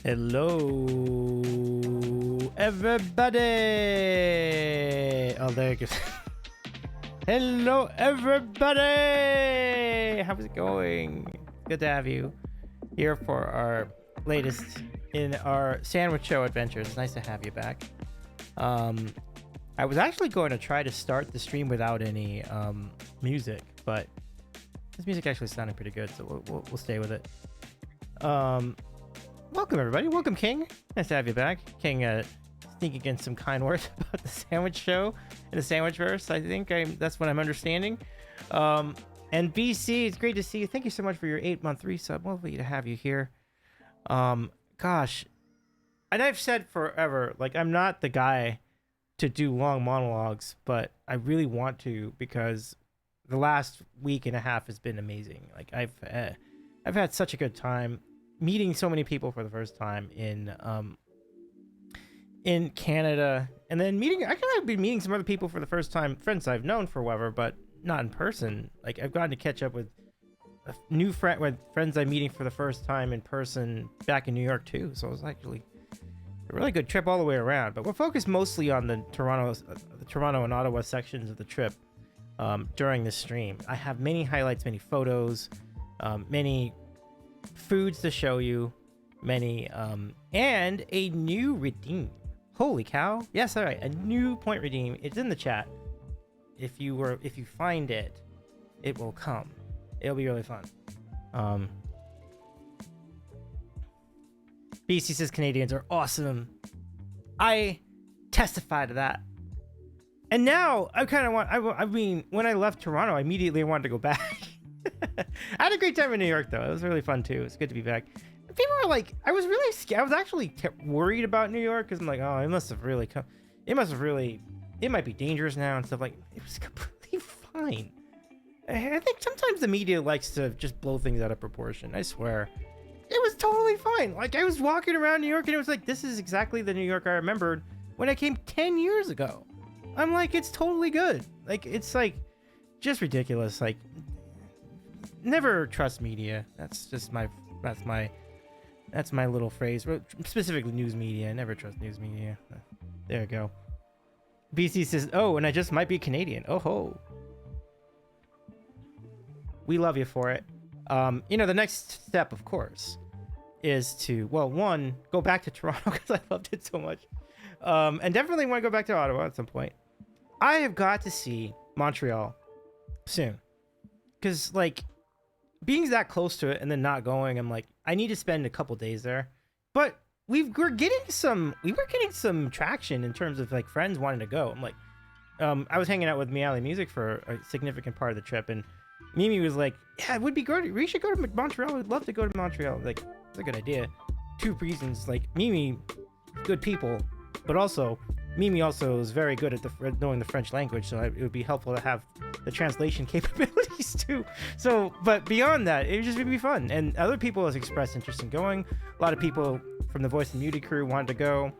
Hello, everybody. Oh, there it goes. Hello, everybody. How's it going? Good to have you here for our latest in our sandwich show adventures. It's nice to have you back. I was actually going to try to start the stream without any music, but this music actually sounded pretty good, so we'll stay with it. Welcome, everybody. Welcome, King. Nice to have you back. King sneaking in some kind words about the sandwich show in the sandwich verse. I think that's what I'm understanding. And BC, it's great to see you. Thank you so much for your 8-month resub. Lovely to have you here. Gosh, and I've said forever, like, I'm not the guy to do long monologues, but I really want to, because the last week and a half has been amazing. Like, I've had such a good time meeting so many people for the first time in Canada, and then I've been meeting some other people for the first time, friends I've known for whatever, but not in person. Like, I've gotten to catch up with friends I'm meeting for the first time in person back in New York too. So it was actually a really good trip all the way around. But we're focused mostly on the Toronto and Ottawa sections of the trip during this stream. I have many highlights, many photos, many foods to show you, many and a new redeem. Holy cow. Yes, all right, a new point redeem. It's in the chat. If you find it, it will come. It'll be really fun. BC says Canadians are awesome. I testify to that. And now I kind of I mean, when I left Toronto, I immediately wanted to go back. I had a great time in New York, though. It was really fun too. It's good to be back. People are like, I was really scared. I was actually worried about New York, because I'm like, oh, it must have really come. It might be dangerous now and stuff. Like, it was completely fine. I think sometimes the media likes to just blow things out of proportion. I swear. It was totally fine. Like, I was walking around New York and it was like, this is exactly the New York I remembered when I came 10 years ago. I'm like, it's totally good. Like, it's like just ridiculous. Like, never trust media. That's my little phrase. Specifically news media. Never trust news media. There you go. BC says, oh, and I just might be Canadian. Oh ho. We love you for it. The next step, of course, is to, well, one, go back to Toronto, because I loved it so much. And definitely want to go back to Ottawa at some point. I have got to see Montreal soon. Because, like, being that close to it and then not going, I'm like, I need to spend a couple days there. But we were getting some traction in terms of, like, friends wanting to go. I'm like, I was hanging out with Meowly Music for a significant part of the trip, and Mimi was like, yeah, it would be good. We should go to Montreal. We'd love to go to Montreal. Like, it's a good idea. 2 reasons. Like, Mimi, good people, but also Mimi also is very good at knowing the French language, so it would be helpful to have the translation capabilities too. So, but beyond that, it would be fun. And other people have expressed interest in going. A lot of people from the Voice and Muted crew wanted to go.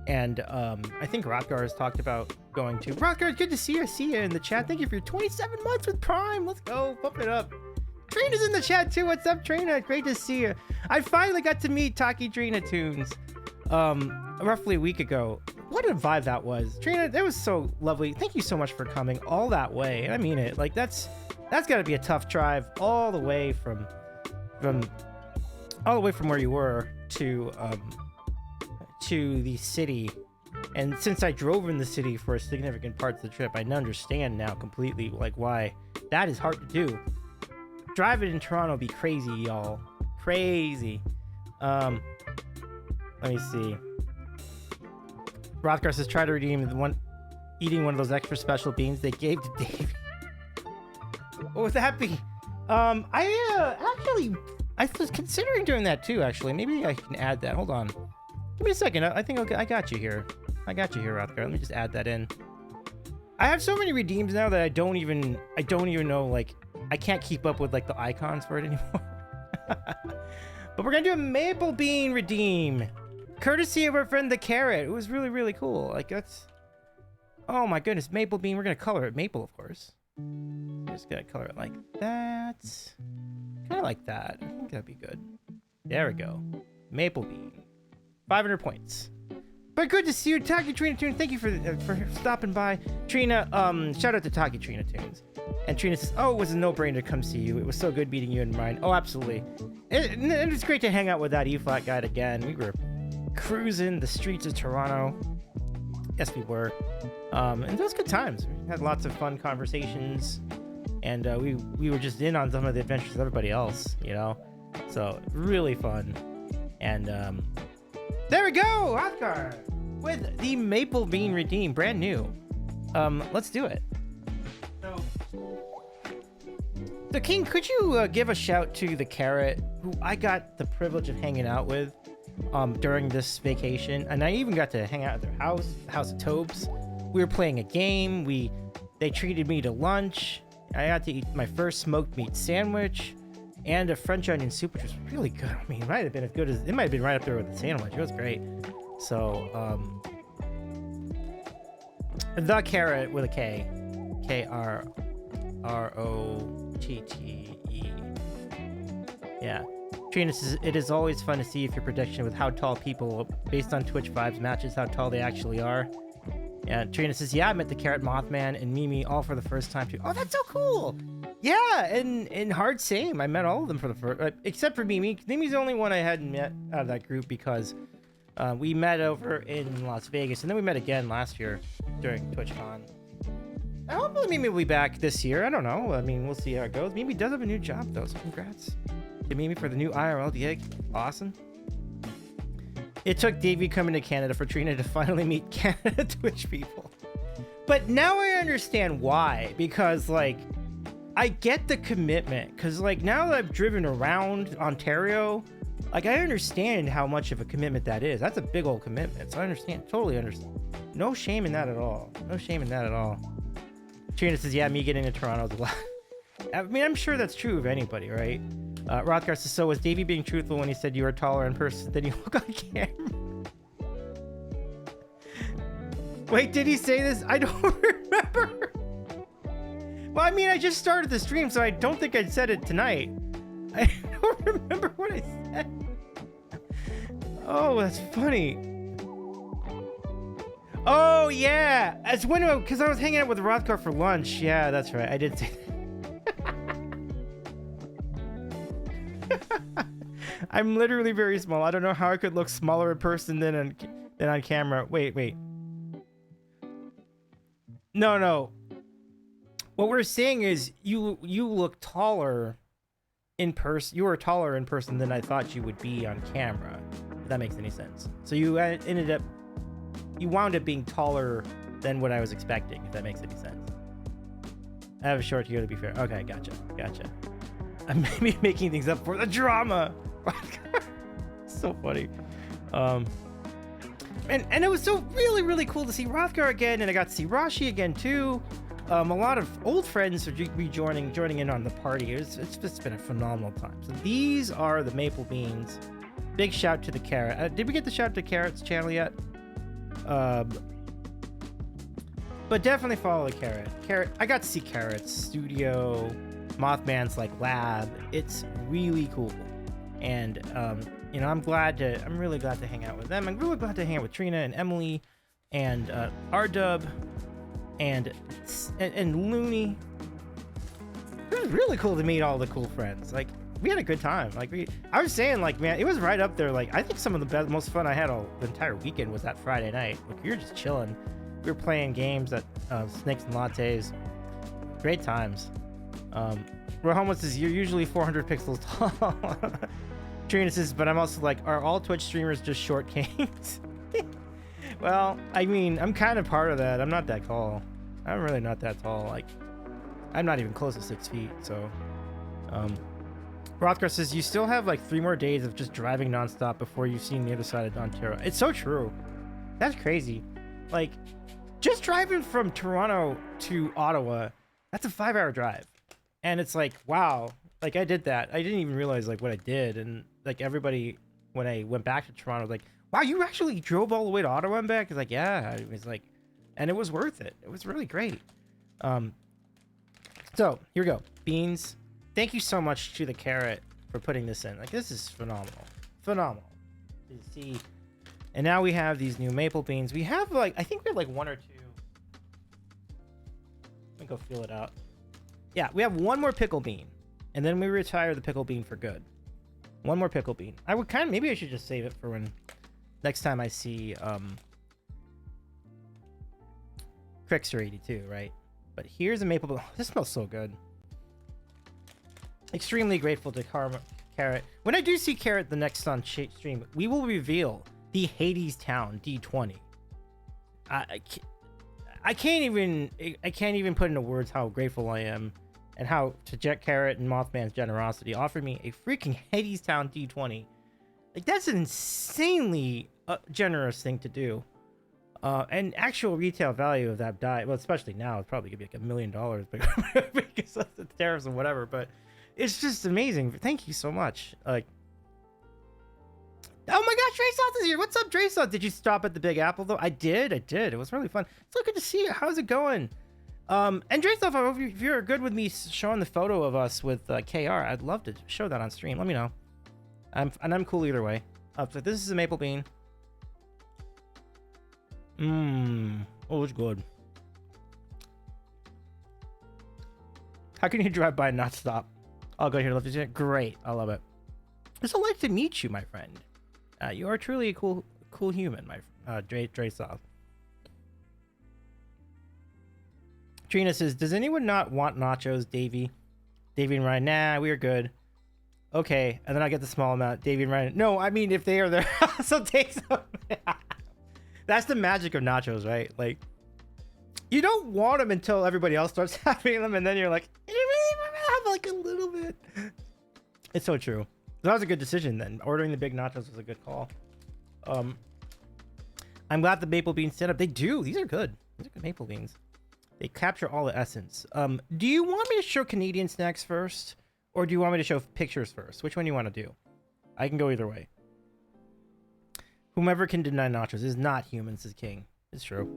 And I think Rothgar has talked about going to. Rothgar, good to see you. I see you in the chat. Thank you for your 27 months with Prime. Let's go. Bump it up. Trina's in the chat too. What's up, Trina? Great to see you. I finally got to meet Taki Trina Tunes roughly a week ago. What a vibe that was. Trina, that was so lovely. Thank you so much for coming all that way. And I mean it. Like, that's got to be a tough drive all the way from where you were to the city. And since I drove in the city for a significant parts of the trip, I understand now completely, like, why that is hard to do. Driving in Toronto would be crazy, y'all. Crazy. Let me see. Rothgar says, try to redeem eating one of those extra special beans they gave to Dave. What would that be? I was considering doing that too, actually. Maybe I can add that. Hold on. Give me a second. I think I got you here. Rothgar. Let me just add that in. I have so many redeems now that I don't even know, like, I can't keep up with, like, the icons for it anymore. But we're gonna do a maple bean redeem, courtesy of our friend the Carrot. It was really, really cool. Like, that's, oh my goodness, maple bean. We're gonna color it maple, of course. Just gotta color it like that. Kind of like that. I think that'd be good. There we go. Maple Bean. 500 points. But good to see you, Taki Trina Tunes. Thank you for stopping by. Trina, shout out to Taki Trina Tunes. And Trina says, oh, it was a no-brainer to come see you. It was so good meeting you in mine. Oh, absolutely. It was great to hang out with that E-flat guy again. We were cruising the streets of Toronto. Yes, we were. And it was good times. We had lots of fun conversations. And we were just in on some of the adventures of everybody else, you know? So, really fun. And there we go! Oscar! With the Maple Bean Redeem, brand new. Let's do it. So King, could you give a shout to the Carrot, who I got the privilege of hanging out with during this vacation, and I even got to hang out at their house, the House of Tobes. We were playing a game. They treated me to lunch. I got to eat my first smoked meat sandwich and a French onion soup, which was really good. I mean, it might have been as good as it might have been right up there with the sandwich. It was great. So the Carrot with a K, KRROTTE. Yeah. Trina says, it is always fun to see if your prediction with how tall people, based on Twitch vibes, matches how tall they actually are. Yeah, Trina says, yeah, I met the Carrot Mothman and Mimi all for the first time too. Oh, that's so cool. Yeah, and Hard same. I met all of them for the first, except for Mimi. Mimi's the only one I hadn't met out of that group because we met over in Las Vegas, and then we met again last year during TwitchCon. Hopefully Mimi will be back this year. I don't know. I mean, we'll see how it goes. Mimi does have a new job, though, so congrats to Mimi for the new IRL gig. Awesome. It took Davey coming to Canada for Trina to finally meet Canada Twitch people. But now I understand why. Because, like, I get the commitment. Because, like, now that I've driven around Ontario, like, I understand how much of a commitment that is. That's a big old commitment. So I understand. Totally understand. No shame in that at all. No shame in that at all. Trina says, yeah, me getting to Toronto is a lot. I mean, I'm sure that's true of anybody, right? Rothgar says, so was Davey being truthful when he said you were taller in person than you look on camera? Wait, did he say this? I don't remember. Well, I mean, I just started the stream, so I don't think I said it tonight. I don't remember what I said. Oh, that's funny. Oh, yeah. As when, because I was hanging out with Rothgar for lunch. Yeah, that's right. I did say that. I'm literally very small. I don't know how I could look smaller in person than on camera. Wait. No. What we're saying is you look taller in person. You were taller in person than I thought you would be on camera. If that makes any sense. So you wound up being taller than what I was expecting. If that makes any sense. I have a short hair to be fair. Okay, gotcha. I'm maybe making things up for the drama. So funny. And it was so really cool to see Rothgar again, and I got to see Rashi again too. A lot of old friends are joining in on the party. It's just been a phenomenal time. So these are the Maple Beans. Big shout to the Carrot. Did we get the shout to Carrot's channel yet? But definitely follow the Carrot. I got to see Carrot's studio, Mothman's like lab. It's really cool. And you know, I'm really glad to hang out with them. I'm really glad to hang out with Trina and Emily and R-Dub and Looney. It was really cool to meet all the cool friends. Like, we had a good time. Like, I was saying, like, man, it was right up there. Like, I think some of the most fun I had the entire weekend was that Friday night. Like, we were just chilling. We were playing games at Snakes and Lattes. Great times. Rahoma says, you're usually 400 pixels tall. Trina says, but I'm also like, are all Twitch streamers just short kings? Well, I mean, I'm kind of part of that. I'm not that tall. I'm really not that tall. Like, I'm not even close to 6 feet. So, Rothgar says, you still have like 3 more days of just driving nonstop before you've seen the other side of Ontario. It's so true. That's crazy. Like, just driving from Toronto to Ottawa, that's a 5-hour drive. And it's like, wow, like I did that. I didn't even realize like what I did. And like everybody, when I went back to Toronto, was like, wow, you actually drove all the way to Ottawa and back? It's like, yeah, it was like, and it was worth it. It was really great. So here we go. Beans. Thank you so much to the Carrot for putting this in. Like, this is phenomenal. to see. And now we have these new maple beans. We have like, I think we have like one or two. Let me go feel it out. Yeah, we have one more pickle bean, and then we retire the pickle bean for good. One more pickle bean. I would maybe I should just save it for when next time I see Crickster 82, right? But here's a maple bean. Oh, this smells so good. Extremely grateful to Carrot. When I do see Carrot the next on stream, we will reveal the Hades Town D20. I can't even put into words how grateful I am, and how to Jet Carrot and Mothman's generosity offered me a freaking Hades Town D20. Like, that's an insanely generous thing to do. And actual retail value of that die, well, especially now, it's probably gonna be like $1 million because of the tariffs and whatever. But it's just amazing. Thank you so much. Like, oh my gosh, Draysauce is here. What's up, Draysauce? Did you stop at the Big Apple though? I did. It was really fun. So good to see you. How's it going? And Draysauce, I hope if you're good with me showing the photo of us with KR, I'd love to show that on stream. Let me know. I'm cool either way. So this is a maple bean. Oh, it's good. How can you drive by and not stop? I'll go here. Love to see it. Great. I love it. It's so nice to meet you, my friend. You are truly a cool human, my Draysauce. Trina says, does anyone not want nachos, Davey? Davey and Ryan, nah, we are good. Okay, and then I get the small amount. Davey and Ryan, no, I mean, if they are there, so take some. That's the magic of nachos, right? Like, you don't want them until everybody else starts having them, and then you're like, you really want to have like a little bit. It's so true. That was a good decision then. Ordering the big nachos was a good call. I'm glad the maple beans stand up. They do. These are good. These are good maple beans. They capture all the essence. Do you want me to show Canadian snacks first? Or do you want me to show pictures first? Which one do you want to do? I can go either way. Whomever can deny nachos is not humans is king. It's true.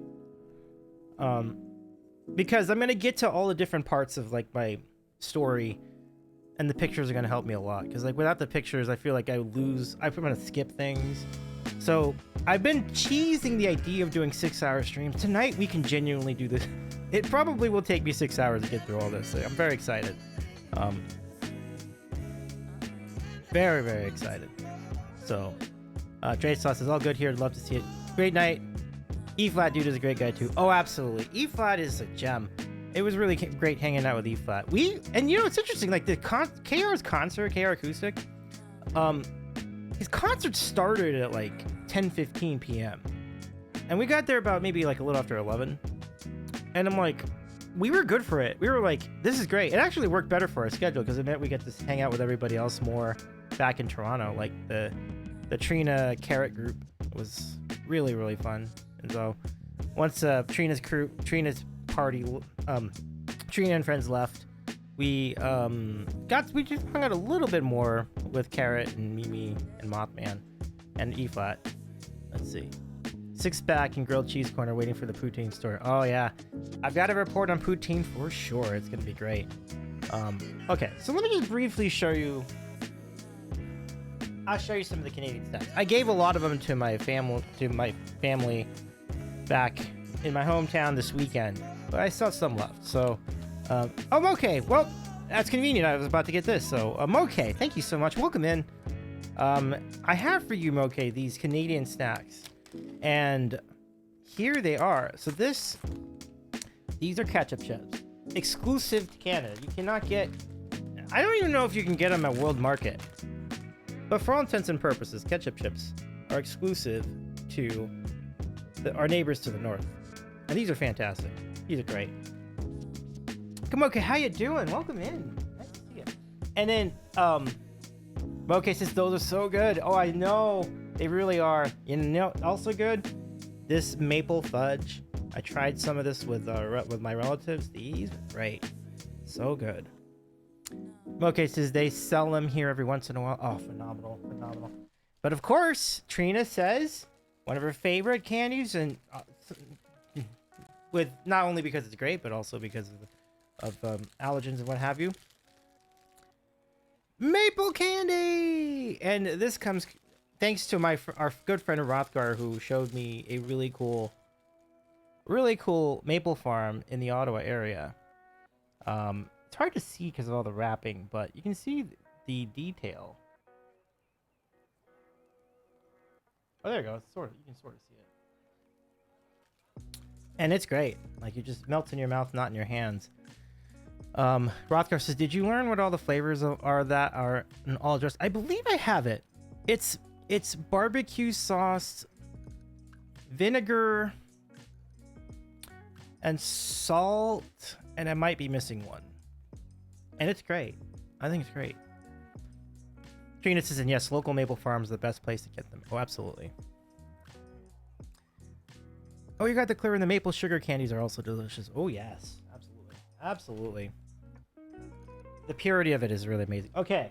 Because I'm going to get to all the different parts of like my story. And the pictures are going to help me a lot. Because like without the pictures, I feel like I'm going to skip things. So I've been teasing the idea of doing 6-hour streams. Tonight we can genuinely do this. It probably will take me 6 hours to get through all this. So I'm very excited. Very, very excited. So, Draysauce is all good here. Love to see it. Great night. E-Flat dude is a great guy too. Oh, absolutely. E-Flat is a gem. It was really great hanging out with E-Flat. And you know, it's interesting. Like KR's concert, KR Acoustic, his concert started at like 10:15 p.m. And we got there about maybe like a little after 11. And I'm like, we were good for it. We were like, this is great. It actually worked better for our schedule because it meant we get to hang out with everybody else more back in Toronto. Like the Trina Carrot group was really, really fun. And so once Trina's party, Trina and friends left, we just hung out a little bit more with Carrot and Mimi and Mothman and E-Flat. Let's see. 6-pack and grilled cheese corner waiting for the poutine store. Oh yeah, I've got a report on poutine for sure. It's gonna be great. Okay, so let me just briefly show you. I'll show you some of the Canadian snacks. I gave a lot of them to my family back in my hometown this weekend, but I still have some left. So, okay. Well, that's convenient. I was about to get this. So, okay. Thank you so much. Welcome in. I have for you, Moke, these Canadian snacks. And here they are. So these are ketchup chips, exclusive to Canada. You cannot get, I don't even know if you can get them at World Market, but for all intents and purposes, ketchup chips are exclusive to our neighbors to the north. And these are fantastic. These are great. Come on, okay, how you doing? Welcome in. Nice to see you. And then, okay, says those are so good. Oh, I know. They really are. You know, also good, this maple fudge. I tried some of this with my relatives. These are great. So good. Okay, says they sell them here every once in a while. Oh, phenomenal, phenomenal. But of course, Trina says one of her favorite candies, and with not only because it's great, but also because of allergens and what have you. Maple candy, and this comes thanks to our good friend Rothgar, who showed me a really cool maple farm in the Ottawa area. It's hard to see because of all the wrapping, but you can see the detail. Oh, there you go. It's you can sort of see it. And it's great. Like, it just melts in your mouth, not in your hands. Rothgar says, did you learn what all the flavors are in all dressed? I believe I have it. It's barbecue sauce, vinegar, and salt, and I might be missing one. And it's great. I think it's great. Trina says, and yes, local maple farms are the best place to get them. Oh, absolutely. Oh, you got the clear, and the maple sugar candies are also delicious. Oh, yes. Absolutely. Absolutely. The purity of it is really amazing. Okay.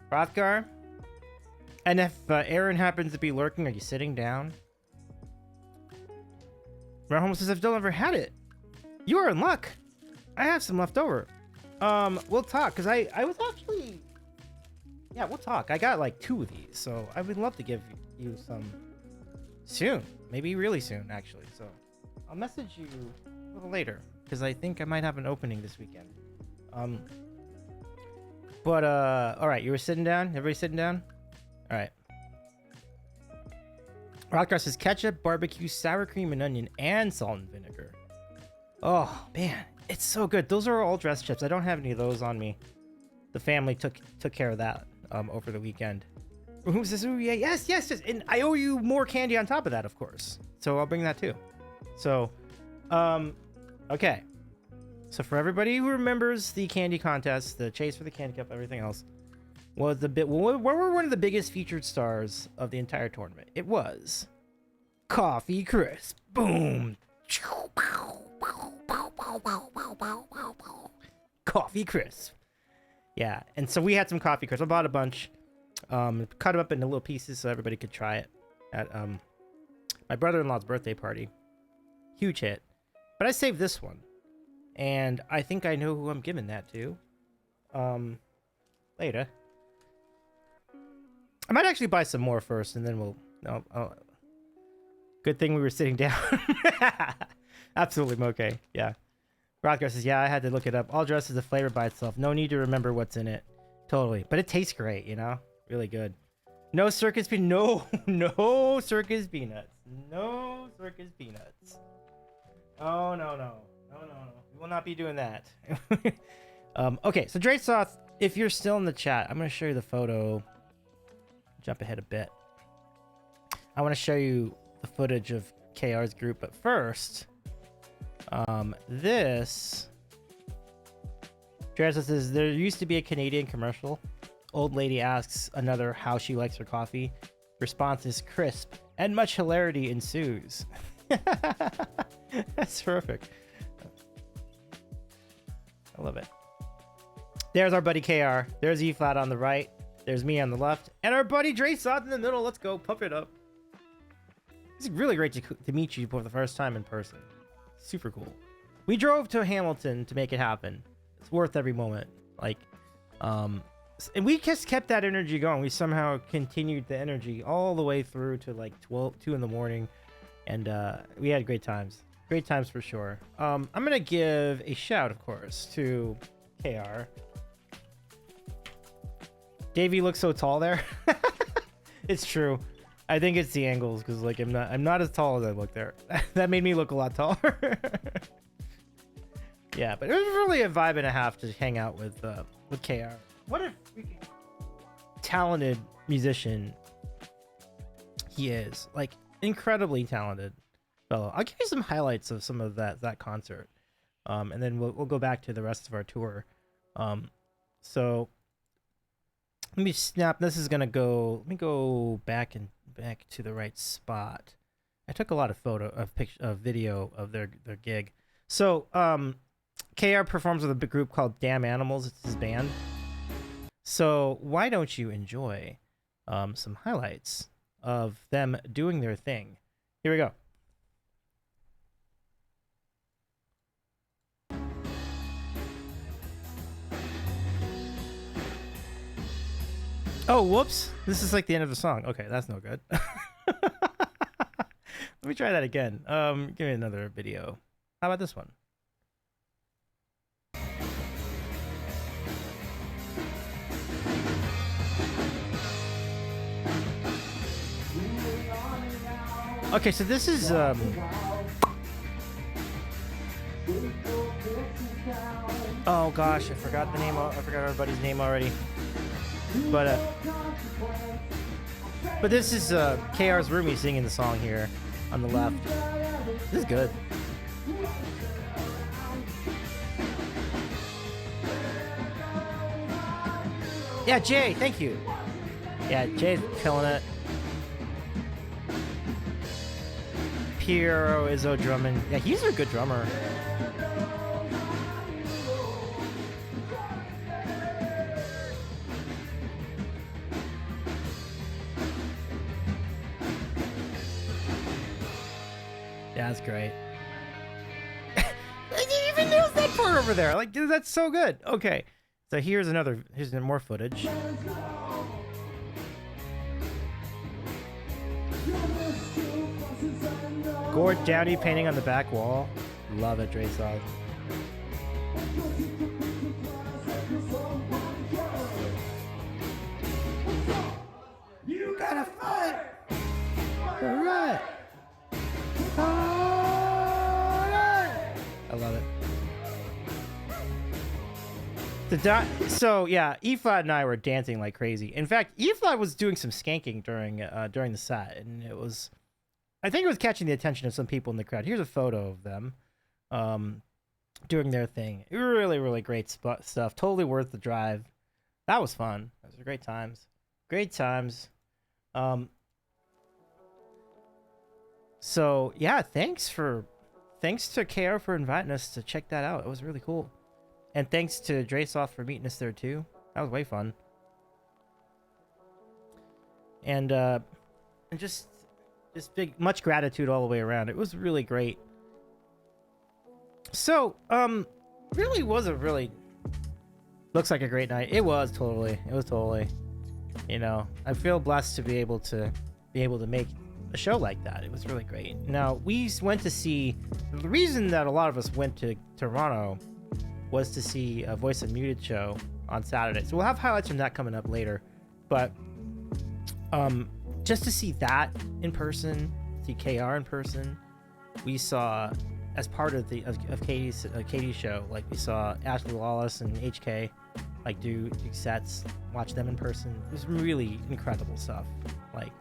Rothgar. And if Aaron happens to be lurking, are you sitting down? Rahom says, I've still never had it. You are in luck. I have some left over. We'll talk, because I was actually... Yeah, we'll talk. I got like 2 of these, so I would love to give you some soon. Maybe really soon, actually. So I'll message you a little later, because I think I might have an opening this weekend. But all right, you were sitting down? Everybody sitting down? All right. Rockdross says ketchup, barbecue, sour cream, and onion, and salt and vinegar. Oh, man. It's so good. Those are all dressed chips. I don't have any of those on me. The family took care of that over the weekend. Who says, oh, yeah, yes. And I owe you more candy on top of that, of course. So I'll bring that too. So, okay. So for everybody who remembers the candy contest, the chase for the candy cup, everything else, what were one of the biggest featured stars of the entire tournament? It was Coffee Crisp. Boom. Coffee Crisp. Yeah, and so we had some Coffee Crisp. I bought a bunch, cut them up into little pieces so everybody could try it at my brother-in-law's birthday party. Huge hit. But I saved this one, and I think I know who I'm giving that to. Later. I might actually buy some more first, and then we'll... No, good thing we were sitting down. Absolutely, okay. Yeah. Rothgar says, yeah, I had to look it up. All dressed as a flavor by itself. No need to remember what's in it. Totally. But it tastes great, you know? Really good. No circus peanuts. No circus peanuts. No circus peanuts. Oh, no. We will not be doing that. Okay, so Dre Soth, if you're still in the chat, I'm going to show you the photo. Jump ahead a bit. I want to show you the footage of KR's group, but first... this Dre Soth says, there used to be a Canadian commercial. Old lady asks another how she likes her coffee. Response is crisp, and much hilarity ensues. That's terrific. I love it. There's our buddy KR. There's E-Flat on the right. There's me on the left. And our buddy Dre Soth in the middle. Let's go. Pump it up. It's really great to meet you for the first time in person. Super cool. We drove to Hamilton to make it happen. It's worth every moment. Like, and we just kept that energy going. We somehow continued the energy all the way through to like 2 in the morning. And we had great times. Great times for sure. I'm going to give a shout, of course, to KR. Davey looks so tall there. It's true. I think it's the angles because like I'm not as tall as I look there. That made me look a lot taller. Yeah, but it was really a vibe and a half to hang out with KR. What a freaking talented musician he is. Like incredibly talented fellow. I'll give you some highlights of some of that concert. And then we'll go back to the rest of our tour. So let me snap. This is gonna go. Let me go back to the right spot. I took a lot of video of their gig. So KR performs with a big group called Damn Animals. It's his band. So why don't you enjoy some highlights of them doing their thing? Here we go. Oh, whoops. This is like the end of the song. Okay, that's no good. Let me try that again. Give me another video. How about this one? Okay, so this is oh gosh, I forgot the name. I forgot everybody's name already. But this is KR's roomie singing the song here on the left. This is good. Yeah, Jay, thank you. Yeah, Jay's killing it. Piero Izzo drumming. Yeah, he's a good drummer. Yeah, that's great. He even knows that part over there. Like, dude, that's so good. Okay, so here's more footage. Gord Dowdy painting on the back wall. Love it, Dre Sauce. You gotta fight. All right. I love it. So yeah, E-Flat and I were dancing like crazy. In fact, E-Flat was doing some skanking during the set, and I think it was catching the attention of some people in the crowd. Here's a photo of them doing their thing. Really, really great stuff. Totally worth the drive. That was fun. Those were great times. Great times. So yeah, thanks to KR for inviting us to check that out. It was really cool. And thanks to Dresoft for meeting us there too. That was way fun. And just much gratitude all the way around. It was really great. So, really was a really looks like a great night. It was totally. You know, I feel blessed to be able to make a show like that. It was really great. Now, we went to see, the reason that a lot of us went to Toronto was to see a Voice Unmuted show on Saturday. So we'll have highlights from that coming up later. But just to see that in person, see KR in person, we saw, as part of Katie's show, like we saw Ashley Wallace and HK like do sets, watch them in person. It was really incredible stuff. Like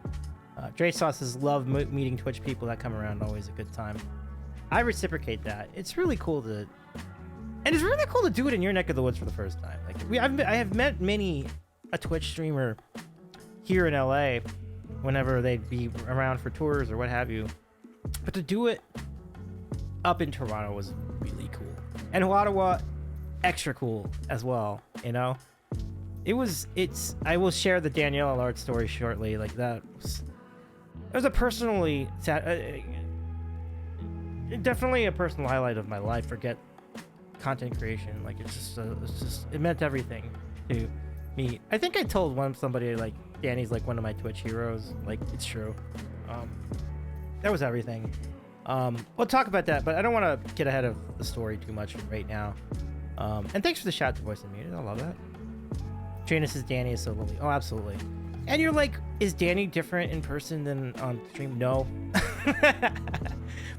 Dre Sauces love meeting Twitch people that come around. Always a good time. I reciprocate that. It's really cool to, and it's really cool to do it in your neck of the woods for the first time. Like I have met many a Twitch streamer here in LA whenever they'd be around for tours or what have you, but to do it up in Toronto was really cool, and Ottawa extra cool as well. You know, it's I will share the Danielle Allard story shortly. Like that was a personally sad, definitely a personal highlight of my life. Forget content creation. Like it's just it meant everything to me. I think I told somebody like Danny's like one of my Twitch heroes. Like it's true. That was everything. We'll talk about that, but I don't want to get ahead of the story too much right now. And thanks for the shout to Voice Unmuted. I love that. Trina says Danny is so lovely. Oh, absolutely. And you're like, is Danny different in person than on stream? No.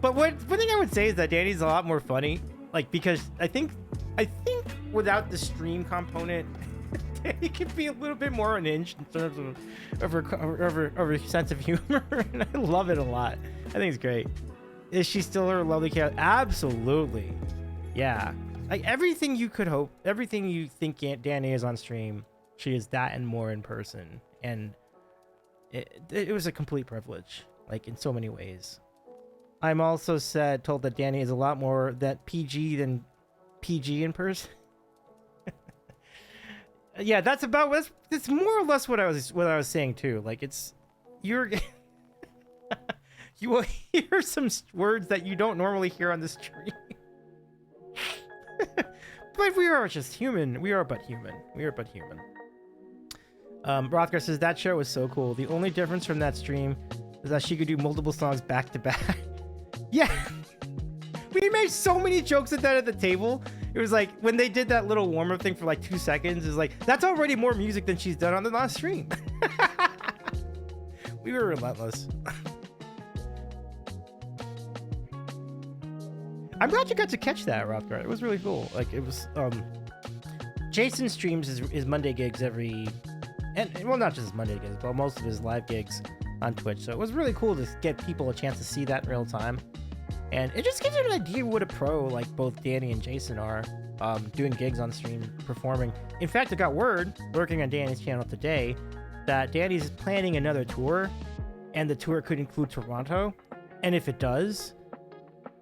But one thing I would say is that Danny's a lot more funny. Like, because I think without the stream component, Danny can be a little bit more unhinged in terms of her sense of humor. And I love it a lot. I think it's great. Is she still her lovely cat? Absolutely. Yeah. Like everything you could hope, everything you think Danny is on stream, she is that and more in person. And it was a complete privilege, like in so many ways. I'm also told that Danny is a lot more that PG than PG in person. Yeah, that's more or less what I was saying too. Like you will hear some words that you don't normally hear on the stream. But we are just human. We are but human. Rothgar says that show was so cool. The only difference from that stream is that she could do multiple songs back to back. Yeah. We made so many jokes at that at the table. It was like when they did that little warm-up thing for like 2 seconds, it's like that's already more music than she's done on the last stream. We were relentless. I'm glad you got to catch that, Rothgar. It was really cool. Like it was Jason streams his Monday gigs every and well, not just his Monday gigs, but most of his live gigs on Twitch. So it was really cool to get people a chance to see that in real time. And it just gives you an idea what a pro like both Danny and Jason are doing gigs on stream, performing. In fact, I got word, lurking on Danny's channel today, that Danny's planning another tour, and the tour could include Toronto. And if it does,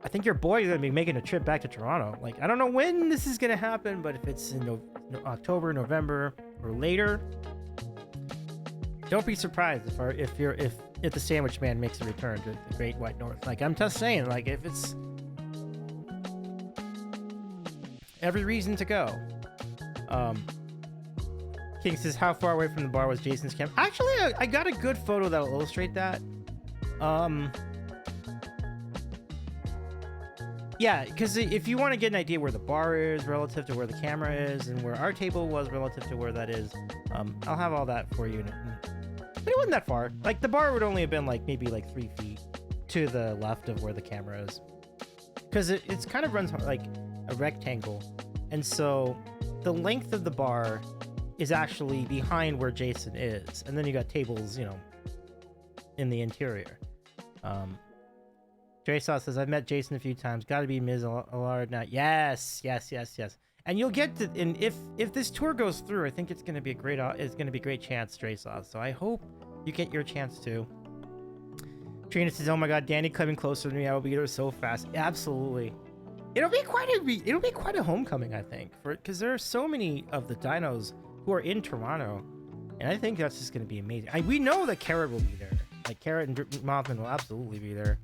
I think your boy is going to be making a trip back to Toronto. Like, I don't know when this is going to happen, but if it's in October, November, or later, don't be surprised if the Sandwich Man makes a return to the Great White North. Like, I'm just saying, like, if it's every reason to go. King says, how far away from the bar was Jason's camp? Actually, I got a good photo that'll illustrate that. Yeah, because if you want to get an idea where the bar is relative to where the camera is and where our table was relative to where that is, I'll have all that for you. But it wasn't that far. Like, the bar would only have been like maybe like 3 feet to the left of where the camera is. Because it's kind of runs like a rectangle. And so the length of the bar is actually behind where Jason is. And then you got tables, you know, in the interior. Draysaw says, I've met Jason a few times. Got to be Ms. Allard now. Yes. And you'll get to, and if this tour goes through, I think it's going to be a great chance, Draysaw. So I hope you get your chance too. Trina says, oh my God, Danny coming closer to me. I will be there so fast. Absolutely. It'll be quite a homecoming, I think, because there are so many of the dinos who are in Toronto, and I think that's just going to be amazing. We know that Carrot will be there. Like, Carrot and Mothman will absolutely be there.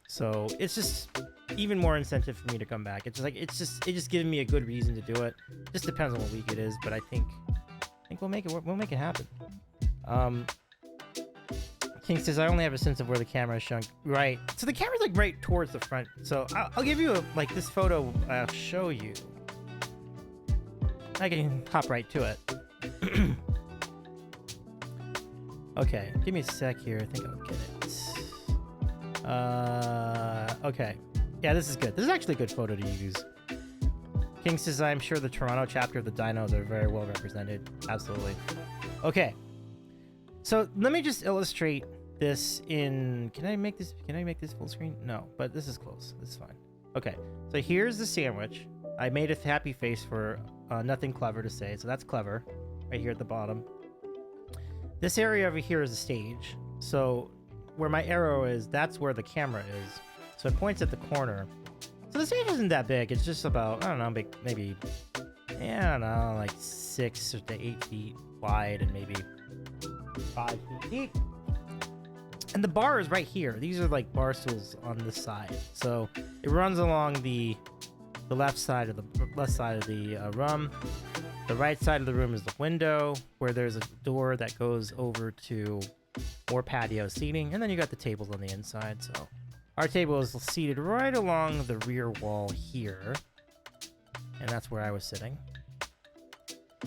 So it's just even more incentive for me to come back. It's just giving me a good reason to do it. Just depends on what week it is, but I think we'll make it happen. King says, I only have a sense of where the camera is shrunk. Right. So the camera's like right towards the front. So I'll give you like this photo. I'll show you. I can hop right to it. Okay, give me a sec here. I think I'll get it. Okay. Yeah, this is good. This is actually a good photo to use. King says, I'm sure the Toronto chapter of the Dinos are very well represented. Absolutely. Okay. So let me just illustrate this in... Can I make this full screen? No, but this is close. This is fine. Okay. So here's the sandwich. I made a happy face for nothing clever to say. So that's clever. Right here at the bottom. This area over here is the stage. So where my arrow is, that's where the camera is. So it points at the corner. So the stage isn't that big. It's just about, I don't know, maybe, I don't know, like 6 to 8 feet wide and maybe 5 feet deep. And the bar is right here. These are like bar stools on this side. So it runs along the left side of the room. The right side of the room is the window, where there's a door that goes over to more patio seating, and then you got the tables on the inside. So our table is seated right along the rear wall here, and that's where I was sitting.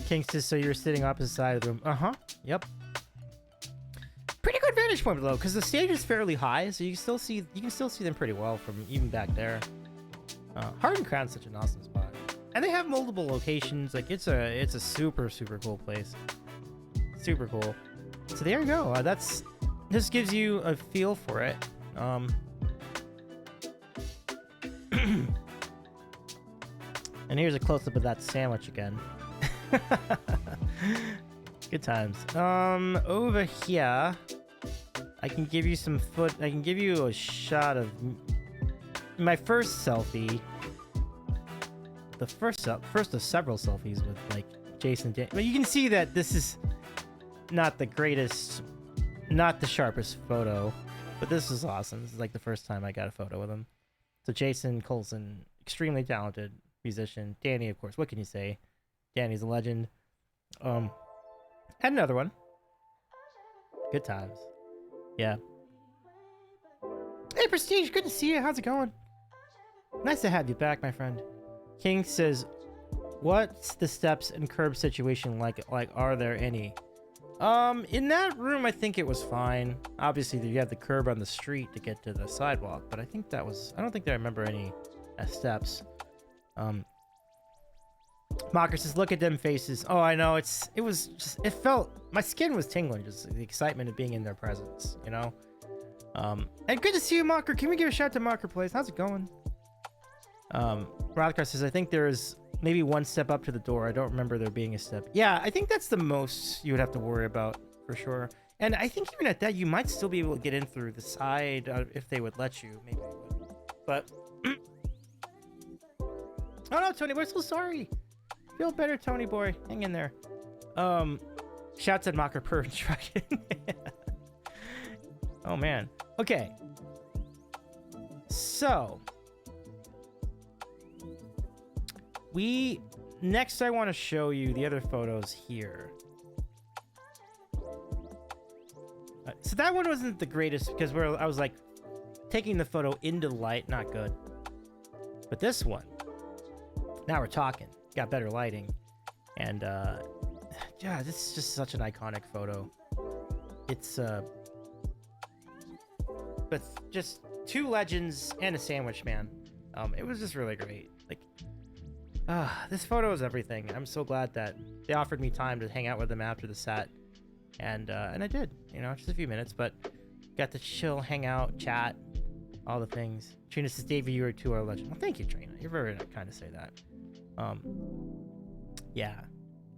King says, so you're sitting opposite side of the room. Yep. Pretty good vantage point though, because the stage is fairly high, so you can still see them pretty well from even back there. Hardin Crown's such an awesome spot. And they have multiple locations. Like, it's a super, super cool place. Super cool. So there you go. This gives you a feel for it. And here's a close-up of that sandwich again. Good times. Over here, I can give you I can give you a shot of my first selfie. The first of several selfies with like Jason. But you can see that this is not the greatest, not the sharpest photo, but this is awesome. This is like the first time I got a photo with him. So Jason Coulson, extremely talented musician. Danny, of course. What can you say? Danny's a legend. Had another one. Good times. Yeah. Hey, Prestige, good to see you. How's it going? Nice to have you back, my friend. King says, what's the steps and curb situation like? Like, are there any? In that room, I think it was fine. Obviously, you have the curb on the street to get to the sidewalk, but I think that was, I don't think that I remember any steps. Mocker says, look at them faces. Oh, I know. It was just, it felt, my skin was tingling, just the excitement of being in their presence, you know? And good to see you, Mocker. Can we give a shout to Mocker, please? How's it going? Rodcross says, I think there's maybe one step up to the door. I don't remember there being a step. Yeah, I think that's the most you would have to worry about for sure. And I think even at that, you might still be able to get in through the side if they would let you. Maybe they would. But oh no, Tony, we're so sorry. Feel better, Tony boy. Hang in there. Shouts at Mocker per instruction. Oh man. Okay. So next I want to show you the other photos here. So that one wasn't the greatest because I was like taking the photo into the light, not good. But this one, now we're talking. Got better lighting, and yeah, this is just such an iconic photo. It's but just two legends and a sandwich, man. It was just really great. Like, this photo is everything. I'm so glad that they offered me time to hang out with them after the set, and I did. You know, just a few minutes, but got to chill, hang out, chat, all the things. Trina says, Davey, you are too our legend. Well, thank you, Trina. You're very kind to say that. Yeah,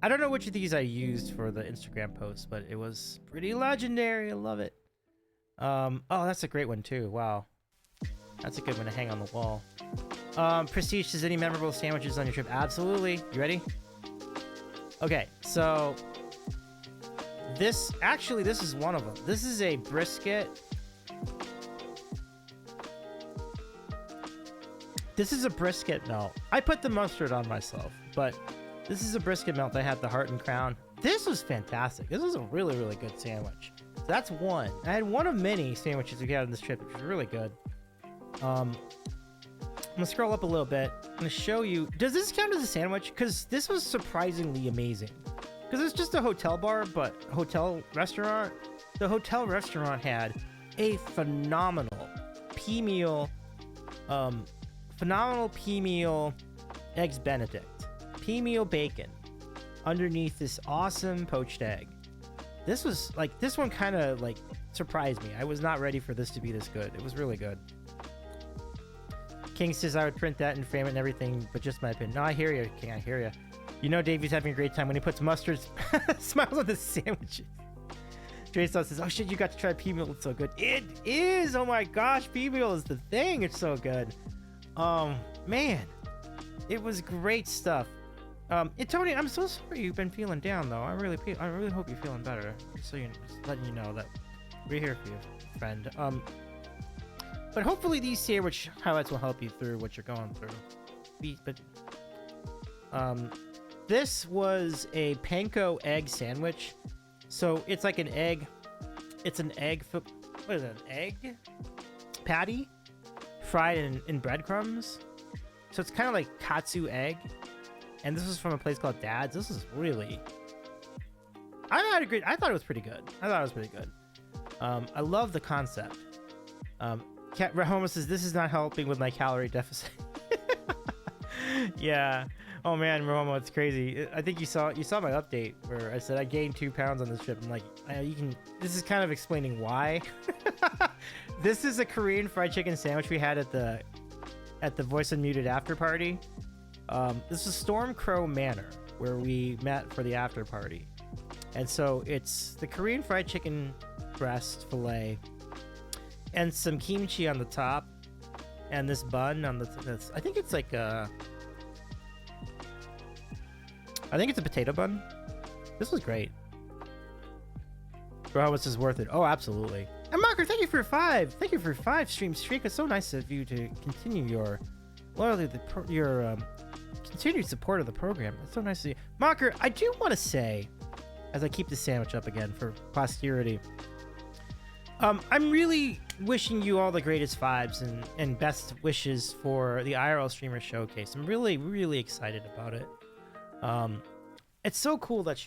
I don't know which of these I used for the Instagram post, but it was pretty legendary. I love it. Oh, that's a great one too. Wow, that's a good one to hang on the wall. Prestige says, any memorable sandwiches on your trip? Absolutely. You ready? Okay, so this is one of them. This is a brisket. This is a brisket melt. I put the mustard on myself, but this is a brisket melt. I had the heart and crown. This was fantastic. This was a really, really good sandwich. So that's one. I had one of many sandwiches we had on this trip, which was really good. I'm gonna scroll up a little bit. I'm gonna show you. Does this count as a sandwich? Because this was surprisingly amazing. Because it's just a hotel bar, but hotel restaurant. The hotel restaurant had a phenomenal pea meal. Phenomenal pea meal eggs Benedict, pea meal bacon underneath this awesome poached egg. This was like, this one kind of like surprised me. I was not ready for this to be this good. It was really good. King says I would print that and frame it and everything, but just my opinion. No, I hear you, King. I hear you. You know Davey's having a great time when he puts mustard smiles on the sandwiches. Dre says, oh shit, you got to try pea meal. It's so good. It is. Oh my gosh, pea meal is the thing. It's so good. Man, it was great stuff. Tony, I'm so sorry you've been feeling down though. I really hope you're feeling better. Just letting you know that we're here for you, friend. But hopefully these sandwich highlights will help you through what you're going through. This was a panko egg sandwich. So it's like an egg. It's an egg. What is it? An egg patty fried in breadcrumbs. So it's kind of like katsu egg. And this was from a place called Dad's. This is really... I thought it was pretty good. I love the concept. Cat Rahoma says, this is not helping with my calorie deficit. Yeah. Oh man, Rahoma, it's crazy. I think you saw my update where I said I gained 2 pounds on this trip. I'm like, this is kind of explaining why. This is a Korean fried chicken sandwich we had at the Voice Unmuted after party. This is Storm Crow Manor where we met for the after party. And so it's the Korean fried chicken breast fillet and some kimchi on the top and this bun on the I think it's like I think it's a potato bun. This was great. Bro, this is worth it. Oh, absolutely. And Mocker, thank you for 5. Thank you for 5 stream streak. It's so nice of you to continue your loyalty, your continued support of the program. It's so nice of you. Mocker, I do want to say, as I keep the sandwich up again for posterity, I'm really wishing you all the greatest vibes and best wishes for the IRL Streamer Showcase. I'm really, really excited about it. It's so cool that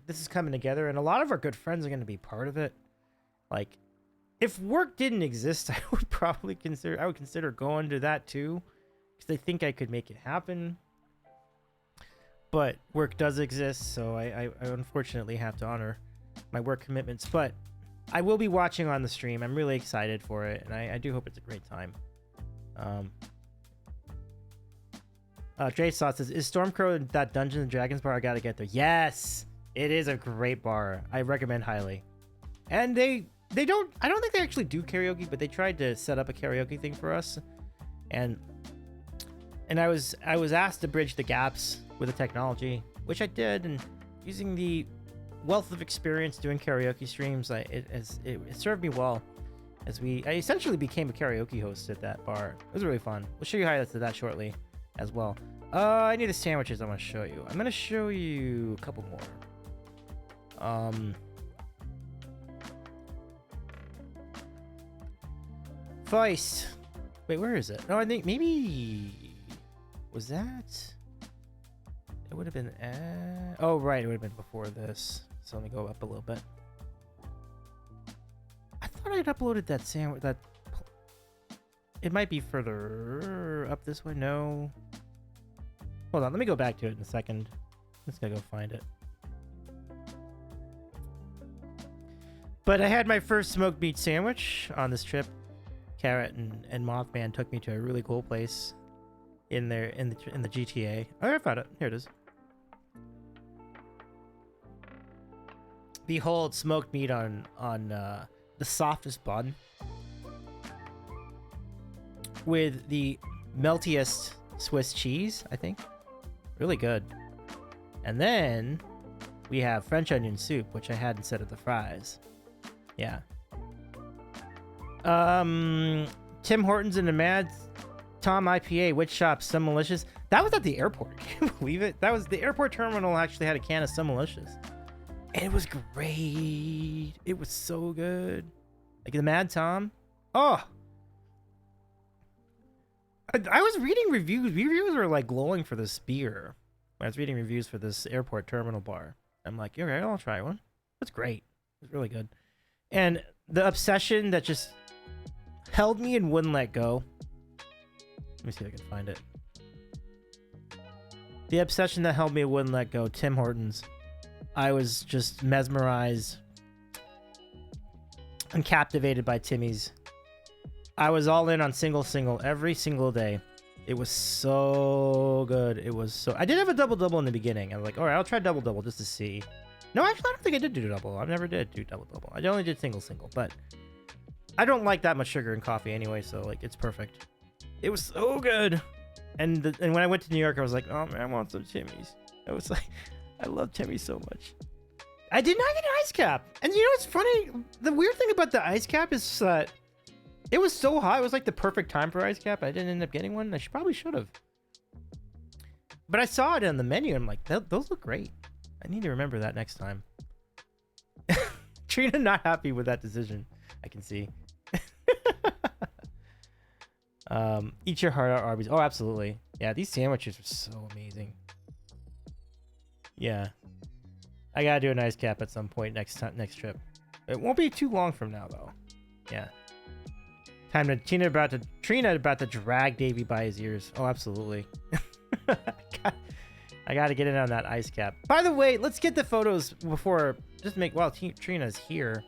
this is coming together, and a lot of our good friends are going to be part of it. Like, if work didn't exist, I would consider going to that too, because I think I could make it happen. But work does exist, so I unfortunately have to honor my work commitments. But I will be watching on the stream. I'm really excited for it, and I do hope it's a great time. Dre Saw says, is Stormcrow that Dungeons and Dragons bar? I gotta get there. Yes, it is a great bar. I recommend highly. And I don't think they actually do karaoke, but they tried to set up a karaoke thing for us, and I was asked to bridge the gaps with the technology, which I did, and using the wealth of experience doing karaoke streams, it served me well, as I essentially became a karaoke host at that bar. It was really fun. We'll show you highlights of that shortly as well. I need the sandwiches I want to show you. I'm gonna show you a couple more. Feist. Wait, where is it? No, I think maybe was that? It would have been. Oh, right. It would have been before this. So let me go up a little bit. I thought I'd uploaded that sandwich. It might be further up this way. No. Hold on. Let me go back to it in a second. I'm just gonna go find it. But I had my first smoked meat sandwich on this trip. Carrot and Mothman took me to a really cool place in the GTA. Oh, I found it. Here it is. Behold, smoked meat on the softest bun with the meltiest Swiss cheese, I think. Really good. And then we have French onion soup, which I had instead of the fries. Yeah. Tim Hortons and the Mad Tom IPA, which shop? Summalicious. That was at the airport. Can you believe it? That was the airport terminal. Actually had a can of Summalicious, and it was great. It was so good. Like the Mad Tom. Oh, I was reading reviews. Reviews were like glowing for this beer. I was reading reviews for this airport terminal bar. I'm like, okay, I'll try one. It's great. It's really good. And the obsession that just held me and wouldn't let go. Let me see if I can find it. The obsession that held me and wouldn't let go. Tim Hortons. I was just mesmerized and captivated by Timmy's. I was all in on single every single day. It was so good. It was so... I did have a double in the beginning. I was like, all right, I'll try double just to see. No, actually, I don't think I did do double. I never did do double. I only did single, but I don't like that much sugar in coffee anyway, so like it's perfect. It was so good. And when I went to New York, I was like, oh man, I want some Timmy's. I was like, I love Timmy's so much. I did not get an ice cap. And you know what's funny? The weird thing about the ice cap is that it was so hot. It was like the perfect time for ice cap. I didn't end up getting one. Probably should have. But I saw it on the menu. And I'm like, those look great. I need to remember that next time. Trina not happy with that decision. I can see. Eat your heart out, Arby's. Oh, absolutely. Yeah, these sandwiches are so amazing. Yeah. I gotta do an ice cap at some point next trip. It won't be too long from now, though. Yeah. Trina about to drag Davey by his ears. Oh, absolutely. I gotta get in on that ice cap. By the way, let's get the photos before. Just make while Trina's here.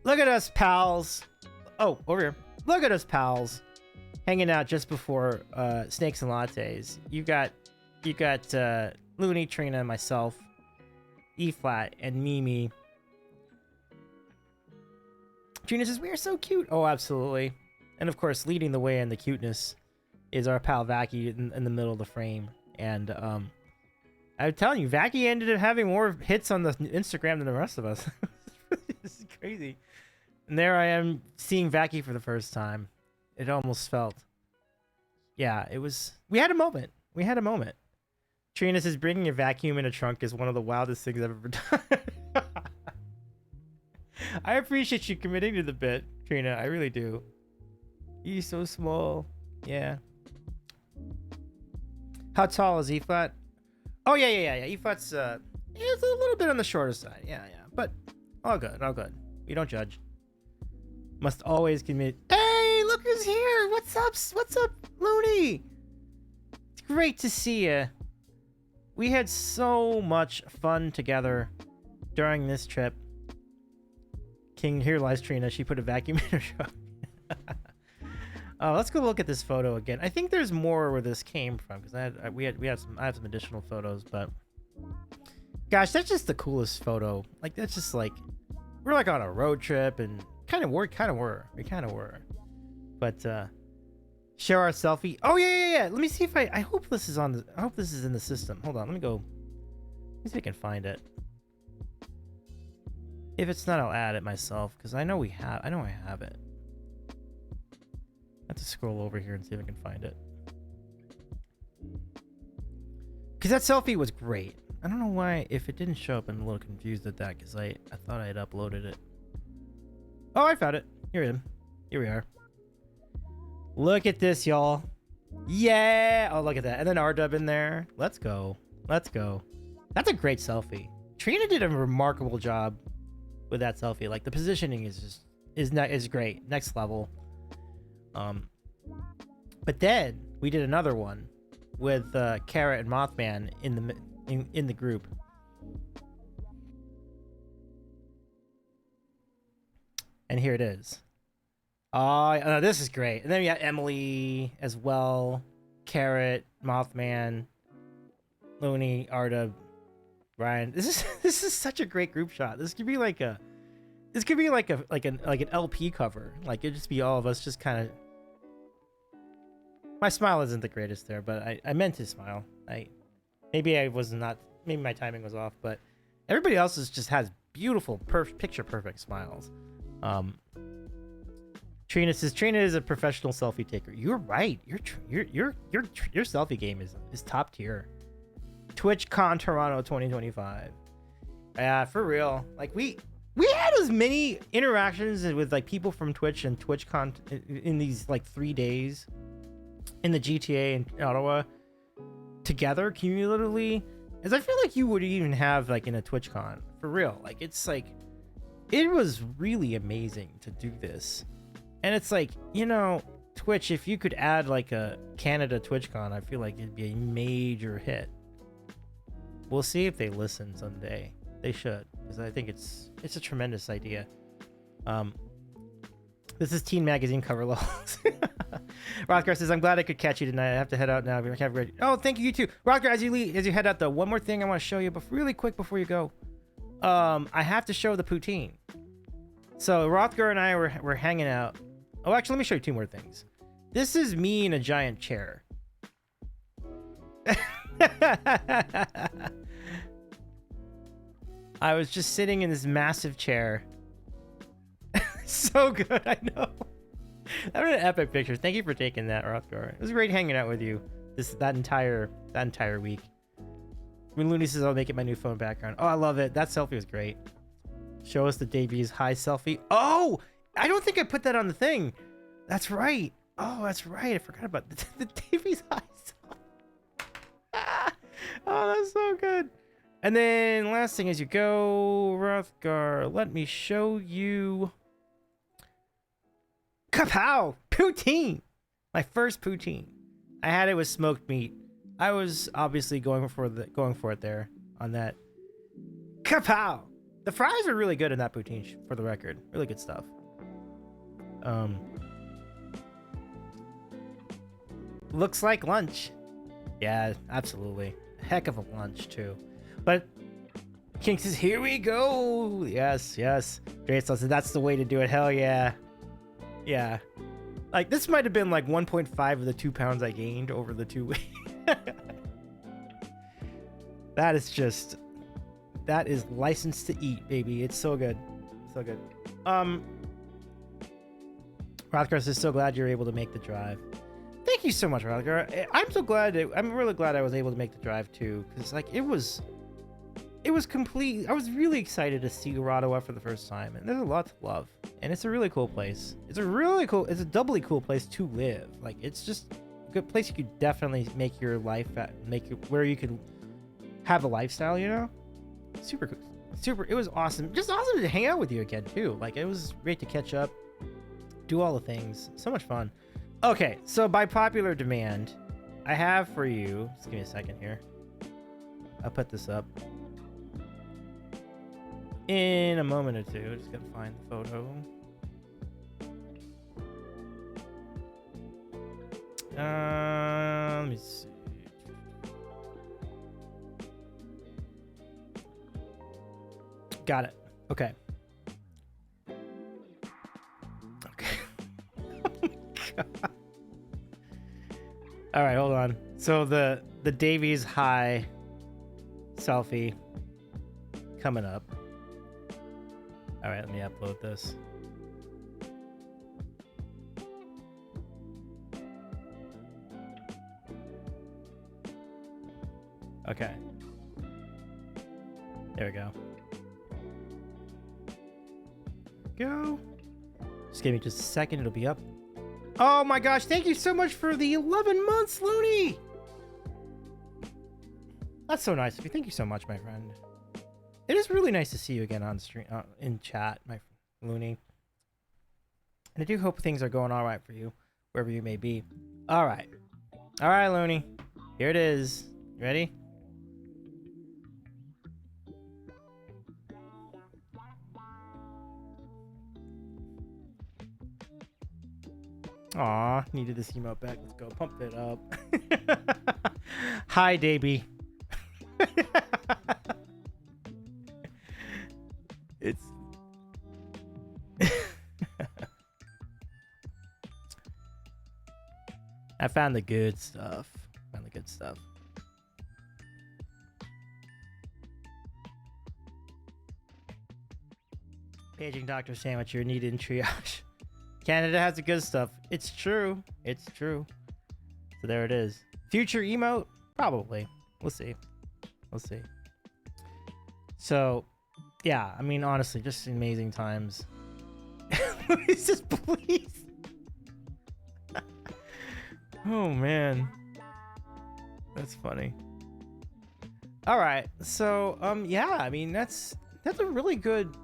Look at us, pals. Oh, over here. Look at us, pals. Hanging out just before Snakes and Lattes. You got Looney, Trina, myself, E-Flat, and Mimi. Trina says, we are so cute. Oh, absolutely. And of course, leading the way in the cuteness is our pal Vacky in the middle of the frame. And I'm telling you, Vacky ended up having more hits on the Instagram than the rest of us. This is crazy. And there I am seeing Vacky for the first time. It almost felt. Yeah, it was. We had a moment. Trina says, bringing a vacuum in a trunk is one of the wildest things I've ever done. I appreciate you committing to the bit, Trina. I really do. He's so small. Yeah. How tall is E flat? Oh yeah. E flat's it's a little bit on the shorter side. Yeah. But all good, all good. We don't judge. Must always commit. Hey, look who's here! What's up, Looney? It's great to see you. We had so much fun together during this trip. King, here lies Trina. She put a vacuum in her truck. Let's go look at this photo again. I think there's more where this came from because I have some additional photos, but gosh, that's just the coolest photo. Like that's just like we're like on a road trip and we kind of were. But share our selfie. Oh yeah. Let me see if I hope this is on the I hope this is in the system. Hold on, let me go. Let me see if I can find it. If it's not, I'll add it myself because I know I have it. I have to scroll over here and see if I can find it. Because that selfie was great. I don't know why, if it didn't show up, I'm a little confused at that because I thought I had uploaded it. Oh, I found it. Here we are. Look at this, y'all. Yeah. Oh, look at that. And then R-Dub in there. Let's go. That's a great selfie. Trina did a remarkable job with that selfie. Like the positioning is great. Next level. But then we did another one with Carrot and Mothman in the group. And here it is. Oh, this is great. And then we got Emily as well, Carrot, Mothman, Looney, Arda, Ryan. This is such a great group shot. This could be like an LP cover. Like it'd just be all of us just kind of. My smile isn't the greatest there, but I meant to smile. Maybe my timing was off, but everybody else just has beautiful, picture perfect smiles. Trina says Trina is a professional selfie taker. You're right. Your selfie game is top tier. TwitchCon Toronto 2025. Yeah, for real. Like we had as many interactions with like people from Twitch and TwitchCon in these like 3 days in the GTA in Ottawa together cumulatively as I feel like you would even have like in a TwitchCon. For real. Like it's like it was really amazing to do this. And it's like, you know, Twitch, if you could add like a Canada TwitchCon, I feel like it'd be a major hit. We'll see if they listen someday. They should, because I think it's a tremendous idea. This is Teen Magazine cover levels. Rothgar says, I'm glad I could catch you tonight. I have to head out now. Oh, thank you, you too. Rothgar, as you head out though, one more thing I want to show you really quick before you go. I have to show the poutine. So Rothgar and I were hanging out. Oh, actually, let me show you two more things. This is me in a giant chair. I was just sitting in this massive chair. So good, I know. That was an epic picture. Thank you for taking that, Rothgar. It was great hanging out with you that entire week. When Looney says I'll make it my new phone background. Oh, I love it. That selfie was great. Show us the debut's high selfie. Oh, I don't think I put that on the thing. That's right. Oh, that's right. I forgot about the debut's high selfie. Oh, that's so good. And then last thing as you go, Rothgar, let me show you Kapow! Poutine! My first poutine. I had it with smoked meat. I was obviously going for it there on that. Kapow! The fries are really good in that poutine, for the record. Really good stuff. Looks like lunch. Yeah, absolutely. Heck of a lunch too. But King says, here we go. Yes. Great says, that's the way to do it. Hell yeah. Yeah. Like this might have been like 1.5 of the 2 pounds I gained over the 2 weeks. That is licensed to eat, baby. It's so good. So good. Rothgar says, so glad you're able to make the drive. Thank you so much, Rothgar. I'm so glad. I'm really glad I was able to make the drive too, because like it was it was complete. I was really excited to see Ottawa for the first time, and there's a lot to love. And it's a really cool place. It's a doubly cool place to live. Like, it's just a good place you could definitely make your life at, where you could have a lifestyle, you know? Super cool. It was awesome. Just awesome to hang out with you again, too. Like, it was great to catch up, do all the things. So much fun. Okay, so by popular demand, I have for you, just give me a second here. I'll put this up in a moment or two. Just gotta find the photo. Let me see. Got it. Okay. Okay. Oh my God. All right, hold on. So the Davies High selfie coming up. All right, let me upload this. Okay. There we go. Just give me just a second. It'll be up. Oh my gosh. Thank you so much for the 11 months, Looney. That's so nice of you. Thank you so much, my friend. It is really nice to see you again on stream, in chat, my Looney. And I do hope things are going all right for you, wherever you may be. All right. All right, Looney. Here it is. You ready? Aw, needed this emote back. Let's go. Pump it up. Hi, Davey. It's... I found the good stuff. Paging Dr. Sandwich, you're needed in triage. Canada has the good stuff. It's true. It's true. So there it is. Future emote? Probably. We'll see. We'll see. So, yeah. I mean, honestly, just amazing times. What is this, please? Oh, man. That's funny. All right. So, yeah. I mean, that's a really good...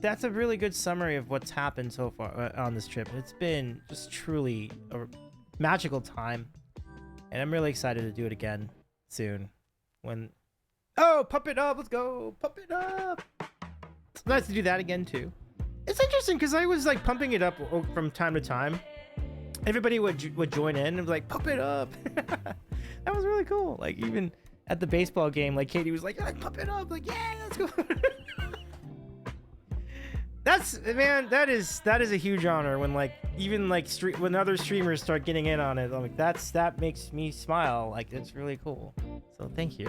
That's a really good summary of what's happened so far on this trip. It's been just truly a magical time, and I'm really excited to do it again soon. Oh, pump it up! Let's go, pump it up! It's nice to do that again too. It's interesting because I was like pumping it up from time to time. Everybody would join in and be like, pump it up. That was really cool. Like even at the baseball game, like Katie was like, pump it up! Like, yeah, let's go. That is a huge honor when like even like when other streamers start getting in on it. Like that makes me smile. Like it's really cool. So thank you.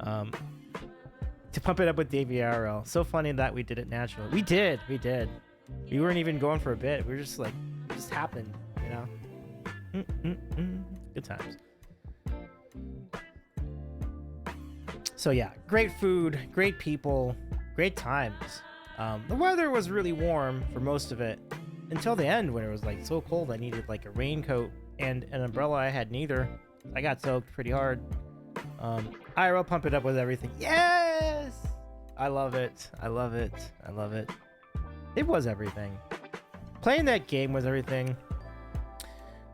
To pump it up with Davey RL. So funny that we did it naturally. We did. We weren't even going for a bit. We were just like it just happened, you know. Good times. So yeah, great food, great people, great times. The weather was really warm for most of it until the end when it was like so cold I needed like a raincoat and an umbrella. I had neither. I got soaked pretty hard. IRL pump it up with everything. Yes! I love it. It was everything. Playing that game was everything.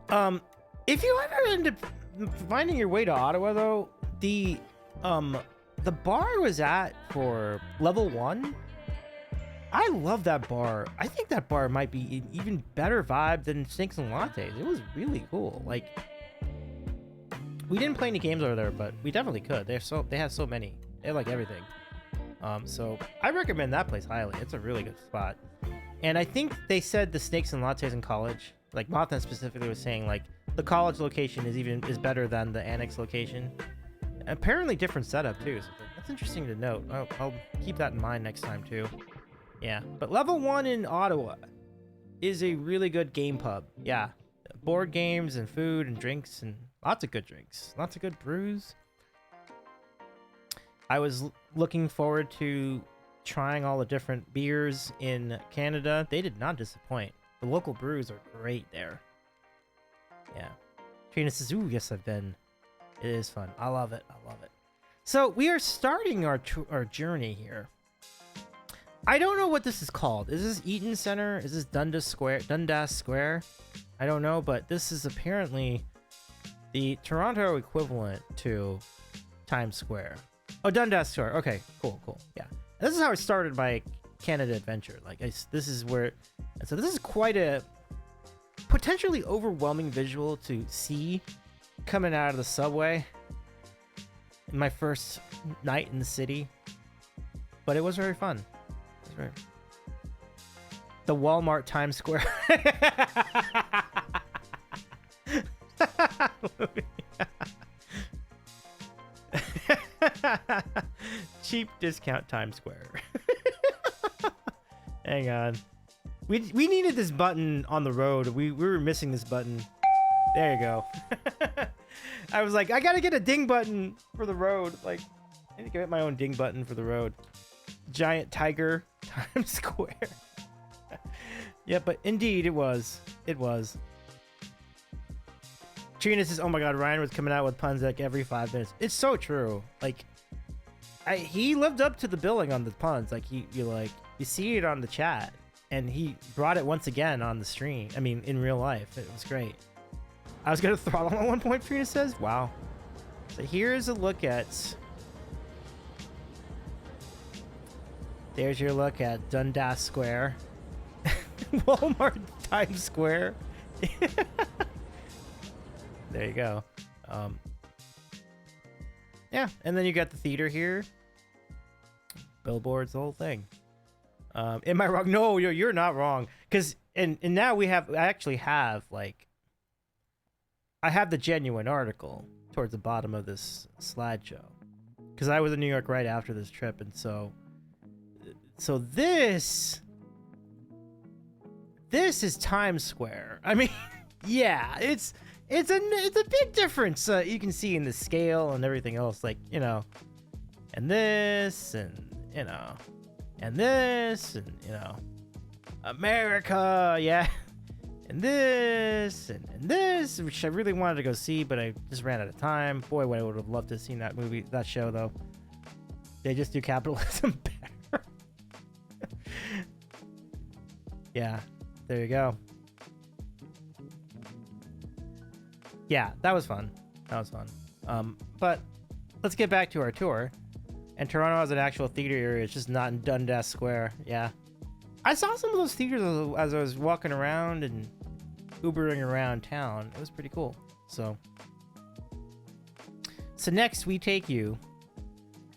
If you ever end up finding your way to Ottawa though, the bar I was at for level 1, I love that bar. I think that bar might be an even better vibe than Snakes and Lattes. It was really cool. Like, we didn't play any games over there, but we definitely could. They have so many. They have like everything. So I recommend that place highly. It's a really good spot. And I think they said the Snakes and Lattes in college, like Mothman specifically was saying, like the college location is better than the annex location. Apparently different setup too. So that's interesting to note. I'll keep that in mind next time too. Yeah, but level 1 in Ottawa is a really good game pub. Yeah, board games and food and drinks and lots of good drinks, lots of good brews. I was looking forward to trying all the different beers in Canada. They did not disappoint. The local brews are great there. Yeah. Trina says, ooh, yes, I've been. It is fun. I love it. I love it. So we are starting our journey here. I don't know what this is called. Is this Eaton Center? Is this Dundas Square? I don't know, but this is apparently the Toronto equivalent to Times Square. Oh, Dundas Square. Okay, cool. Yeah. This is how I started my Canada adventure. Like, this is where... And so this is quite a potentially overwhelming visual to see coming out of the subway in my first night in the city. But it was very fun. It was very... The Walmart Times Square. Cheap discount Times Square. Hang on. We needed this button on the road. We were missing this button. There you go. I was like, I gotta get a ding button for the road. Like, I need to get my own ding button for the road. Giant tiger Times Square. Yeah, but indeed it was. It was. Trina says, oh my god, Ryan was coming out with puns like every 5 minutes. It's so true. Like, he lived up to the billing on the puns. Like, you see it on the chat. And he brought it once again on the stream. I mean, in real life. It was great. I was going to throttle him at one point, Trina says. Wow. So here's a look at... There's your look at Dundas Square. Walmart Times Square. There you go. Yeah, and then you got the theater here. Billboards, the whole thing. Am I wrong? No, you're not wrong. Because and now I actually have like I have the genuine article towards the bottom of this slideshow. Because I was in New York right after this trip, and so this is Times Square. I mean, yeah, it's a big difference. You can see in the scale and everything else, like, you know, and this, and you know, and this, and you know, America, yeah, and this, and this, which I really wanted to go see, but I just ran out of time. Boy, what I would have loved to have seen that show though. They just do capitalism better. Yeah, there you go. Yeah, that was fun. But let's get back to our tour. And Toronto has an actual theater area. It's just not in Dundas Square. Yeah. I saw some of those theaters as I was walking around and Ubering around town. It was pretty cool. So next we take you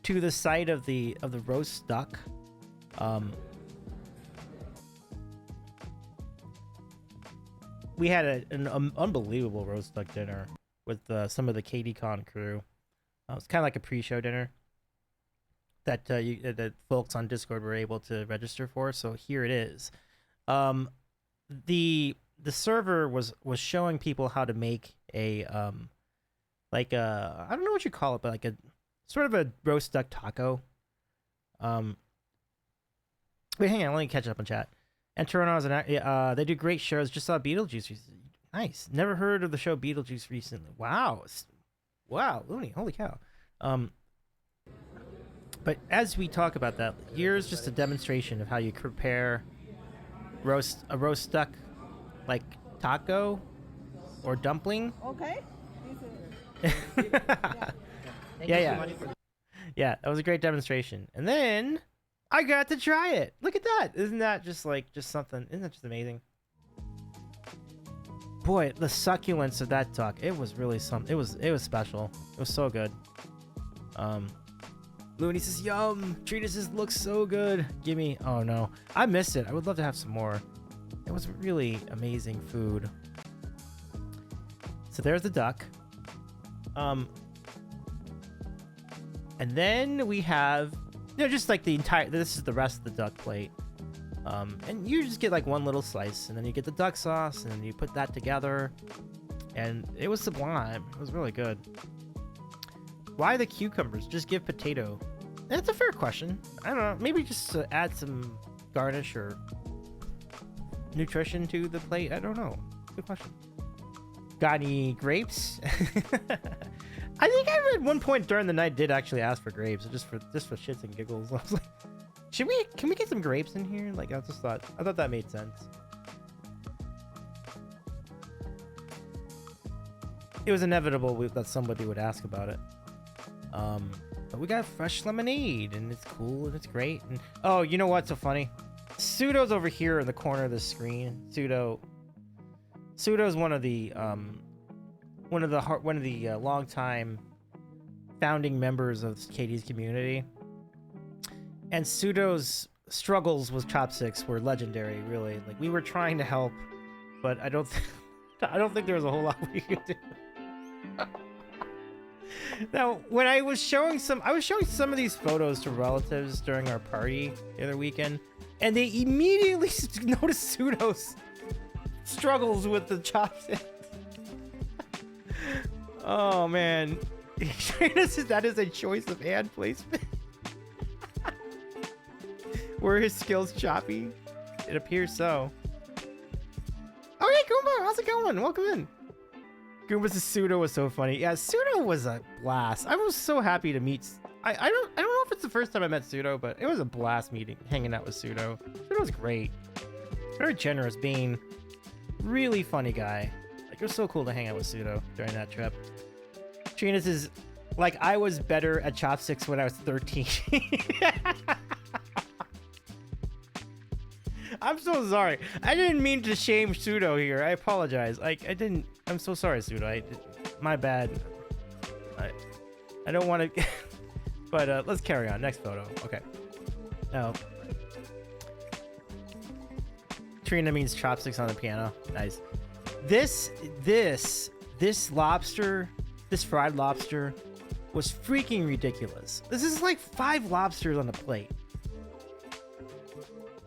to the site of the roast duck. We had an unbelievable roast duck dinner with some of the KDCon crew. It was kind of like a pre-show dinner that that folks on Discord were able to register for. So here it is. The server was showing people how to make a like a, I don't know what you call it, but like a sort of a roast duck taco. Wait, hang on, let me catch up on chat. And Toronto's they do great shows. Just saw Beetlejuice recently. Nice. Never heard of the show Beetlejuice recently. Wow, Looney, holy cow. But as we talk about that, here's just a demonstration of how you prepare a roast duck, like taco or dumpling. Okay. Yeah. Yeah, that was a great demonstration. And then I got to try it. Look at that. Isn't that just something? Isn't that just amazing? Boy, the succulence of that duck. It was really something. It was special. It was so good. Looney says, yum. Trina says, looks so good. Gimme. Oh no. I missed it. I would love to have some more. It was really amazing food. So there's the duck. And then we have, just like this is the rest of the duck plate. And you just get like one little slice, and then you get the duck sauce, and then you put that together. And it was sublime. It was really good. Why the cucumbers? Just give potato. That's a fair question. I don't know. Maybe just to add some garnish or nutrition to the plate. I don't know. Good question. Got any grapes? I think I at one point during the night did actually ask for grapes, just for shits and giggles. I was like, can we get some grapes in here? Like, I thought that made sense. It was inevitable that somebody would ask about it. But we got fresh lemonade, and it's cool, and it's great. And oh, you know what's so funny? Pseudo's over here in the corner of the screen. Pseudo's one of the longtime founding members of Katie's community. And Pseudo's struggles with chopsticks were legendary, really. Like, we were trying to help, but I don't think there was a whole lot we could do. Now, when I was showing some of these photos to relatives during our party the other weekend, and they immediately noticed Pseudo's struggles with the chopsticks. Oh man, that is a choice of hand placement. Were his skills choppy? It appears so. Oh yeah, Goomba, how's it going? Welcome in. Goomba's Pseudo was so funny. Yeah, Pseudo was a blast. I was so happy to meet. I don't know if it's the first time I met Pseudo, but it was a blast hanging out with Pseudo. Pseudo was great. Very generous being. Really funny guy. Like, it was so cool to hang out with Pseudo during that trip. Trina says, like, I was better at chopsticks when I was 13. I'm so sorry. I didn't mean to shame Pseudo here. I apologize. I'm so sorry, Pseudo. My bad. I don't want to. But let's carry on. Next photo. Okay. Oh. Trina means chopsticks on the piano. Nice. This lobster, this fried lobster, was freaking ridiculous. This is like 5 lobsters on a plate.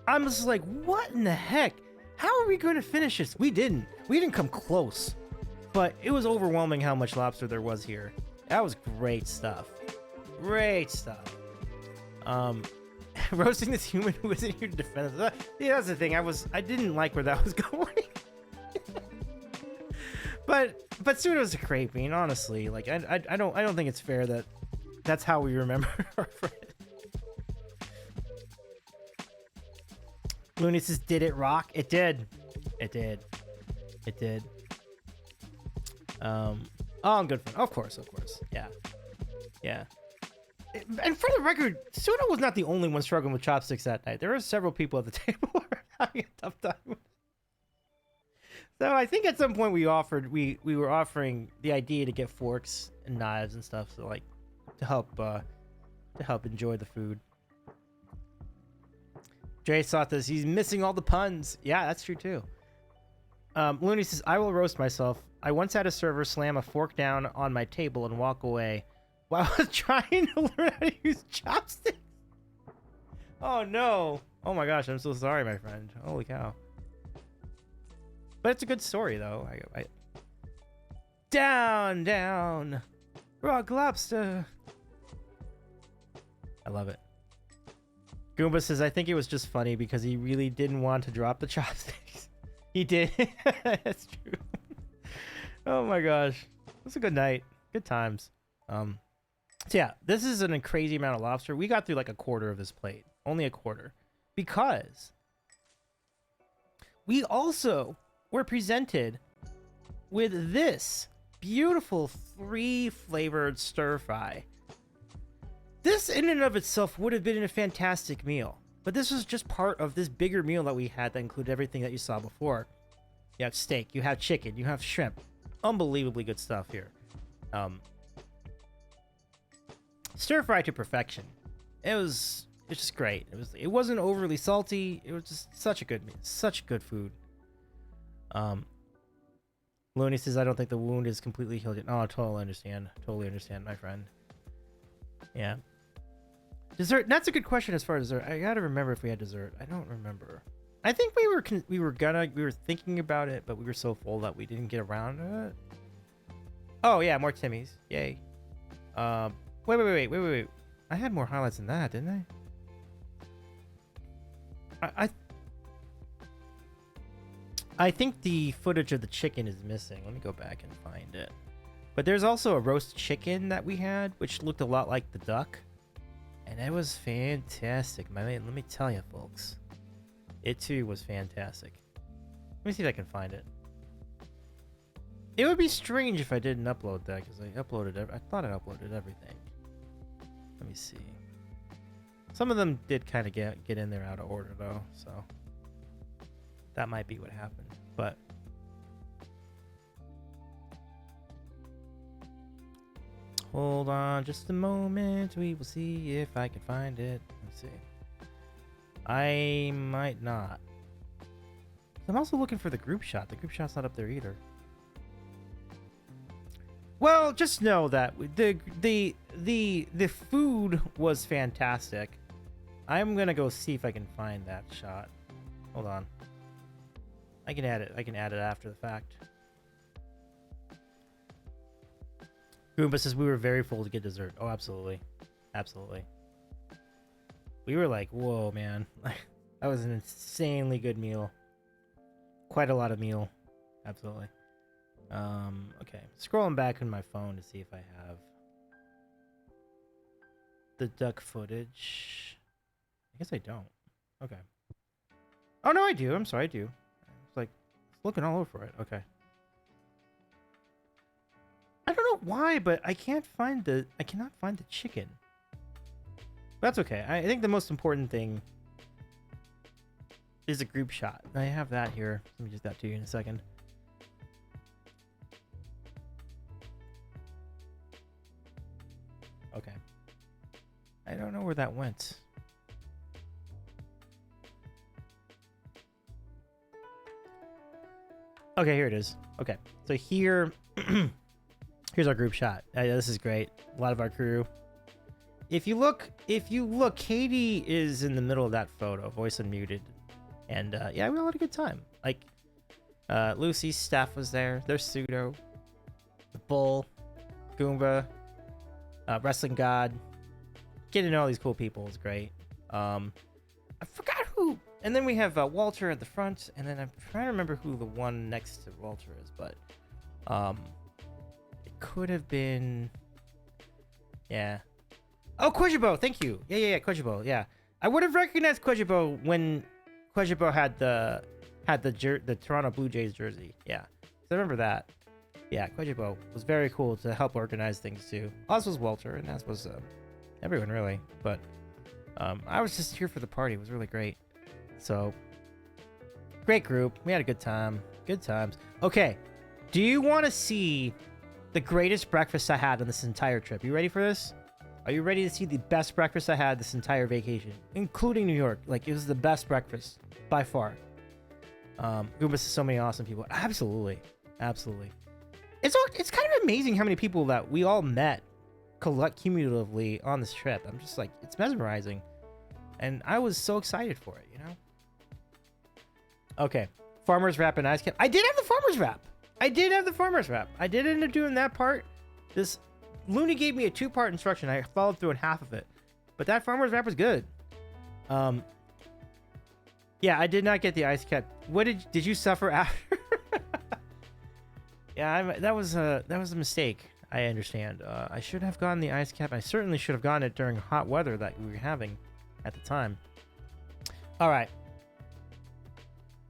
I'm just like, what in the heck? How are we going to finish this? We didn't come close, but it was overwhelming how much lobster there was here. That was great stuff. Great stuff. Roasting this human who isn't here to defend us. Yeah, that's the thing. I didn't like where that was going. but Pseudo's a great bean, honestly. Like, I don't think it's fair that that's how we remember our friend. Looney says, did it rock? It did. It did. It did. Oh, I'm good for Of course. Yeah. Yeah. And for the record, Pseudo was not the only one struggling with chopsticks that night. There were several people at the table who were having a tough time. So I think at some point we were offering the idea to get forks and knives and stuff, so like to help enjoy the food. Dre saw this. He's missing all the puns. Yeah, that's true too. Looney says, I will roast myself. I once had a server slam a fork down on my table and walk away while I was trying to learn how to use chopsticks. Oh no. Oh my gosh, I'm so sorry, my friend. Holy cow. But it's a good story though. Down. Rock lobster. I love it. Goomba says, I think it was just funny because he really didn't want to drop the chopsticks. He did. That's true. Oh my gosh. It was a good night. Good times. So yeah, this is a crazy amount of lobster. We got through like a quarter of this plate. Only a quarter. Because we also were presented with this beautiful 3-flavored stir fry. This in and of itself would have been a fantastic meal, but this was just part of this bigger meal that we had that included everything that you saw before. You have steak, you have chicken, you have shrimp. Unbelievably good stuff here. Stir fry to perfection. It's just great. It wasn't overly salty. It was just such a good meal, such good food. Looney says, I don't think the wound is completely healed yet. Oh, I totally understand, my friend. Yeah. Dessert. That's a good question as far as dessert. I gotta remember if we had dessert. I don't remember. I think we were thinking about it, but we were so full that we didn't get around to it. Oh yeah, more Timmy's. Yay. Wait. I had more highlights than that, didn't I? I think the footage of the chicken is missing. Let me go back and find it. But there's also a roast chicken that we had, which looked a lot like the duck. And it was fantastic. Let me tell you, folks. It too was fantastic. Let me see if I can find it. It would be strange if I didn't upload that, because I thought I uploaded everything. Let me see. Some of them did kind of get in there out of order, though, so that might be what happened. But hold on just a moment. We will see if I can find it. Let's see. I might not. I'm also looking for the group shot. The group shot's not up there either. Well, just know that the food was fantastic. I'm gonna go see if I can find that shot. Hold on. I can add it. I can add it after the fact. Goomba says we were very full to get dessert. Oh, absolutely, absolutely. We were like, whoa, man. That was an insanely good meal. Quite a lot of meal. Absolutely. Okay. Scrolling back on my phone to see if I have the duck footage. I guess I don't. Okay. Oh, no, I do. I'm sorry, I do. It's like, it's looking all over it. Okay. I don't know why, but I cannot find the chicken. That's okay. I think the most important thing is a group shot. I have that here. Let me just that to you in a second. Okay. I don't know where that went. Okay, here it is. Okay. So here's our group shot. This is great. A lot of our crew. If you look, Katie is in the middle of that photo, voice unmuted. And yeah, we had a lot of good time. Like Lucy's staff was there. There's Pseudo, the Bull, Goomba, Wrestling God. Getting to know all these cool people is great. I forgot who. And then we have Walter at the front, and then I'm trying to remember who the one next to Walter is, but it could have been, yeah. Oh, Quajibo, thank you. Yeah, Quajibo, yeah. I would have recognized Quajibo when Quajibo had the Toronto Blue Jays jersey. Yeah, so I remember that. Yeah, Quajibo was very cool to help organize things too. As was Walter, and as was everyone really. But I was just here for the party. It was really great. So great group. We had a good time. Good times. Okay, do you want to see the greatest breakfast I had on this entire trip? You ready for this? Are you ready to see the best breakfast I had this entire vacation, including New York? Like, it was the best breakfast by far. Goomba says so many awesome people. Absolutely, absolutely. It's kind of amazing how many people that we all met cumulatively on this trip. I'm just like, it's mesmerizing, and I was so excited for it, you know. Okay, farmer's wrap and ice cap. I did have the farmer's wrap. I did end up doing that part. This Looney gave me a 2-part instruction. I followed through in half of it, but that farmer's wrap was good. Yeah, I did not get the ice cap. What did you suffer after? Yeah, that was a mistake. I understand. I should have gotten the ice cap. I certainly should have gotten it during hot weather that we were having at the time. All right.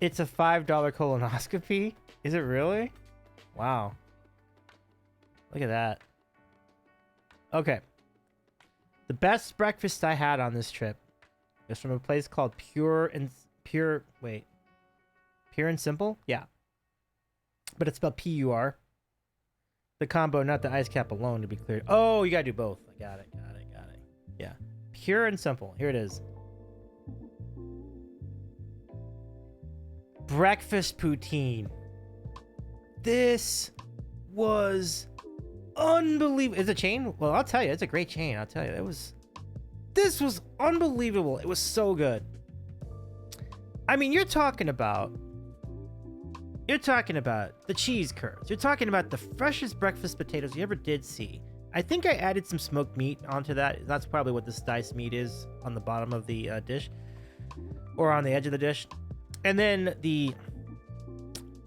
It's a $5 colonoscopy. Is it really? Wow. Look at that. Okay. The best breakfast I had on this trip is from a place called Pure and Simple? Yeah. But it's spelled P-U-R. The combo, not the ice cap alone, to be clear. Oh, you gotta do both. I got it. Yeah. Pure and Simple. Here it is. Breakfast poutine. This was unbelievable. Is it a chain? Well, I'll tell you, it's a great chain. I'll tell you, this was unbelievable. It was so good. I mean, you're talking about the cheese curds. You're talking about the freshest breakfast potatoes you ever did see. I think I added some smoked meat onto that. That's probably what this diced meat is on the bottom of the dish, or on the edge of the dish. And then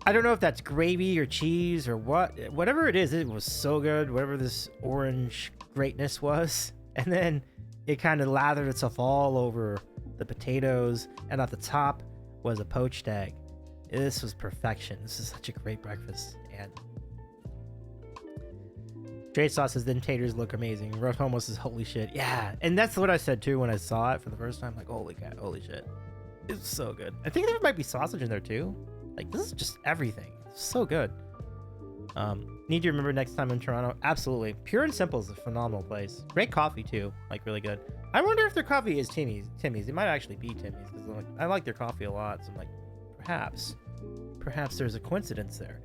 I don't know if that's gravy or cheese or whatever it is. It was so good. Whatever this orange greatness was, and then it kind of lathered itself all over the potatoes, and at the top was a poached egg. This was perfection. This is such a great breakfast. And Straight Sauce says, then taters look amazing. Rough Homo says, holy shit. Yeah. And that's what I said too when I saw it for the first time. Like, holy cat, holy shit. It's so good. I think there might be sausage in there too. Like, this is just everything. It's so good. Need to remember next time in Toronto. Absolutely. Pure and Simple is a phenomenal place. Great coffee too. Like, really good. I wonder if their coffee is Timmy's. It might actually be Timmy's, because I like their coffee a lot. So I'm like, perhaps there's a coincidence there.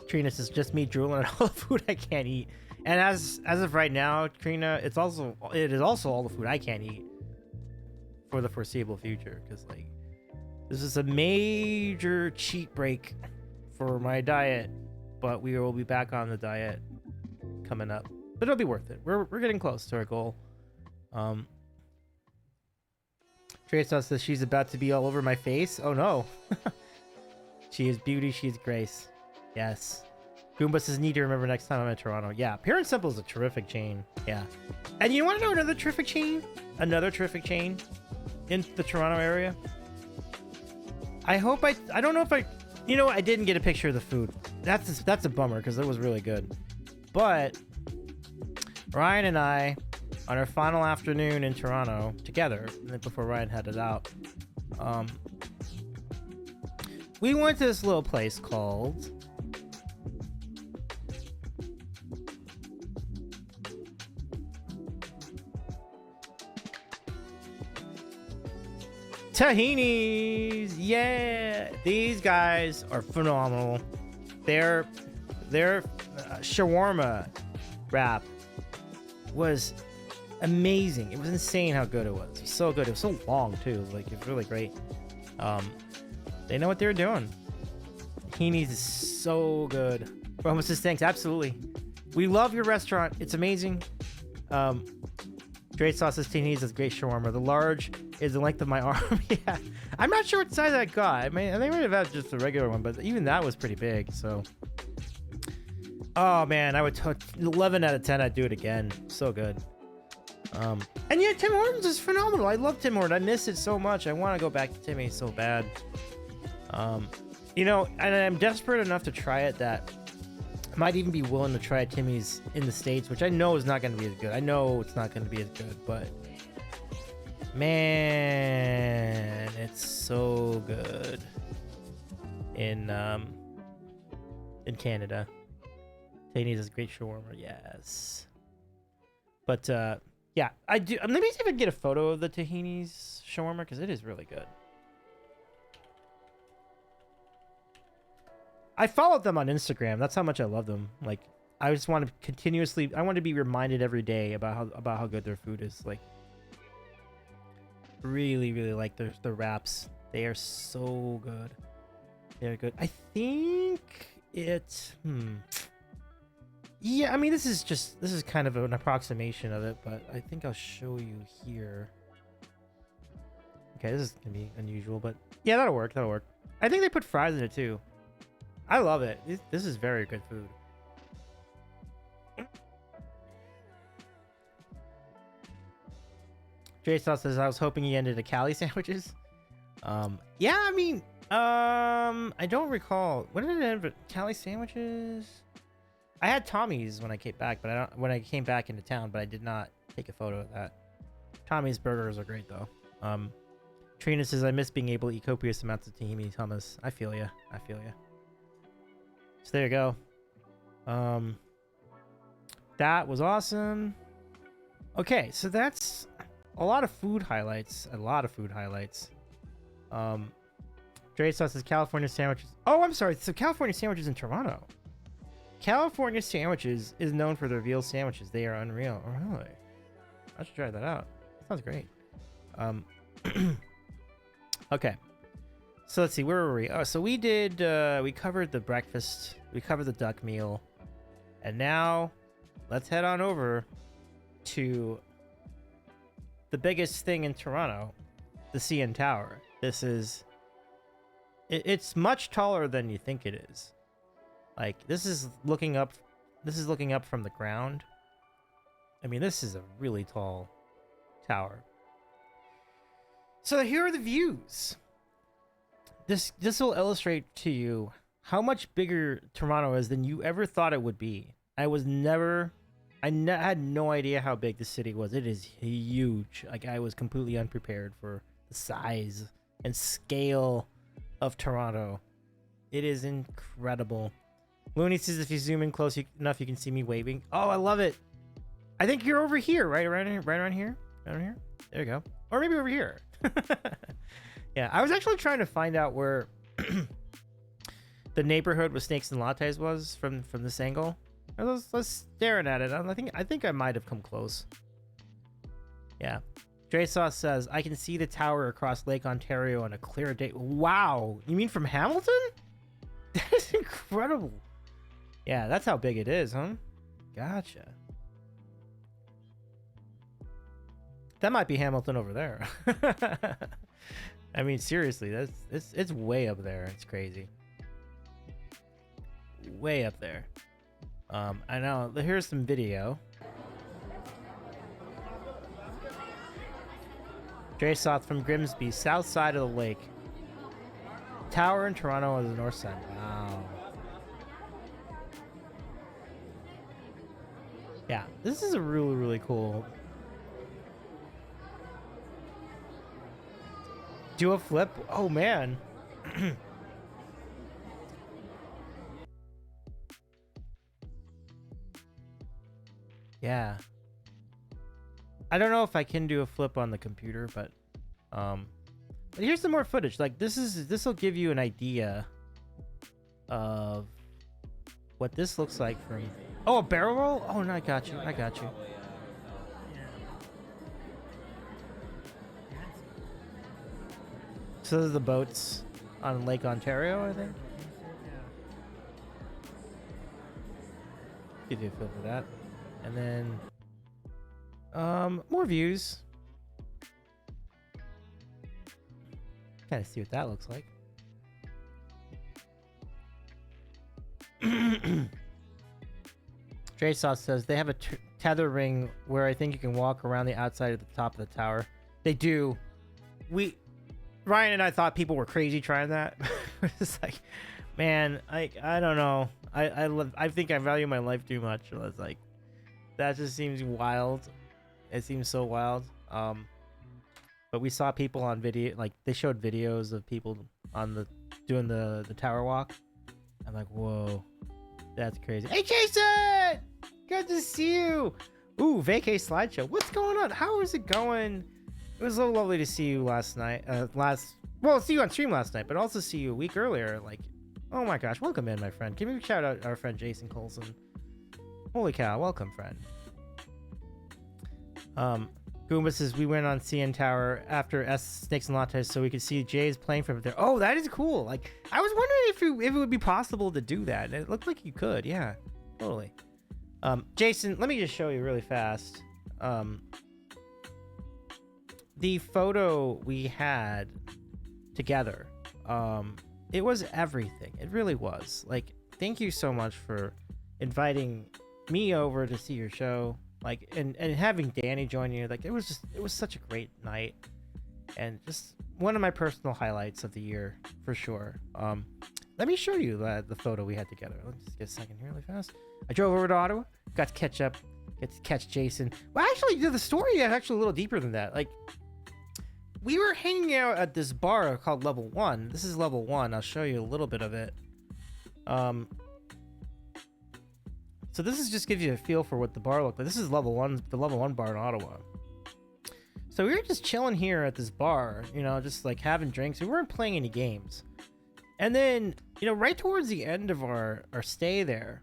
Trina says, just me drooling at all the food I can't eat. And as of right now, Trina, it is also all the food I can't eat for the foreseeable future, because like, this is a major cheat break for my diet, but we will be back on the diet coming up. But it'll be worth it. We're getting close to our goal. Trace says she's about to be all over my face. Oh no. She is beauty, she is grace. Yes. Goomba says, need to remember next time I'm in Toronto. Yeah, Pure and Simple is a terrific chain. Yeah. And you want to know another terrific chain? Another terrific chain in the Toronto area? I don't know if I, you know what, I didn't get a picture of the food. That's a bummer, because it was really good. But Ryan and I, on our final afternoon in Toronto together, before Ryan headed out, we went to this little place called Tahini's. Yeah, these guys are phenomenal. Their shawarma wrap was amazing. It was insane how good it was. It was so good. It was so long too. It was like, it's really great. They know what they're doing. Tahini's is so good. Roma says, thanks. Absolutely. We love your restaurant. It's amazing. Great sauces, Tahini's is great shawarma. The large is the length of my arm. Yeah, I'm not sure what size I got. I mean, they might have had just a regular one, but even that was pretty big. So, oh man, I would 11 out of 10. I'd do it again. So good. And yeah, Tim Hortons is phenomenal. I love Tim Hortons. I miss it so much. I want to go back to Timmy's so bad. You know, and I'm desperate enough to try it that I might even be willing to try Timmy's in the States, which I know is not going to be as good. I know it's not going to be as good, but man, it's so good in Canada. Tahini's is great shawarma, yes. But yeah, I do. Let me see if I can get a photo of the Tahini's shawarma, because it is really good. I followed them on Instagram. That's how much I love them. Like, I just want to continuously. I want to be reminded every day about how good their food is. Like, really like their wraps. They are so good. They're good. I think it. Yeah, I mean, this is kind of an approximation of it, but I think I'll show you here. Okay, this is gonna be unusual, but yeah, that'll work. That'll work. I think they put fries in it too. I love it. This is very good food. Jay Sauce says, I was hoping he ended at Cali sandwiches. Yeah, I mean, I don't recall. When did it end at Cali sandwiches? I had Tommy's when I came back, but when I came back into town, but I did not take a photo of that. Tommy's burgers are great though. Trina says, I miss being able to eat copious amounts of tahini hummus. I feel ya. I feel ya. So there you go. That was awesome. Okay, so that's a lot of food highlights. Dre Sauce says California sandwiches. Oh, I'm sorry. So California sandwiches in Toronto. California sandwiches is known for their veal sandwiches. They are unreal. Oh, really? I should try that out. That sounds great. Okay. So let's see, where were we? Oh, so we did, we covered the breakfast, we covered the duck meal, and now let's head on over to the biggest thing in Toronto, the CN Tower. This is... It's much taller than you think it is. Like, this is looking up from the ground. I mean, this is a really tall tower. So here are the views. This will illustrate to you how much bigger Toronto is than you ever thought it would be. I had no idea how big the city was. It is huge. Like, I was completely unprepared for the size and scale of Toronto. It is incredible. Looney says if you zoom in close enough, you can see me waving. Oh, I love it. I think you're over here, right around here, right around here. There you go. Or maybe over here. Yeah, I was actually trying to find out where the neighborhood with Snakes and Lattes was from this angle. I was staring at it. I think I might have come close. Yeah. Dre Sauce says, I can see the tower across Lake Ontario on a clear day. Wow. You mean from Hamilton? That is incredible. Yeah, that's how big it is, huh? Gotcha. That might be Hamilton over there. I mean, seriously, it's way up there. It's crazy. Way up there. I know. Here's some video. Dre Soth from Grimsby, south side of the lake. Tower in Toronto is the north side. Wow. Yeah, this is a really, really cool. Do a flip? Oh, man. Yeah. I don't know if I can do a flip on the computer, but here's some more footage. Like, this will give you an idea of what this looks like from... Oh, a barrel roll? Oh, no, I got you. So those are the boats on Lake Ontario, I think. Give you a feel for that. And then more views. Kind of see what that looks like. Dre Sauce says they have a tether ring where I think you can walk around the outside of the top of the tower. They do. Ryan and I thought people were crazy trying that. It's like, man, I don't know. I think I value my life too much. I was like, that just seems wild. It seems so wild. But we saw people on video, like they showed videos of people on doing the tower walk. I'm like, whoa, that's crazy. Hey, Jason, good to see you. Ooh, vacay slideshow. What's going on? How is it going? It was so lovely to see you last night. See you on stream last night, but also see you a week earlier. Like, oh my gosh, welcome in, my friend. Give me a shout out our friend Jason Colson. Holy cow, welcome, friend. Goomba says we went on CN Tower after Snakes and Lattes so we could see Jay's playing from there. Oh, that is cool. Like, I was wondering if it would be possible to do that. It looked like you could. Yeah, totally. Jason, let me just show you really fast. The photo we had together, it was everything. It really was. Like, thank you so much for inviting me over to see your show. Like, and having Danny join you. Like, it was such a great night, and just one of my personal highlights of the year for sure. Let me show you the photo we had together. Let's just get a second here really fast. I drove over to Ottawa, got to catch Jason. Well, actually, the story is actually a little deeper than that. Like, we were hanging out at this bar called Level 1. This is Level 1. I'll show you a little bit of it. So this is just gives you a feel for what the bar looked like. This is Level 1, the Level 1 bar in Ottawa. So we were just chilling here at this bar, you know, just like having drinks. We weren't playing any games. And then, you know, right towards the end of our stay there,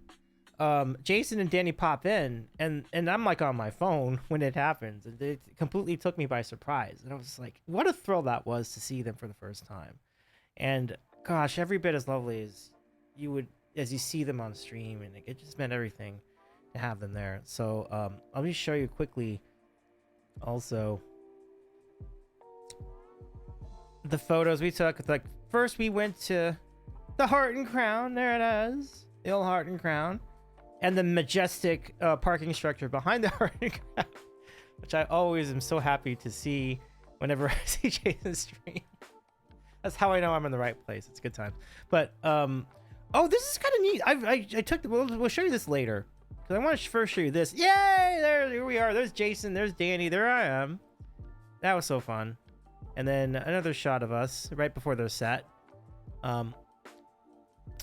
Jason and Danny pop in, and I'm like on my phone when it happens. And it completely took me by surprise. And I was like, what a thrill that was to see them for the first time. And gosh, every bit as lovely as you see them on stream, and it just meant everything to have them there. So let me show you quickly also the photos we took. Like, first we went to the Heart and Crown. There it is, the old Heart and Crown, and the majestic parking structure behind the Heart and Crown, which I always am so happy to see whenever I see Jason's stream. That's how I know I'm in the right place. It's a good time. But oh, this is kind of neat. I took the, we'll show you this later, because I want to first show you this. Yay! Here we are. There's Jason. There's Danny. There I am. That was so fun. And then another shot of us right before their set.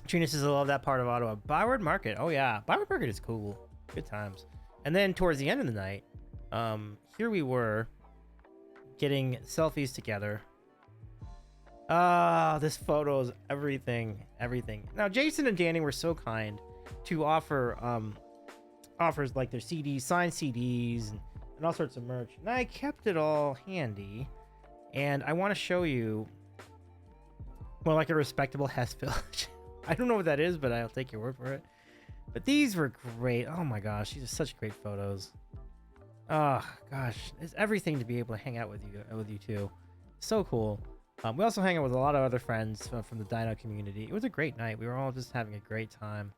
Trina says I love that part of Ottawa. Byward Market. Oh yeah, Byward Market is cool. Good times. And then towards the end of the night, here we were getting selfies together. This photo is everything. Now Jason and Danny were so kind to offer offers like their CDs, signed CDs, and all sorts of merch, and I kept it all handy. And I want to show you more like a respectable Hess Village. I don't know what that is, but I'll take your word for it. But these were great. Oh my gosh, these are such great photos. Oh gosh, it's everything to be able to hang out with you too. So cool. We also hang out with a lot of other friends from the Dino community. It was a great night. We were all just having a great time.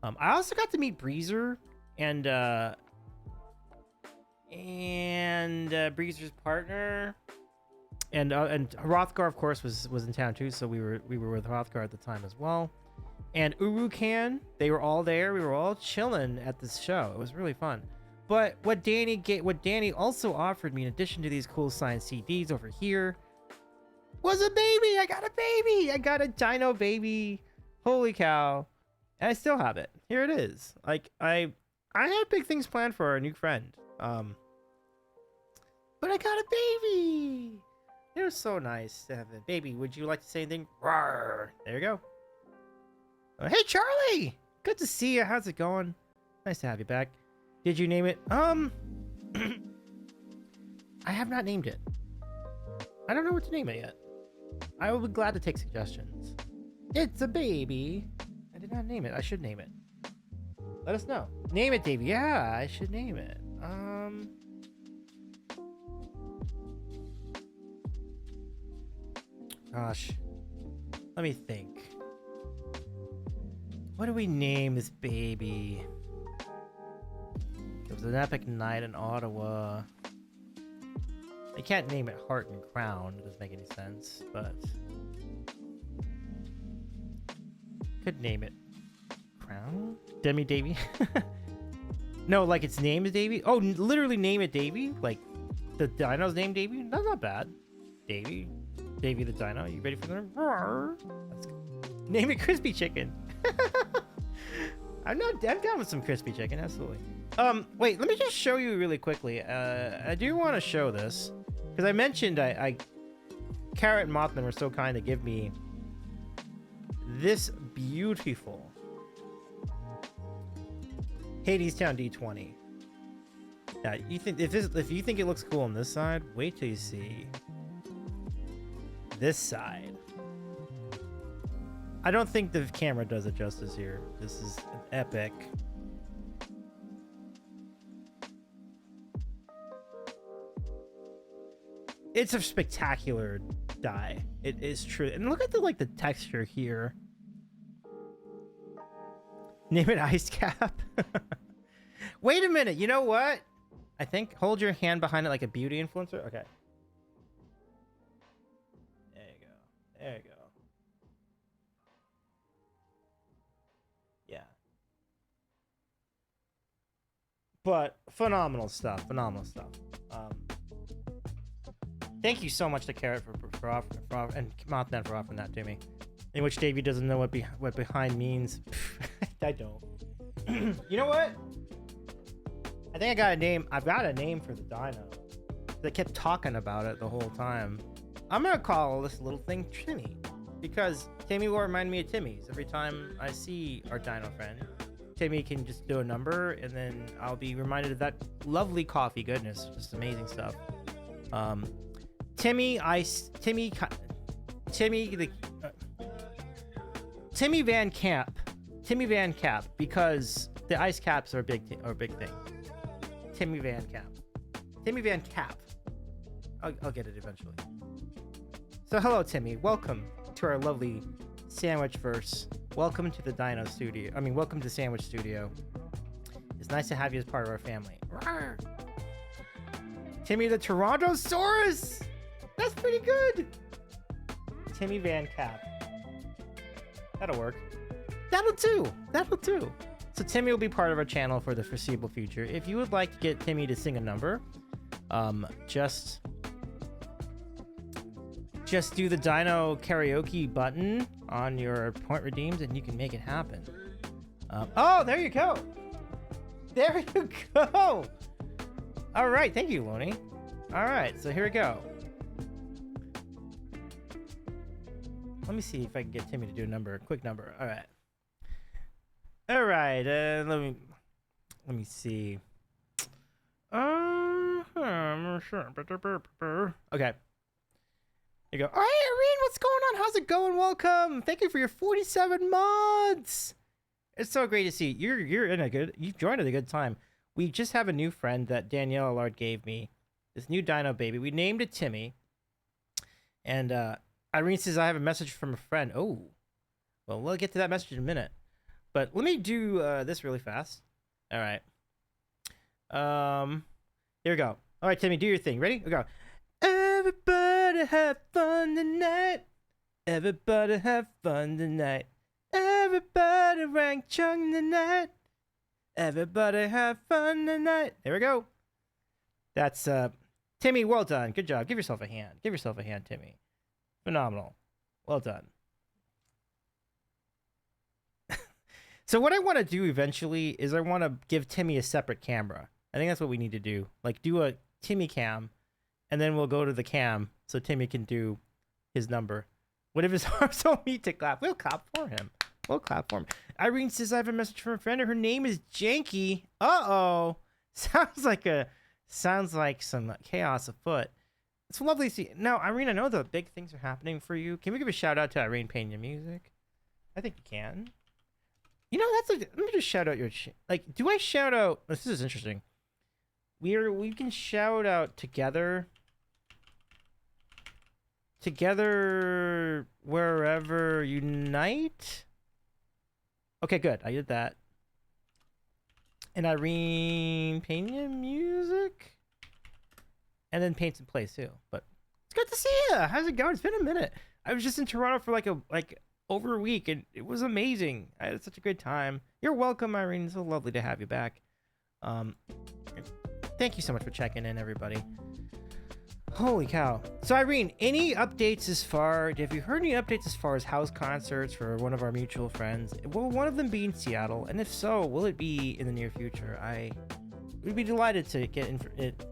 I also got to meet Breezer and Breezer's partner, and Hrothgar, of course, was in town too. So we were with Hrothgar at the time as well. And Urukan, they were all there. We were all chilling at this show. It was really fun. But what Danny also offered me, in addition to these cool signed CDs over here, was a baby. I got a baby. I got a Dino baby. Holy cow! And I still have it. Here it is. Like I had big things planned for our new friend. But I got a baby. It was so nice to have a baby. Would you like to say anything? Rawr. There you go. Hey Charlie, good to see you. How's it going? Nice to have you back. Did you name it? I have not named it. I don't know what to name it yet. I will be glad to take suggestions. It's a baby. I did not name it. I should name it. Let us know. Name it, Davey. Yeah, I should name it. Gosh. Let me think. What do we name this baby? It was an epic night in Ottawa. I can't name it Heart and Crown. It doesn't make any sense, but could name it Crown? Demi Davy? No, like its name is Davy? Oh, literally name it Davy? Like the dino's name Davy? That's not bad. Davy. Davy the dino. You ready for the name it Crispy Chicken. I'm down with some crispy chicken, absolutely. Wait, let me just show you really quickly. I do want to show this because I mentioned Carrot and Mothman were so kind to give me this beautiful Hadestown D20. Now, you think if you think it looks cool on this side, wait till you see this side. I don't think the camera does it justice here. This is an epic. It's a spectacular die. It is true. And look at the texture here. Name it Ice Cap. Wait a minute. You know what? I think hold your hand behind it like a beauty influencer. Okay. There you go. There you go. Yeah. But phenomenal stuff. Phenomenal stuff. Thank you so much to Carrot for offering, and Mothman for offering that to me. In which Davey doesn't know what behind means. I don't. You know what? I think I got a name. I've got a name for the dino. They kept talking about it the whole time. I'm gonna call this little thing Timmy, because Timmy will remind me of Timmy's every time I see our dino friend. Timmy can just do a number, and then I'll be reminded of that lovely coffee goodness. Just amazing stuff. Timmy Van Camp, because The ice caps are a big thing. Timmy Van Cap. Timmy Van Cap. I'll get it eventually. So hello, Timmy. Welcome to our lovely sandwich verse. Welcome to the Dino Studio. I mean, welcome to Sandwich Studio. It's nice to have you as part of our family. Rawr. Timmy the Torontosaurus. That's pretty good. Timmy Van Cap. That'll work. That'll do. So Timmy will be part of our channel for the foreseeable future. If you would like to get Timmy to sing a number, just do the Dino karaoke button on your point redeemed and you can make it happen. Oh, there you go. There you go. All right. Thank you, Loney. All right. So here we go. Let me see if I can get Timmy to do a quick number. All right. All right. Let me see. Okay. You go. All right, Irene, what's going on? How's it going? Welcome. Thank you for your 47 months. It's so great to see you. You've joined at a good time. We just have a new friend that Danielle Allard gave me. This new dino baby. We named it Timmy. And Irene says I have a message from a friend. Oh. Well, we'll get to that message in a minute. But let me do this really fast. All right. Here we go. All right, Timmy, do your thing. Ready? We go. Everybody have fun tonight. Everybody have fun tonight. Everybody rank chung tonight. Everybody have fun tonight. There we go. That's Timmy, well done. Good job. Give yourself a hand. Give yourself a hand, Timmy. Phenomenal. Well done. So what I want to do eventually is I want to give Timmy a separate camera. I think that's what we need to do. Like do a Timmy cam. And then we'll go to the cam so Timmy can do his number. What if his arms don't meet to clap? We'll clap for him. We'll clap for him. Irene says I have a message from a friend. Her name is Janky. Uh-oh. Sounds like some chaos afoot. It's lovely to see. Now, Irene, I know the big things are happening for you. Can we give a shout out to Irene Pena Music? I think you can. You know, let me just shout out your do I shout out? This is interesting. We can shout out together wherever unite. Okay, good. I did that. And Irene Pena Music, and then Paints and Plays too. But it's good to see you. How's it going? It's been a minute. I was just in Toronto for like over a week, and it was amazing. I had such a good time. You're welcome, Irene. It's so lovely to have you back. Thank you so much for checking in, everybody. Holy cow. So, Irene, any updates have you heard any updates as far as house concerts for one of our mutual friends? Will one of them be in Seattle? And if so, will it be in the near future? I would be delighted to get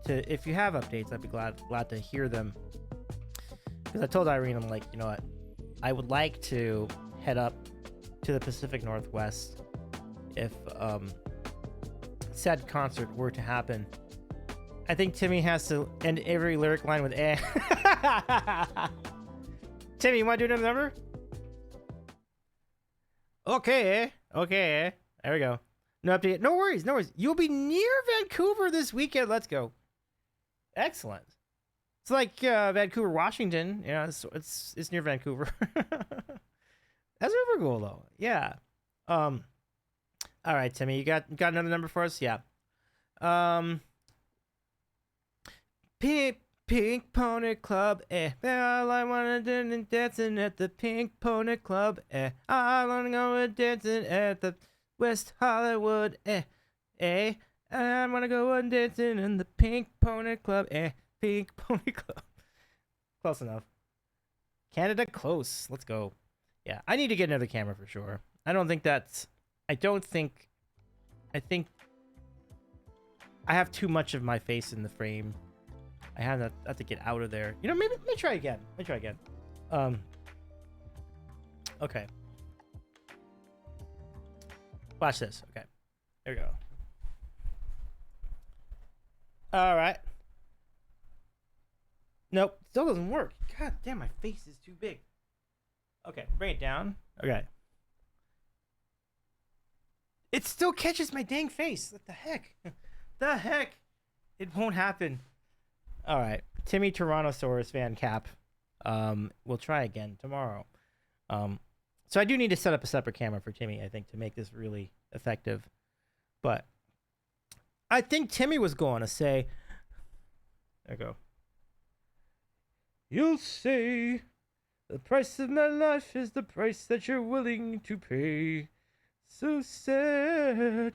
if you have updates, I'd be glad to hear them. Because I told Irene, I'm like, you know what? I would like to head up to the Pacific Northwest if said concert were to happen. I think Timmy has to end every lyric line with eh. Timmy, you want to do another number? Okay. There we go. No update. No worries. You'll be near Vancouver this weekend. Let's go. Excellent. It's like Vancouver, Washington. You know, it's near Vancouver. That's super cool though. Yeah. All right, Timmy, you got another number for us? Yeah. Pink Pony Club, all I wanna do is dancing at the Pink Pony Club, I wanna go dancing at the West Hollywood, I wanna go dancing in the Pink Pony Club, Pink Pony Club. Close enough. Canada, close. Let's go. Yeah, I need to get another camera for sure. I think I have too much of my face in the frame. I have to get out of there. You know, maybe let me try again. Okay. Watch this. Okay. There we go. All right. Nope. Still doesn't work. God damn, my face is too big. Okay, bring it down. Okay. It still catches my dang face. What the heck? The heck? It won't happen. All right. Timmy Tyrannosaurus fan cap. We'll try again tomorrow. So I do need to set up a separate camera for Timmy, I think, to make this really effective. But I think Timmy was going to say, there you go. You'll say the price of my life is the price that you're willing to pay. So sad.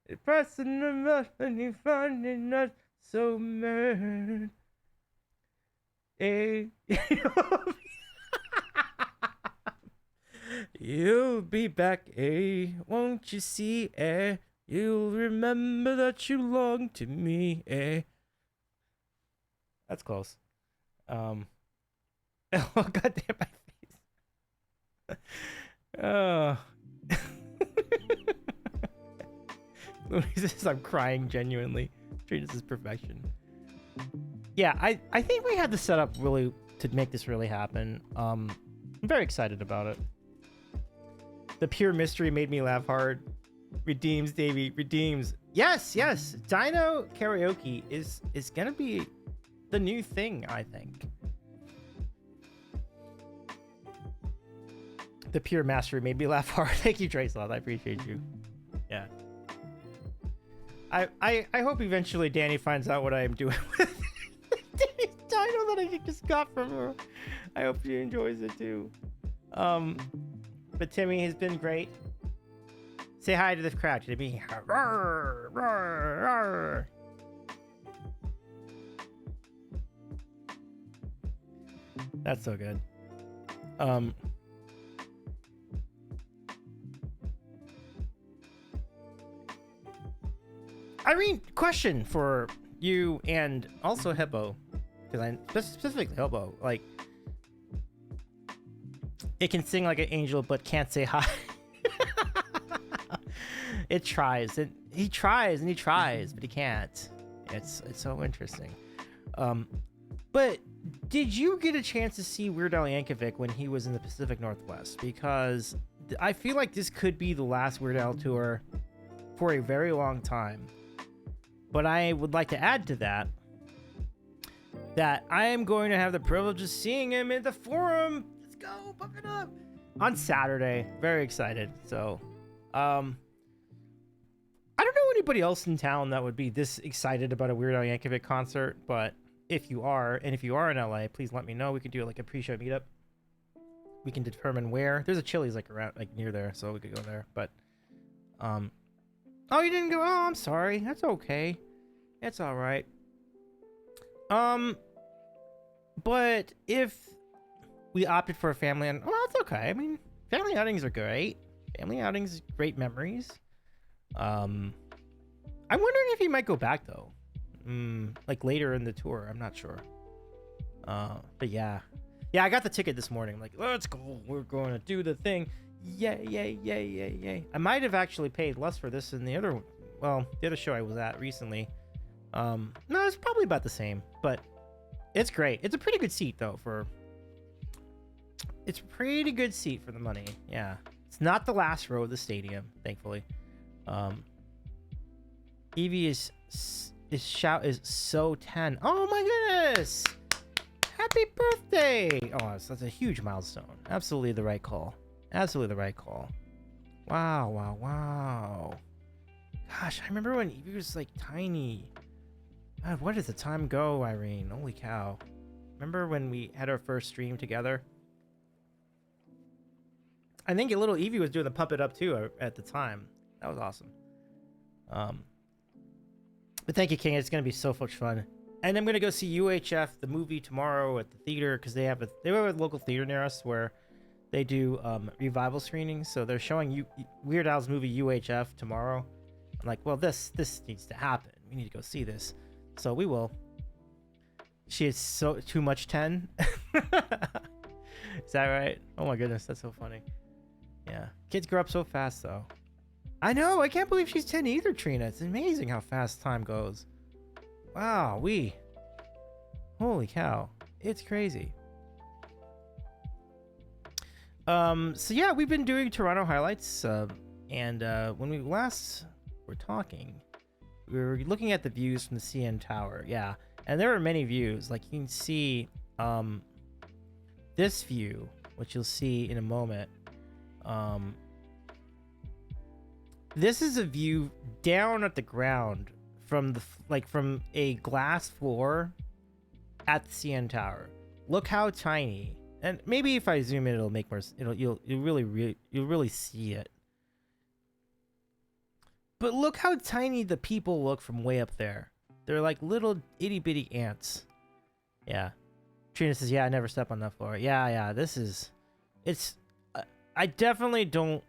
The price of my life and you find it not so mad. Hey. You'll be back, eh? Won't you see, eh? You'll remember that you belong to me, eh? That's close. Oh, goddamn my face. Louis says I'm crying genuinely. Treat this as perfection. Yeah, I think we had the setup really to make this really happen. I'm very excited about it. The pure mystery made me laugh hard. Redeems, Davey. Redeems. Yes, yes. Dino karaoke is gonna be the new thing, I think. The pure mastery made me laugh hard. Thank you, Tracelot. I appreciate you. Yeah. I hope eventually Danny finds out what I am doing with Danny's dino that I just got from her. I hope she enjoys it too. But Timmy has been great. Say hi to the crowd. Timmy. Roar, roar, roar. That's so good. Irene, question for you and also Hippo, because I specifically Hippo, like, it can sing like an angel but can't say hi. It tries, and he tries and he tries, but he can't. It's so interesting. But did you get a chance to see Weird Al Yankovic when he was in the Pacific Northwest? Because I feel like this could be the last Weird Al tour for a very long time. But I would like to add to that I am going to have the privilege of seeing him in the Forum. Let's go, pump it up. On Saturday. Very excited. So, I don't know anybody else in town that would be this excited about a Weird Al Yankovic concert, but if you are, and if you are in LA, please let me know. We could do like a pre-show meetup. We can determine where. There's a Chili's like around, like near there, so we could go there. But, oh, you didn't go? Oh, I'm sorry. That's okay. It's all right. But if we opted for a family, and well, it's okay. I mean, family outings are great. Family outings, great memories. I'm wondering if he might go back though. Like later in the tour. I'm not sure. But yeah, I got the ticket this morning. I'm like, let's go. We're going to do the thing. Yay, yay, yay, yay, yay. I might have actually paid less for this than the other show I was at recently. No, it's probably about the same, but it's great. It's a pretty good seat though it's a pretty good seat for the money. Yeah. It's not the last row of the stadium, thankfully. Evie is shout is so 10. Oh my goodness. Happy birthday. Oh, that's a huge milestone. Absolutely the right call. Absolutely the right call. Wow, wow, wow. Gosh, I remember when Evie was like tiny. God, where does the time go, Irene? Holy cow. Remember when we had our first stream together? I think a little Evie was doing the Pump It Up too at the time. That was awesome. But thank you, King. It's going to be so much fun. And I'm going to go see UHF, the movie, tomorrow at the theater, because they have a local theater near us where they do revival screenings. So they're showing Weird Al's movie UHF tomorrow. I'm like, well, this needs to happen. We need to go see this. So we will. She is so too much 10. Is that right? Oh my goodness, that's so funny. Yeah, kids grow up so fast though. I know. I can't believe she's 10 either, Trina. It's amazing how fast time goes. Wow, holy cow, it's crazy. So yeah, we've been doing Toronto highlights. And when we last were talking, we were looking at the views from the CN Tower. Yeah, and there are many views. Like you can see this view, which you'll see in a moment. This is a view down at the ground from from a glass floor at the CN Tower. Look how tiny. And maybe if I zoom in, it'll make more. You'll really see it. But look how tiny the people look from way up there. They're like little itty bitty ants. Yeah. Trina says, "Yeah, I never step on that floor." Yeah. I definitely don't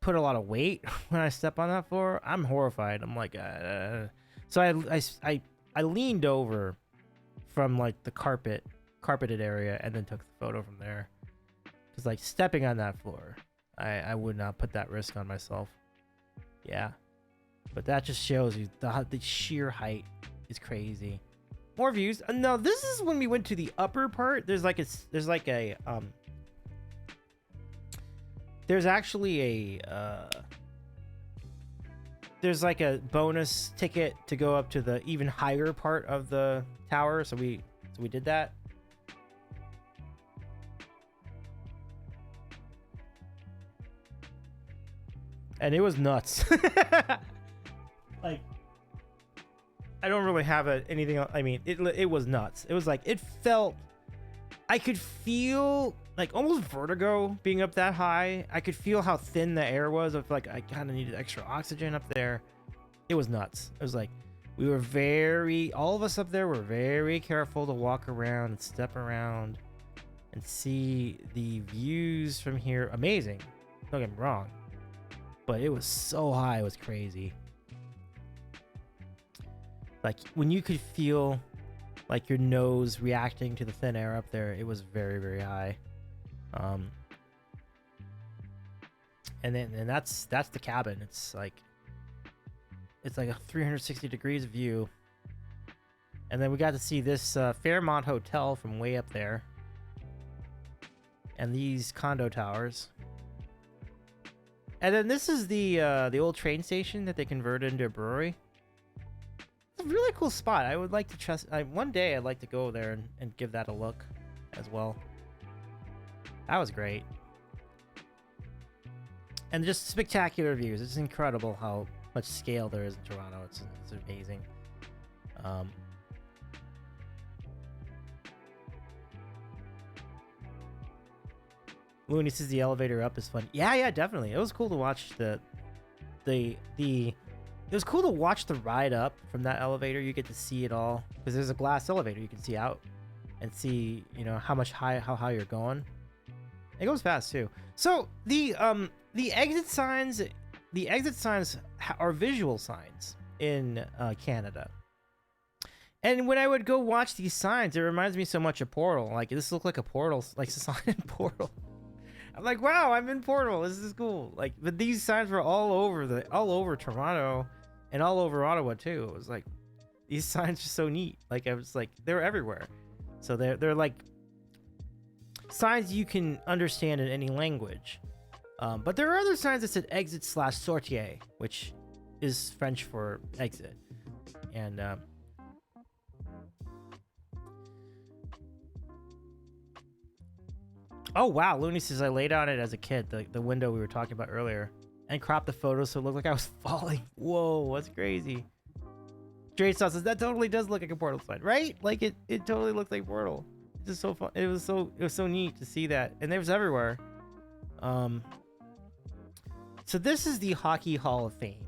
put a lot of weight when I step on that floor. I'm horrified. I'm like, so I leaned over from like the carpeted area and then took the photo from there. Because like stepping on that floor, I would not put that risk on myself. Yeah, but that just shows you the sheer height is crazy. More views. No, this is when we went to the upper part. There's actually there's like a bonus ticket to go up to the even higher part of the tower. So we did that. And it was nuts. Like, I don't really have anything else. I mean, it was nuts. It was like, I could feel like almost vertigo being up that high. I could feel how thin the air was. I feel like I kind of needed extra oxygen up there. It was nuts. It was like, all of us up there were very careful to walk around and step around and see the views from here. Amazing. Don't get me wrong. But it was so high, it was crazy. Like when you could feel like your nose reacting to the thin air up there, it was very, very high. And that's the cabin. It's like a 360 degrees view. And then we got to see this Fairmont Hotel from way up there, and these condo towers. And then this is the old train station that they converted into a brewery. It's a really cool spot. I would like to one day I'd like to go there and give that a look as well. That was great. And just spectacular views. It's incredible how much scale there is in Toronto. It's amazing. Looney says the elevator up is fun. Yeah, definitely. It was cool to watch it was cool to watch the ride up from that elevator. You get to see it all because there's a glass elevator. You can see out and see, how high you're going. It goes fast too. So the exit signs are visual signs in Canada. And when I would go watch these signs, it reminds me so much of Portal. Like, this looked like a portal, like a sign in Portal. I'm like, wow, I'm in Portal. This is cool. Like, but these signs were all over Toronto and all over Ottawa too. It was like, these signs are so neat. Like, I was like, they're everywhere. So they're like signs you can understand in any language. But there are other signs that said exit/sortie, which is French for exit. And oh wow, Looney says I laid on it as a kid, the window we were talking about earlier, and cropped the photo so it looked like I was falling. Whoa, that's crazy. Dre says that totally does look like a Portal sign, right? Like it totally looks like Portal. It's just so fun. It was so neat to see that, and it was everywhere. So this is the Hockey Hall of Fame.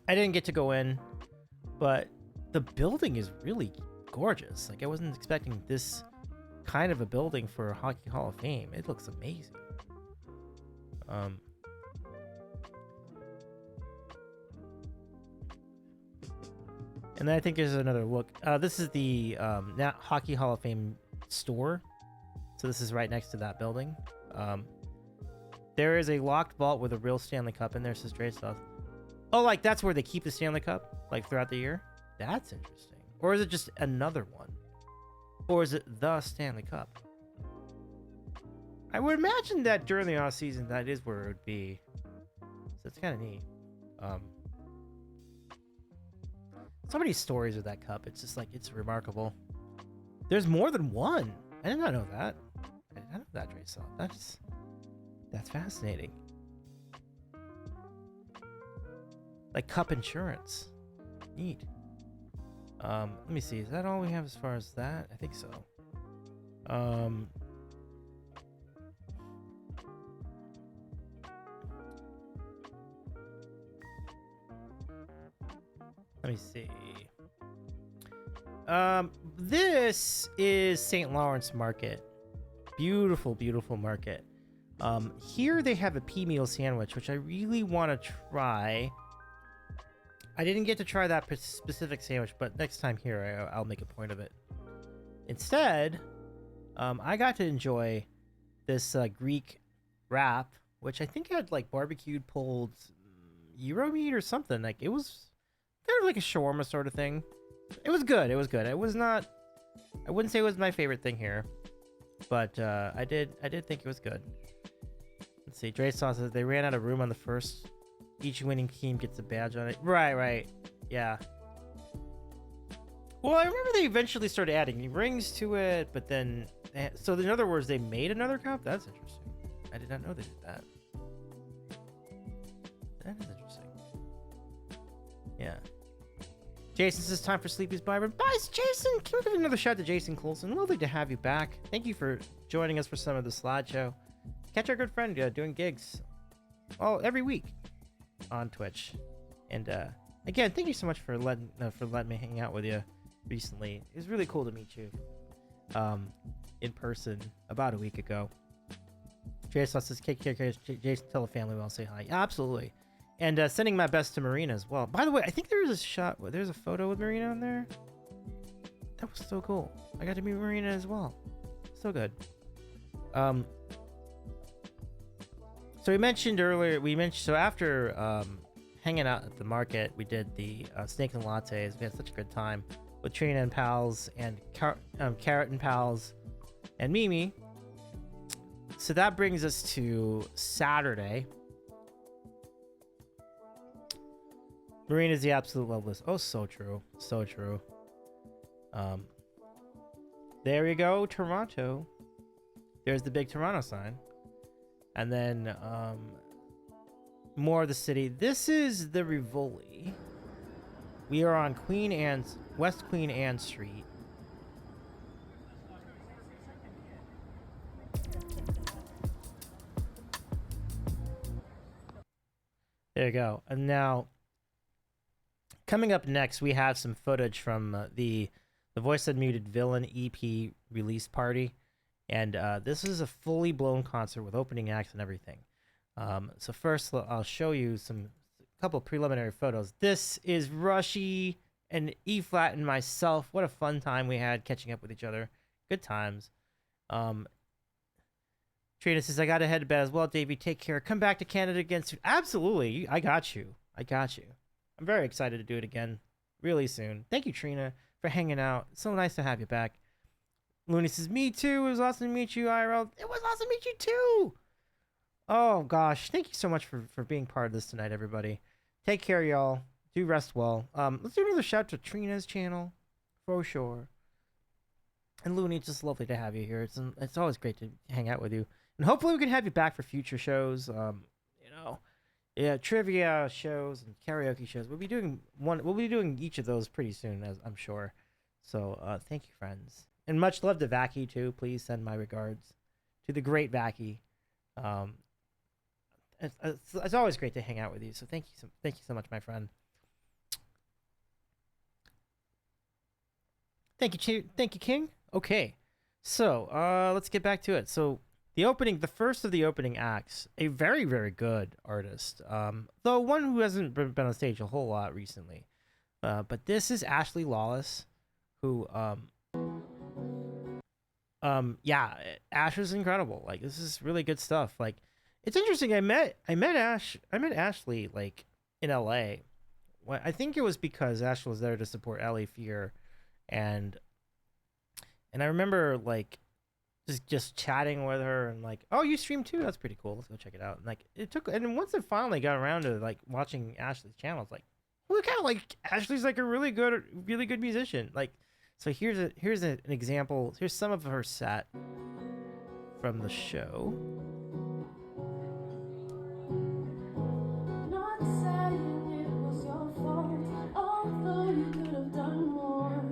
I didn't get to go in, but the building is really gorgeous. Like, I wasn't expecting this kind of a building for a Hockey Hall of Fame. It looks amazing. And then I think there's another look. This is the Hockey Hall of Fame store. So this is right next to that building. There is a locked vault with a real Stanley Cup in there, says Dre stuff. Oh, like that's where they keep the Stanley Cup, like throughout the year? That's interesting. Or is it just another one? Or is it the Stanley Cup? I would imagine that during the off season, that is where it would be. kind of neat. Um, so many stories with that cup. It's just like, it's remarkable. There's more than one. I did not know that. I did not know that, Dre saw. That's fascinating. Like cup insurance. Neat. Let me see. Is that all we have as far as that? I think so. Let me see. This is St. Lawrence Market. Beautiful, beautiful market. Here they have a pea meal sandwich, which I really want to try. I didn't get to try that specific sandwich, but next time here, I'll make a point of it. Instead, I got to enjoy this Greek wrap, which I think had like barbecued pulled gyro meat or something. Like, it was kind of like a shawarma sort of thing. It was good. It was good. It was not. I wouldn't say it was my favorite thing here, but I did think it was good. Let's see. Dre Saw says they ran out of room on the first. Each winning team gets a badge on it. Right. Yeah. Well, I remember they eventually started adding rings to it, but then... So in other words, they made another cup? That's interesting. I did not know they did that. That is interesting. Yeah. Jason says time for Sleepy's Byron. Bye, Jason! Can we give another shout to Jason Coulson? Lovely to have you back. Thank you for joining us for some of the slideshow. Catch our good friend doing gigs every week on Twitch. And again, thank you so much for letting me hang out with you recently. It was really cool to meet you in person about a week ago. Jason says, Jason, tell the family we'll say hi. Yeah, absolutely. And sending my best to Marina as well. By the way, I think there's a photo with Marina on there. That was so cool. I got to meet Marina as well. So good. So we mentioned earlier, so after hanging out at the market, we did the snake and lattes. We had such a good time with Trina and Pals and Carrot and Pals and Mimi. So that brings us to Saturday. Marina's the absolute loveless. Oh, so true. So true. There you go, Toronto. There's the big Toronto sign. And then more of the city. This is the Rivoli. We are on West Queen Anne Street. There you go. And now, coming up next, we have some footage from the Voice Unmuted Villain EP release party. And this is a fully blown concert with opening acts and everything. So first, I'll show you a couple preliminary photos. This is Rushy and E-Flat and myself. What a fun time we had catching up with each other. Good times. Trina says, I got to head to bed as well. Davey, take care. Come back to Canada again soon. Absolutely. I got you. I'm very excited to do it again really soon. Thank you, Trina, for hanging out. It's so nice to have you back. Looney says, me too. It was awesome to meet you, IRL. It was awesome to meet you too. Oh, gosh. Thank you so much for being part of this tonight, everybody. Take care, y'all. Do rest well. Let's do another shout to Trina's channel, for sure. And Looney, just lovely to have you here. It's always great to hang out with you. And hopefully we can have you back for future shows. Trivia shows and karaoke shows. We'll be doing each of those pretty soon, as I'm sure. So thank you, friends. And much love to Vacky, too. Please send my regards to the great Vacky. It's always great to hang out with you. So thank you so much, my friend. Thank you, King. Okay, so let's get back to it. So the first of the opening acts, a very, very good artist, though one who hasn't been on stage a whole lot recently. But this is Ashley Lawless, who Ash was incredible. Like, this is really good stuff. Like, it's interesting. I met Ashley like in LA. Well, I think it was because Ash was there to support Ellie Fear, and I remember like just chatting with her and like, oh, you stream too? That's pretty cool. Let's go check it out. And like it took, and then once it finally got around to like watching Ashley's channel, it's like, look how like Ashley's like a really good musician. Like, so here's an example. Here's some of her set from the show. Not saying it was your fault, although you could have done more.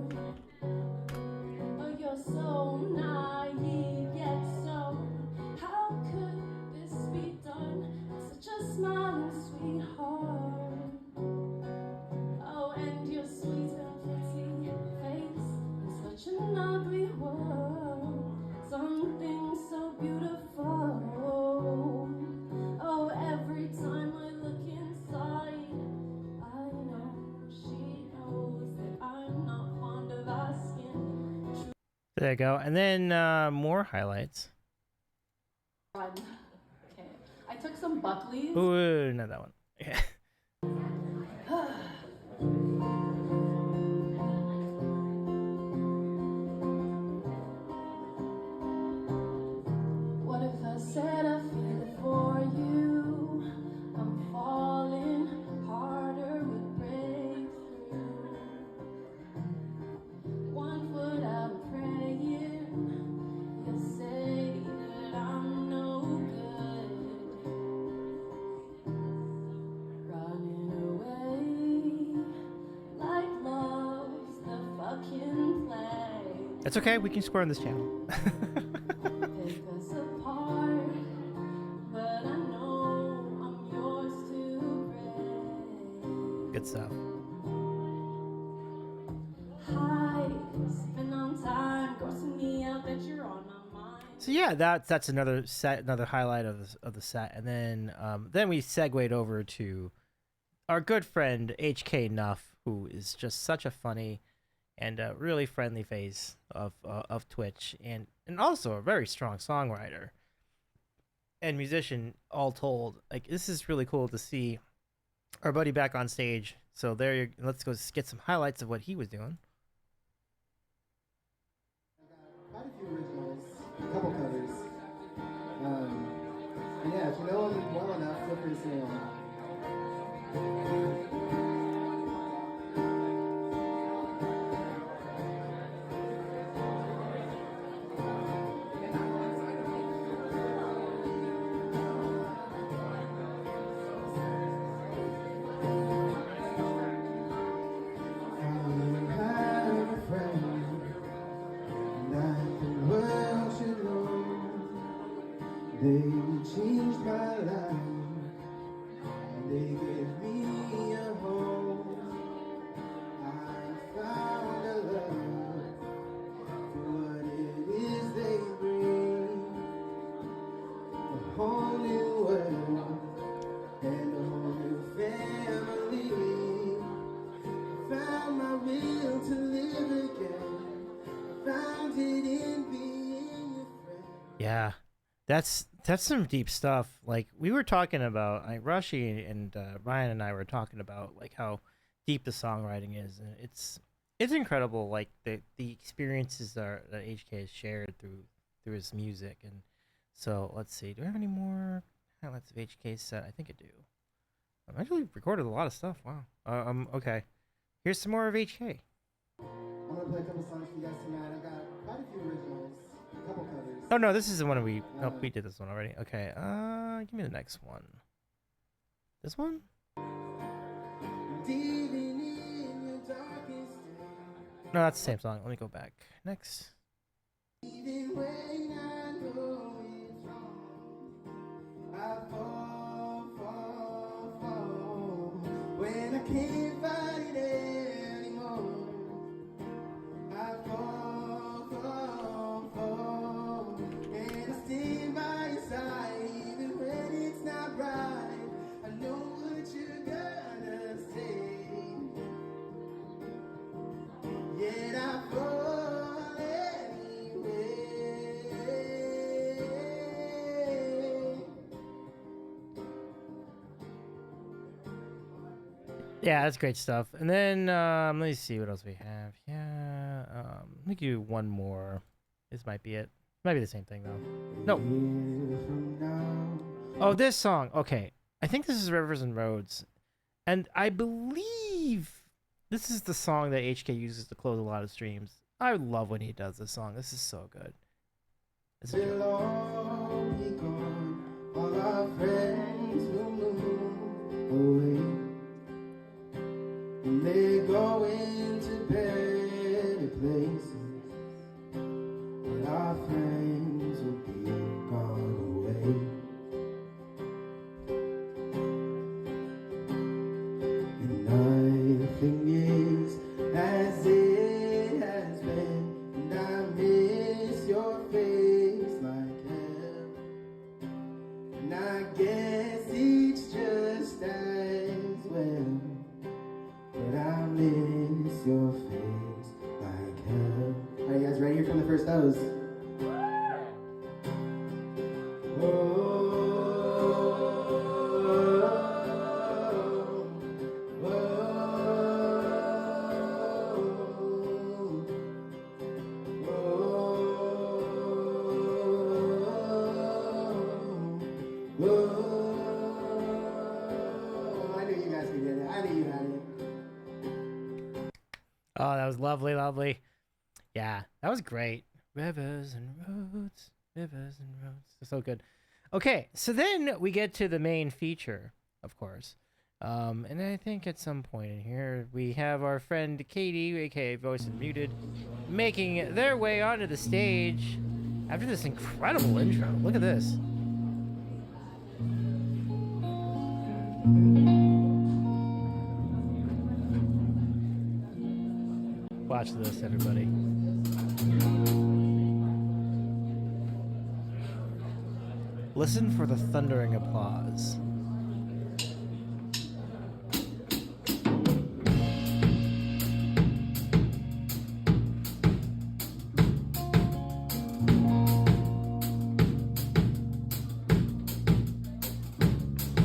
Oh, you're so naive, yet so. How could this be done? Such a smiling sweetheart. Oh, and your sweet and pretty face in such an ugly world. Something so beautiful. Oh, every time I look inside, I know she knows that I'm not fond of asking. There you go. And then more highlights. Okay, I took some Buckleys. Ooh, not that one. Okay. What if I said I feel it for you? I'm falling harder with breakthrough. 1 foot out of praying, you'll say that I'm no good. Running away like love's the fucking play. That's okay. We can score on this channel. Take us apart, but I know I'm yours to break. Good stuff. Hi, spend on time, grossing me out that you're on my mind. So yeah, that's another set, another highlight of the set, and then we segued over to our good friend HK Nuff, who is just such a funny and really friendly face of Twitch, and also a very strong songwriter and musician, all told. Like, this is really cool to see our buddy back on stage. So let's go get some highlights of what he was doing. Quite a few originals, a couple covers. And yeah, if you know them well enough, feel free to sing along. They changed my life, and they gave me a home. I found a love for what it is they bring. A whole new world and a whole new family. I found my will to live again. I found it in being your friend. Yeah. That's some deep stuff. Like, we were talking about, like, Rushy and Ryan and I were talking about like how deep the songwriting is, and it's incredible. Like the experiences that HK has shared through his music. And so let's see, do I have any more highlights of HK's set? I think I do. I've actually recorded a lot of stuff. Wow. Okay. Here's some more of HK. I'm gonna play a couple songs for you guys tonight. I got quite a few originals, a couple covers. Oh no, this is the one we we did this one already. Okay, give me the next one. This one? No, that's the same song. Let me go back. Next. Even when I know it's wrong, I fall. When I can't fight it anymore, I fall. And I stand by your side, even when it's not right. I know what you're gonna say. Yet I fall anyway. Yeah, that's great stuff. And then let me see what else we have. Yeah, let me do one more. This might be it. Might be the same thing though. No. Year from now, Oh, this song. Okay. I think this is Rivers and Roads. And I believe this is the song that HK uses to close a lot of streams. I love when he does this song. This is so good. It's a we'll all be gone. All our friends will move away. And they go into better places. But our friends will be gone away. And nothing is as it has been. And I miss your face like hell. And I guess it's just as well. But I miss your face like hell. Are you guys ready from the first dose? I knew you guys could get it. I knew you had it. Oh, that was lovely, lovely. Yeah, that was great. Rivers and roads, rivers and roads. So good. Okay, so then we get to the main feature, of course. And I think at some point in here, we have our friend Katie, aka Voice Unmuted, making their way onto the stage after this incredible intro. Look at this. Watch this, everybody. Listen for the thundering applause.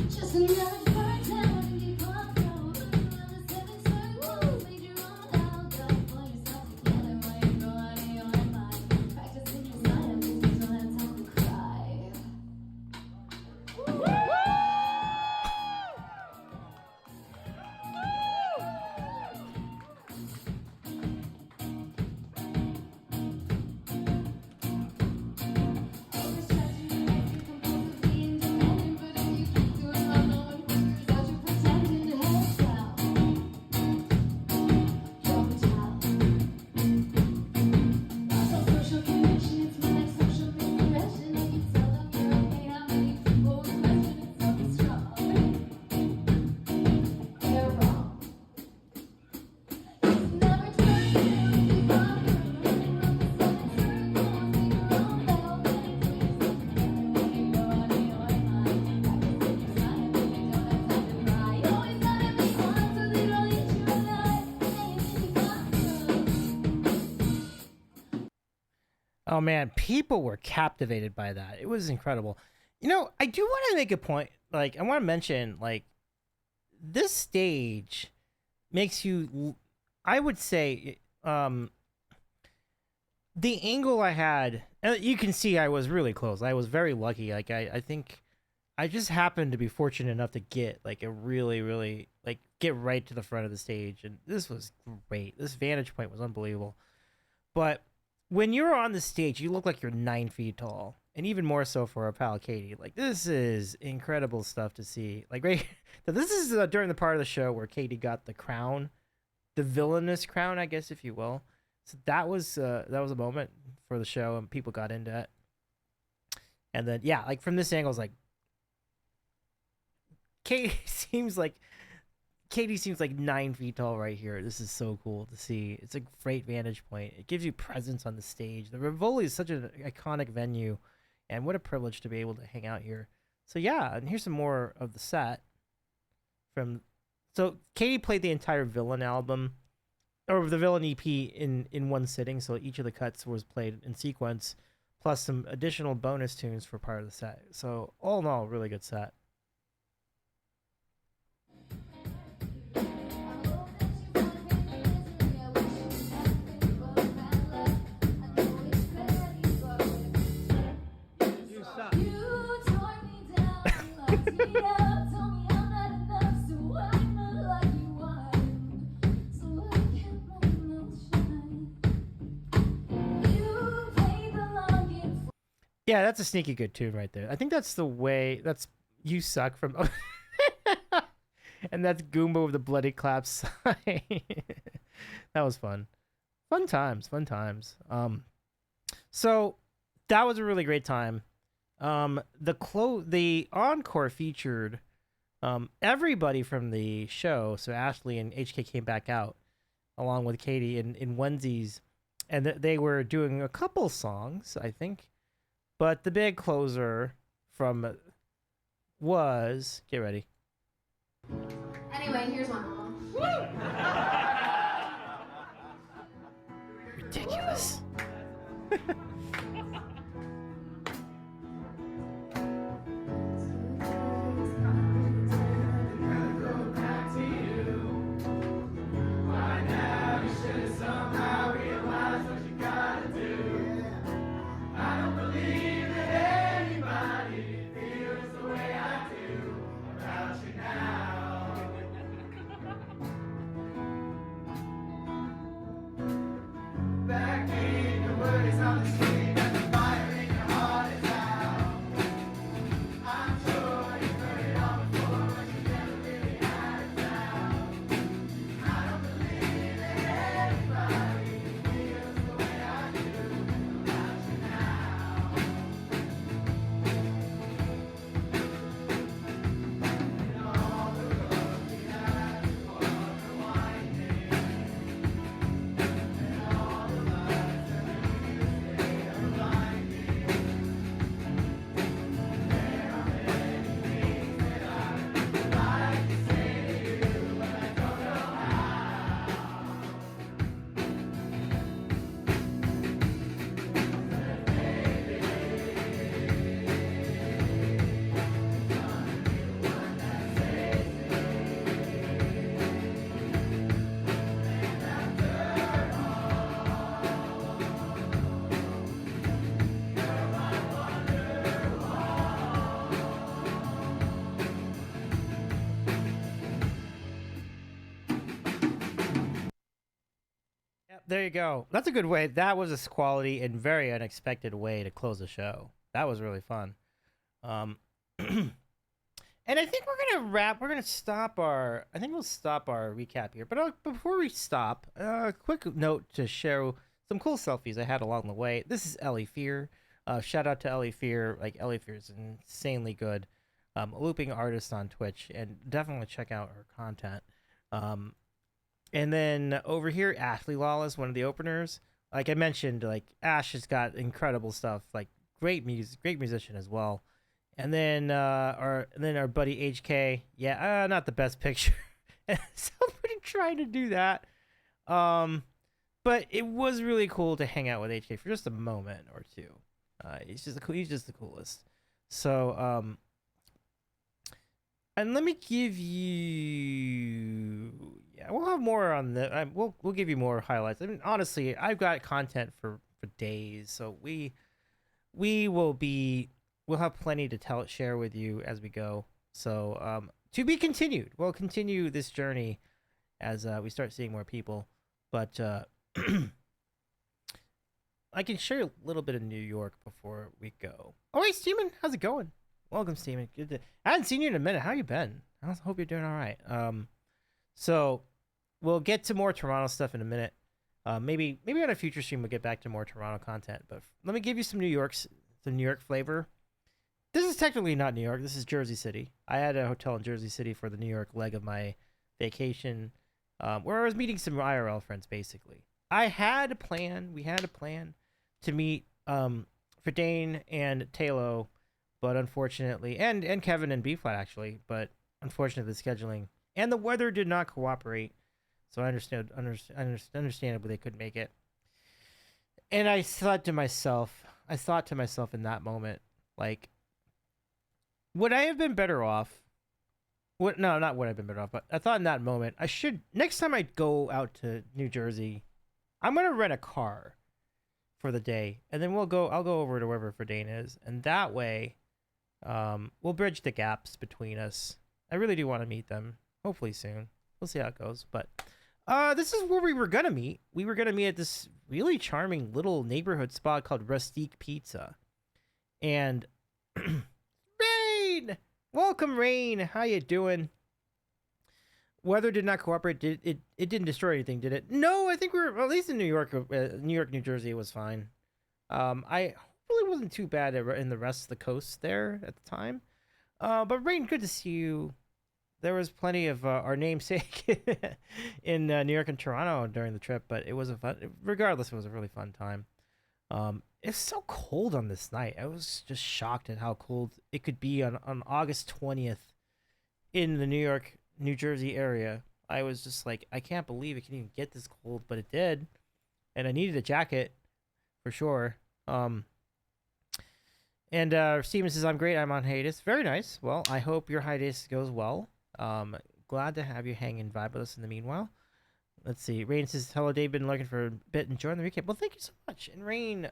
Just another part down in deep control. Another 7-story walls made your own out. Don't pull yourself together while you're going in your mind. Practicing your silence, you don't have time to cry. Oh man, people were captivated by that. It was incredible. You know, I do want to make a point. Like, I want to mention, like, this stage makes you, I would say, the angle I had, and you can see I was really close. I was very lucky. Like, I think I just happened to be fortunate enough to get, like, a really, really, like, get right to the front of the stage. And this was great. This vantage point was unbelievable. But when you're on the stage, you look like you're 9 feet tall, and even more so for our pal Katie. Like, this is incredible stuff to see. Like, right, so this is during the part of the show where Katie got the crown, the villainous crown, I guess, if you will. So that was a moment for the show, and people got into it. And then, yeah, like from this angle, it's like Katie seems like 9 feet tall right here. This is so cool to see. It's a great vantage point. It gives you presence on the stage. The Rivoli is such an iconic venue, and what a privilege to be able to hang out here. So yeah, and here's some more of the set from. So Katie played the entire Villain album, or the Villain EP in one sitting. So each of the cuts was played in sequence, plus some additional bonus tunes for part of the set. So all in all, really good set. Lights me up, told me I'm not enough, so I'm not like you are. So I can't blame no shine. You played the long game. Yeah, that's a sneaky good tune right there. I think that's the way. That's You Suck from. And that's Goomba with the bloody clap sign. That was fun. Fun times, fun times. So that was a really great time. The encore featured everybody from the show. So Ashley and HK came back out along with Katie in onesies, and they were doing a couple songs, I think. But the big closer from was get ready. Anyway, here's one. Ridiculous. There you go. That's a good way. That was a quality and very unexpected way to close the show. That was really fun. And I think we're gonna wrap. We're gonna stop our. I think we'll stop our recap here. But before we stop, a quick note to share some cool selfies I had along the way. This is Ellie Fear. Shout out to Ellie Fear. Like Ellie Fear is insanely good, looping artist on Twitch, and definitely check out her content. And then over here, Ashley Lawless, one of the openers. Like I mentioned, like Ash has got incredible stuff, like great music, great musician as well. And then our buddy HK, yeah, not the best picture. Somebody trying to do that. But it was really cool to hang out with HK for just a moment or two. He's just the coolest. So and let me give you. Yeah, we'll have more on the. We'll give you more highlights. I mean, honestly, I've got content for days, so we'll have plenty to share with you as we go. So to be continued. We'll continue this journey as we start seeing more people. But I can share a little bit of New York before we go. Oh, hey, Steeman, how's it going? Welcome, Steeman. I haven't seen you in a minute. How you been? I hope you're doing all right. So we'll get to more Toronto stuff in a minute. Maybe on a future stream we'll get back to more Toronto content. But let me give you some New York flavor. This is technically not New York. This is Jersey City. I had a hotel in Jersey City for the New York leg of my vacation, where I was meeting some IRL friends. Basically, we had a plan to meet Verdane and Talo, but unfortunately, and Kevin and B Flat actually, but unfortunately the scheduling and the weather did not cooperate. So I understandably they couldn't make it. And I thought to myself in that moment, like, would I have been better off? No, not would I have been better off, but I thought in that moment, next time I go out to New Jersey, I'm going to rent a car for the day. And then I'll go over to wherever Verdane is. And that way, We'll bridge the gaps between us. I really do want to meet them. Hopefully soon. We'll see how it goes. But this is where we were gonna meet. We were gonna meet at this really charming little neighborhood spot called Rustique Pizza. And Rain! Welcome, Rain. How you doing? Weather did not cooperate. It didn't destroy anything, did it? No, I think we were, at least in New York, New Jersey, it was fine. I hopefully wasn't too bad in the rest of the coast there at the time. But Rain, good to see you. There was plenty of our namesake in New York and Toronto during the trip, but it was regardless, it was a really fun time. It's so cold on this night. I was just shocked at how cold it could be on August 20th in the New Jersey area. I was just like, I can't believe it can even get this cold, but it did. And I needed a jacket for sure. And Steven says, I'm great. I'm on hiatus. Very nice. Well, I hope your hiatus goes well. Glad to have you hang and vibe with us in the meanwhile. Let's see. Rain says, hello, Dave. Been looking for a bit. Enjoying the recap. Well, thank you so much. And Rain,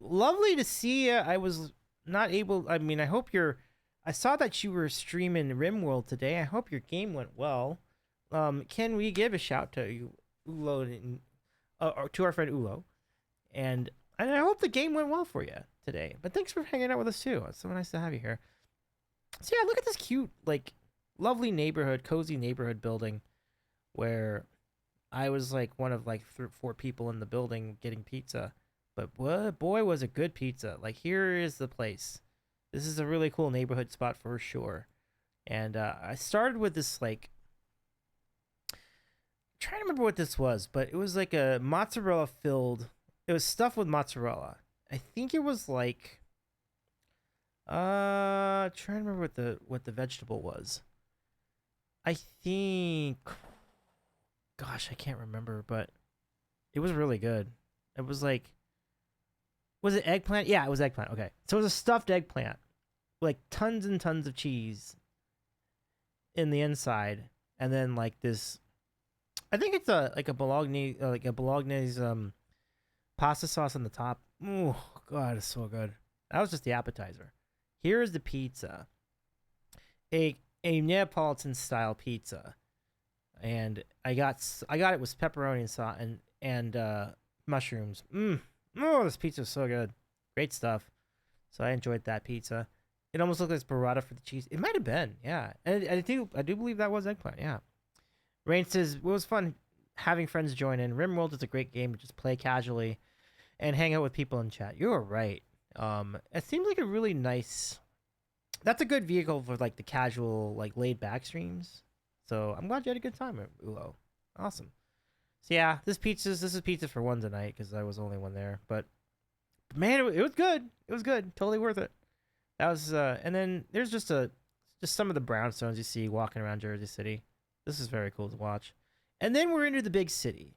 lovely to see you. I was not able, I mean, I saw that you were streaming RimWorld today. I hope your game went well. Can we give a shout to Ulo, or to our friend Ulo? And I hope the game went well for you today. But thanks for hanging out with us too. It's so nice to have you here. So yeah, look at this cute, like, lovely neighborhood, cozy neighborhood building where I was like one of like 4 people in the building getting pizza. But boy, was it good pizza. Like, here is the place. This is a really cool neighborhood spot for sure. And I started with this, like, I'm trying to remember what this was, but it was like a mozzarella filled, it was stuffed with mozzarella. I think it was like, trying to remember what the vegetable was. I think, gosh, I can't remember, but it was really good. It was like, was it eggplant? Yeah, it was eggplant. Okay. So it was a stuffed eggplant, like tons and tons of cheese in the inside, and then like this, I think it's a bologna, pasta sauce on the top. Oh god, it's so good. That was just the appetizer. Here is the pizza. A Neapolitan style pizza. And I got it with pepperoni and sauce and mushrooms. Oh, this pizza is so good. Great stuff. So I enjoyed that pizza. It almost looked like burrata for the cheese. It might have been, yeah. And I do believe that was eggplant, yeah. Rain says, it was fun having friends join in. RimWorld is a great game to just play casually and hang out with people in chat. You're right. It seems like a really nice, that's a good vehicle for like the casual, like laid back streams. So I'm glad you had a good time at Ulo. Awesome. So yeah, this is pizza for one tonight because I was the only one there. But man, it was good. It was good. Totally worth it. That was and then there's just some of the brownstones you see walking around Jersey City. This is very cool to watch. And then we're into the big city.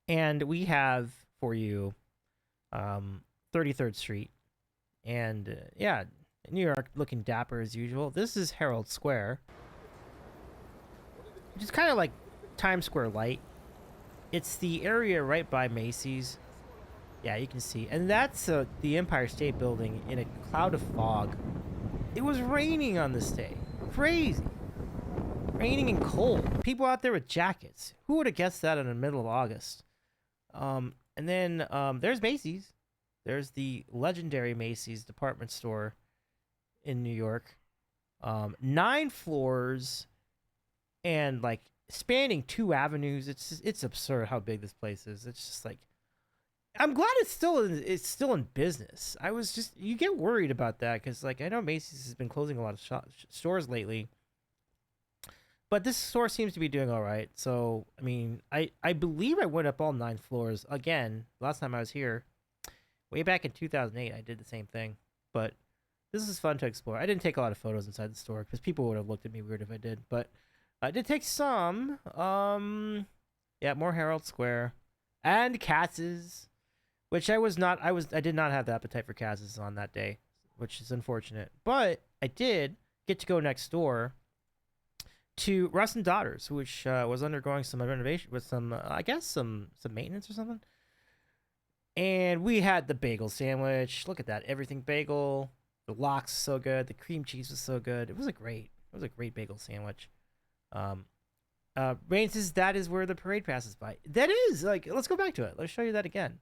And we have for you 33rd Street. And yeah, New York looking dapper as usual. This is Herald Square. Which is kind of like Times Square light. It's the area right by Macy's. Yeah, you can see. And that's the Empire State Building in a cloud of fog. It was raining on this day. Crazy. Raining and cold. People out there with jackets. Who would have guessed that in the middle of August? And then there's Macy's. There's the legendary Macy's department store in New York. 9 floors and like spanning 2 avenues. It's absurd how big this place is. It's just like, I'm glad it's still in business. You get worried about that because like I know Macy's has been closing a lot of stores lately. But this store seems to be doing all right. So, I mean, I believe I went up all 9 floors again. Last time I was here, way back in 2008, I did the same thing. But this is fun to explore. I didn't take a lot of photos inside the store because people would have looked at me weird if I did. But I did take some. Yeah, more Herald Square and Katz's, which I did not have the appetite for Katz's on that day, which is unfortunate. But I did get to go next door to Russ and Daughters, which was undergoing some renovation with some, I guess, some maintenance or something. And we had the bagel sandwich. Look at that, everything bagel. The lox was so good. The cream cheese was so good. It was a great bagel sandwich. Rain says that is where the parade passes by. That is like, let's go back to it. Let's show you that again.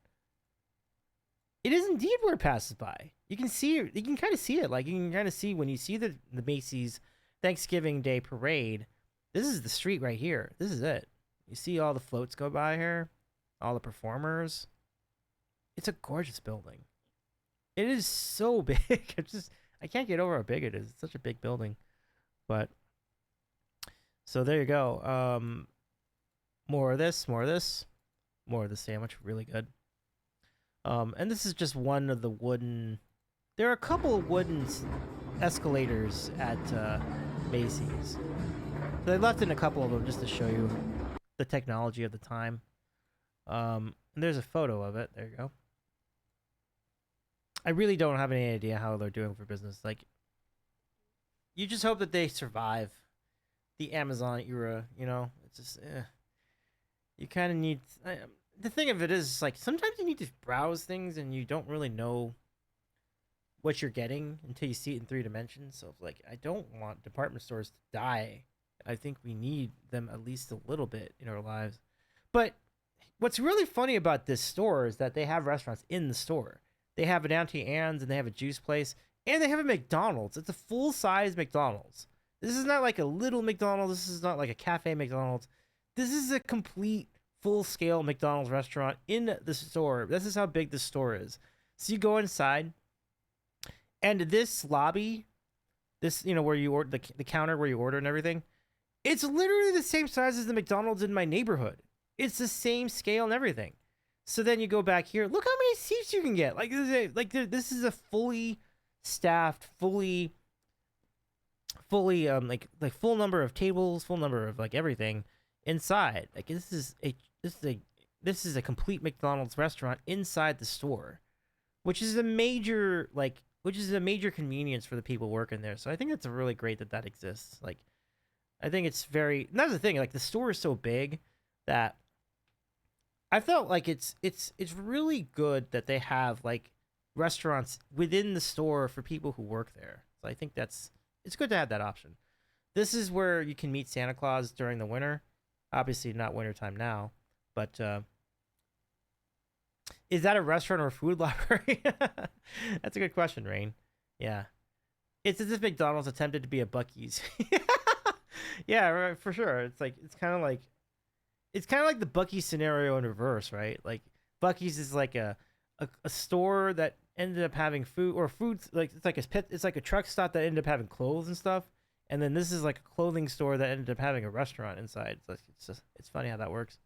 It is indeed where it passes by. You can see it. You can kind of see it. Like you can kind of see when you see the Macy's Thanksgiving Day parade. This is the street right here. This is it. You see all the floats go by here, all the performers. It's a gorgeous building. It is so big. I can't get over how big it is. It's such a big building. But so there you go. More of this, more of this, more of the sandwich. Really good. And this is just one of the wooden. There are a couple of wooden escalators at Macy's. So they left in a couple of them just to show you the technology of the time. And there's a photo of it. There you go. I really don't have any idea how they're doing for business. Like, you just hope that they survive the Amazon era. You know, it's just you kind of need. The thing of it is, like, sometimes you need to browse things and you don't really know what you're getting until you see it in 3 dimensions. So, like, I don't want department stores to die. I think we need them at least a little bit in our lives. But what's really funny about this store is that they have restaurants in the store. They have an Auntie Anne's and they have a juice place and they have a McDonald's. It's a full-size McDonald's. This is not like a little McDonald's. This is not like a cafe McDonald's. This is a complete full-scale McDonald's restaurant in the store. This is how big the store is. So you go inside, and this lobby, this, you know, where you order the counter where you order and everything, it's literally the same size as the McDonald's in my neighborhood. It's the same scale and everything. So then you go back here. Look how many seats you can get. This is a fully staffed, fully like full number of tables, full number of like everything inside. Like this is a complete McDonald's restaurant inside the store, which is a major convenience for the people working there. So I think it's really great that exists. Like, I think it's very. And that's the thing. Like, the store is so big that I felt like it's really good that they have like restaurants within the store for people who work there. So I think it's good to have that option. This is where you can meet Santa Claus during the winter. Obviously not wintertime now, but is that a restaurant or a food library? That's a good question, Rain. Yeah. It's as if McDonald's attempted to be a Buc-ee's. Yeah, right, for sure. It's kind of like the Buc-ee's scenario in reverse, right? Like Buc-ee's is like a store that ended up having food, or food's like it's like a truck stop that ended up having clothes and stuff. And then this is like a clothing store that ended up having a restaurant inside. So it's funny how that works.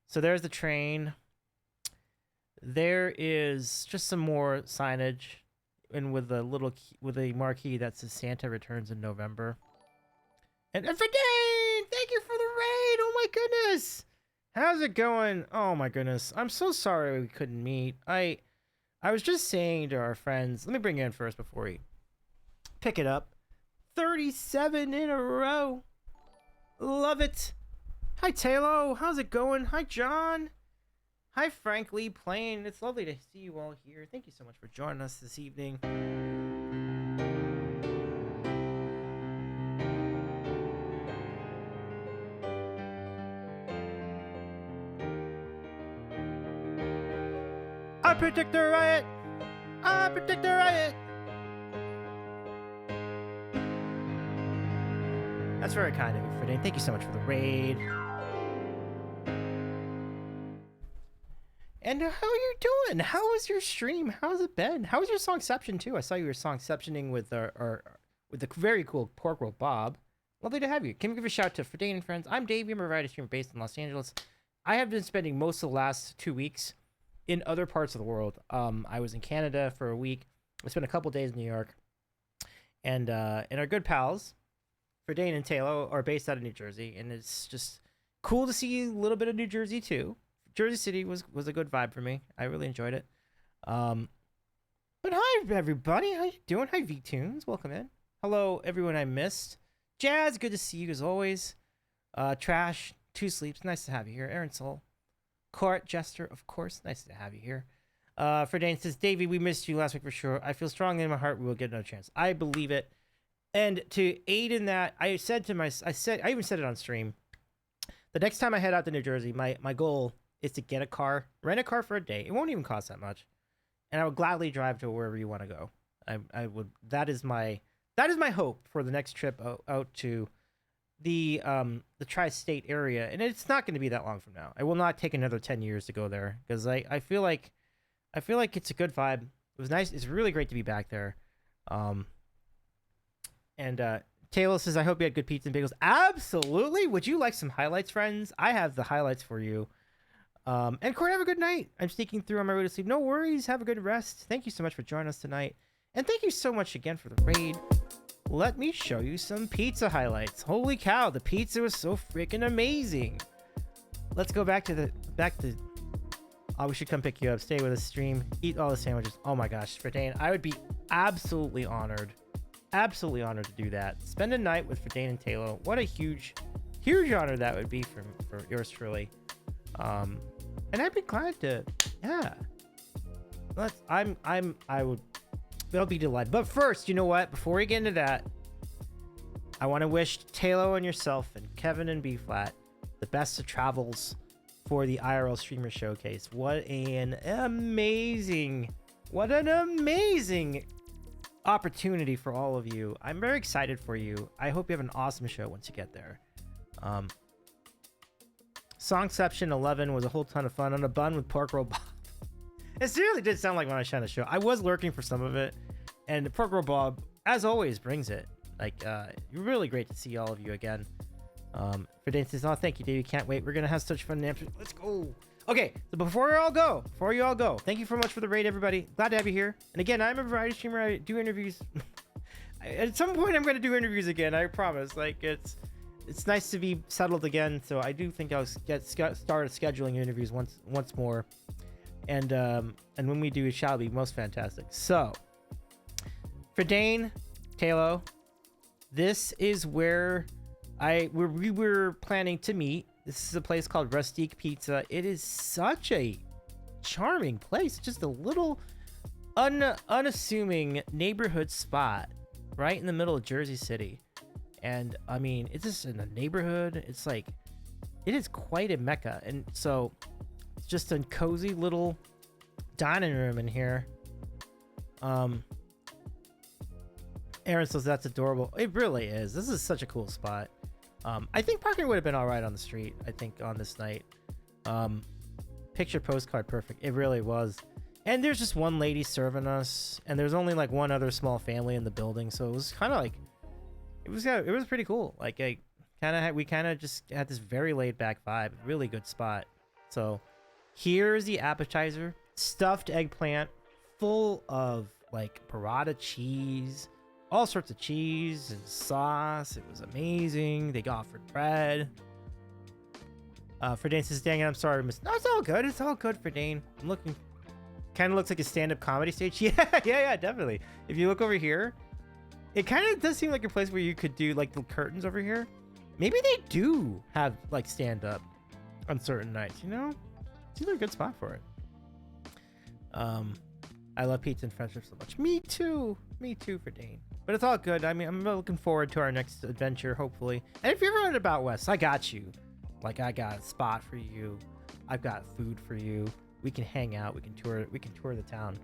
So there's the train. There is just some more signage, and with a marquee that says Santa returns in November. And Ferdinand, thank you for the raid. Oh my goodness, how's it going? Oh my goodness, I'm so sorry we couldn't meet. I was just saying to our friends. Let me bring you in first before we pick it up. 37 in a row. Love it. Hi, Taylor. How's it going? Hi, John. Hi, Frankly Plain. It's lovely to see you all here. Thank you so much for joining us this evening. I predict a riot. I predict a riot. That's very kind of you, Ferdinand. Thank you so much for the raid. And how are you doing? How was your stream? How's it been? How was your songception too? I saw you were songceptioning with with the very cool Pork Roll Bob. Lovely to have you. Can we give a shout to Ferdinand and friends? I'm Dave. I'm a variety streamer based in Los Angeles. I have been spending most of the last 2 weeks in other parts of the world. I was in Canada for a week. I spent a couple days in New York, and our good pals Ferdinand and Taylor are based out of New Jersey, and it's just cool to see a little bit of New Jersey too. Jersey City was a good vibe for me. I really enjoyed it. But hi everybody, how you doing? Hi V-Tunes, welcome in. Hello everyone I missed. Jazz, good to see you as always. Trash, Two Sleeps, nice to have you here. Aaron Soul, Court Jester, of course, nice to have you here. Ferdane says, Davey, we missed you last week for sure. I feel strongly in my heart we will get another chance. I believe it. And to aid in that, I even said it on stream. The next time I head out to New Jersey, my goal is to get a car, rent a car for a day. It won't even cost that much, and I would gladly drive to wherever you want to go. I would. That is my hope for the next trip out to the tri-state area, and it's not going to be that long from now. I will not take another 10 years to go there because I feel like it's a good vibe. It was nice. It's really great to be back there. Taylor says, I hope you had good pizza and bagels. Absolutely. Would you like some highlights, friends? I have the highlights for you. And Court, have a good night. I'm sneaking through on my way to sleep. No worries. Have a good rest. Thank you so much for joining us tonight. And thank you so much again for the raid. Let me show you some pizza highlights. Holy cow, the pizza was so freaking amazing. Let's go back to oh, we should come pick you up. Stay with us, stream. Eat all the sandwiches. Oh my gosh, Ferdane, I would be absolutely honored to do that. Spend a night with Ferdane and Taylor. What a huge honor that would be for yours truly. And I'd be glad to, yeah. I'll be delighted. But first, you know what? Before we get into that, I want to wish Taylor and yourself and Kevin and B Flat the best of travels for the IRL Streamer Showcase. What an amazing opportunity for all of you. I'm very excited for you. I hope you have an awesome show once you get there. Songception 11 was a whole ton of fun on a bun with pork roll bob. It seriously did sound like when I was trying to show. I was lurking for some of it, and the pork roll bob, as always, brings it. Like, really great to see all of you again. Ferdane says, oh, thank you, Dave. Can't wait. We're gonna have such fun in Amsterdam. Let's go. Okay, so before you all go, thank you so much for the raid, everybody. Glad to have you here. And again, I'm a variety streamer. I do interviews. At some point, I'm going to do interviews again. I promise. Like, it's nice to be settled again. So I do think I'll start scheduling interviews once more. And when we do, it shall be most fantastic. So, Ferdane, Taylor, this is where we were planning to meet. This is a place called Rustique Pizza. It is such a charming place. Just a little unassuming neighborhood spot right in the middle of Jersey City. And I mean, it's just in a neighborhood. It's like, it is quite a mecca. And so it's just a cozy little dining room in here. Aaron says that's adorable. It really is. This is such a cool spot. I think parking would have been all right on the street, I think, on this night. Picture postcard perfect. It really was. And there's just one lady serving us, and there's only like one other small family in the building, so it was kind of like, it was pretty cool. Like, we kind of just had this very laid back vibe. Really good spot. So here's the appetizer: stuffed eggplant, full of like burrata cheese, all sorts of cheese and sauce. It was amazing. They offered bread. Ferdane says, dang it, I'm sorry, miss. No, it's all good. It's all good, Ferdane. I'm looking, kind of looks like a stand-up comedy stage. Yeah, definitely. If you look over here, it kind of does seem like a place where you could do like the curtains over here. Maybe they do have like stand-up on certain nights, you know? Seems like a good spot for it. I love pizza and friendship so much. Me too, Ferdane. But it's all good. I mean, I'm looking forward to our next adventure, hopefully. And if you're ever about West, I got you. Like, I got a spot for you. I've got food for you. We can hang out. We can tour the town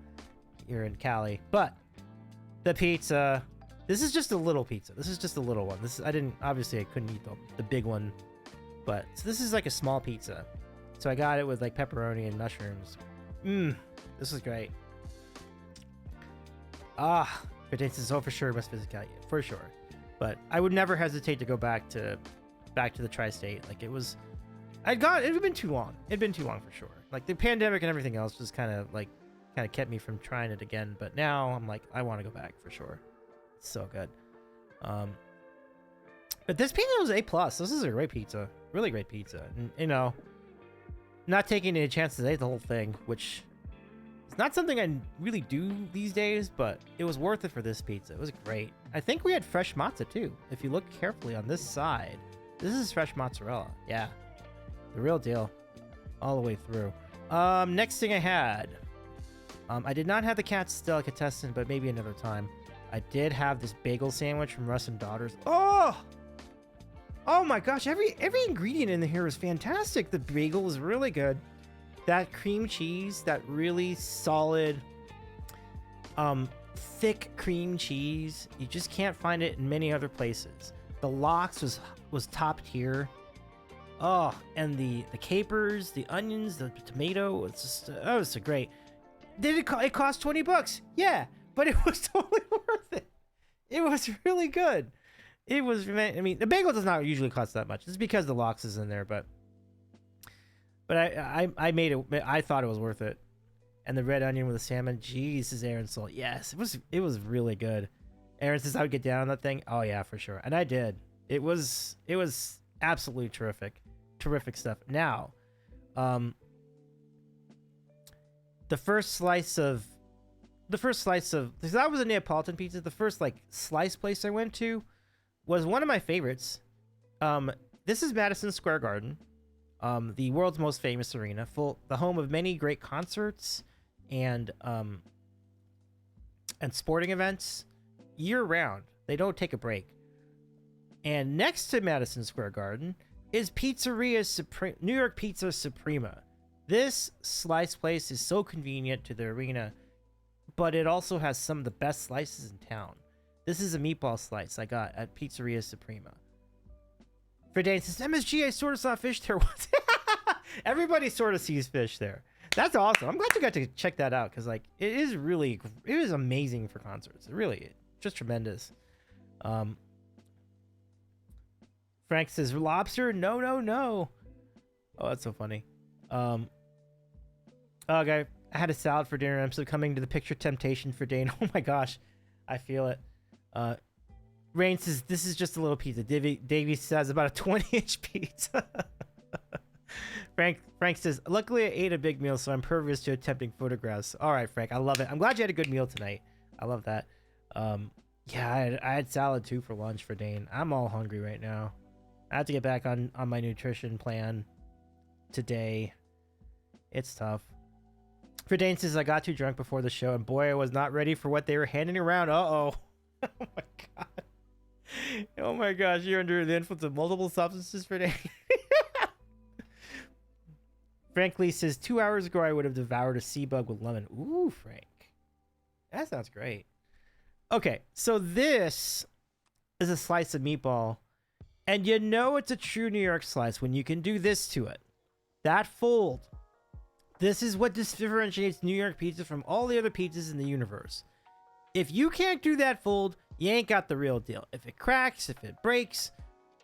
here in Cali. But the pizza, this is just a little pizza. This is just a little one. Obviously I couldn't eat the big one. But so this is like a small pizza. So I got it with like pepperoni and mushrooms. This is great. Ferdane says, oh, for sure, must visit Cali. For sure. But I would never hesitate to go back to the tri-state. Like, it had been too long. It'd been too long for sure. Like, the pandemic and everything else just kind of kept me from trying it again. But now I'm like, I want to go back for sure. It's so good. But this pizza was A+. This is a great pizza. Really great pizza. And, you know, not taking any chances to eat the whole thing, which it's not something I really do these days, but it was worth it for this pizza. It was great. I think we had fresh mozza too. If you look carefully on this side, this is fresh mozzarella. Yeah, the real deal, all the way through. Next thing I had I did not have the cat's delicatessen, but maybe another time. I did have this bagel sandwich from Russ and Daughters. Oh my gosh, every ingredient in here is fantastic. The bagel was really good. That cream cheese, that really solid, thick cream cheese, you just can't find it in many other places. The lox was top tier. Oh, and the capers, the onions, the tomato, it's just so great. It cost $20? Yeah, but it was totally worth it. It was really good. It was, I mean, the bagel does not usually cost that much. It's because the lox is in there, but I made it. I thought it was worth it. And the red onion with the salmon, jeez, says Aaron Soul. Yes, it was really good. Aaron says I would get down on that thing. Oh yeah, for sure, and I did. It was absolutely terrific stuff. Now, the first slice of because that was a Neapolitan pizza. The first like slice place I went to was one of my favorites. This is Madison Square Garden, the world's most famous arena, the home of many great concerts and sporting events year round. They don't take a break. And next to Madison Square Garden is New York Pizza Suprema. This slice place is so convenient to the arena, but it also has some of the best slices in town. This is a meatball slice I got at Pizzeria Suprema. Verdane says, MSG, I sort of saw fish there once. Everybody sort of sees fish there. That's awesome. I'm glad you got to check that out, because like it is amazing for concerts. It really, just tremendous. Frank says, lobster? No. Oh, that's so funny. Okay, I had a salad for dinner. I'm still coming to the picture temptation for Dane. Oh my gosh, I feel it. Rain says, this is just a little pizza. Davey says about a 20-inch pizza. Frank says, luckily I ate a big meal, so I'm pervious to attempting photographs. All right, Frank, I love it. I'm glad you had a good meal tonight. I love that. Yeah, I had salad too for lunch for Dane. I'm all hungry right now. I have to get back on my nutrition plan today. It's tough. Verdane says, I got too drunk before the show, and boy, I was not ready for what they were handing around. Uh-oh. Oh my god. Oh my gosh, you're under the influence of multiple substances, Verdane. Frank Lee says, 2 hours ago, I would have devoured a sea bug with lemon. Ooh, Frank. That sounds great. Okay, so this is a slice of meatball, and you know it's a true New York slice when you can do this to it. That fold. This is what differentiates New York pizza from all the other pizzas in the universe. If you can't do that fold, you ain't got the real deal. If it cracks, if it breaks,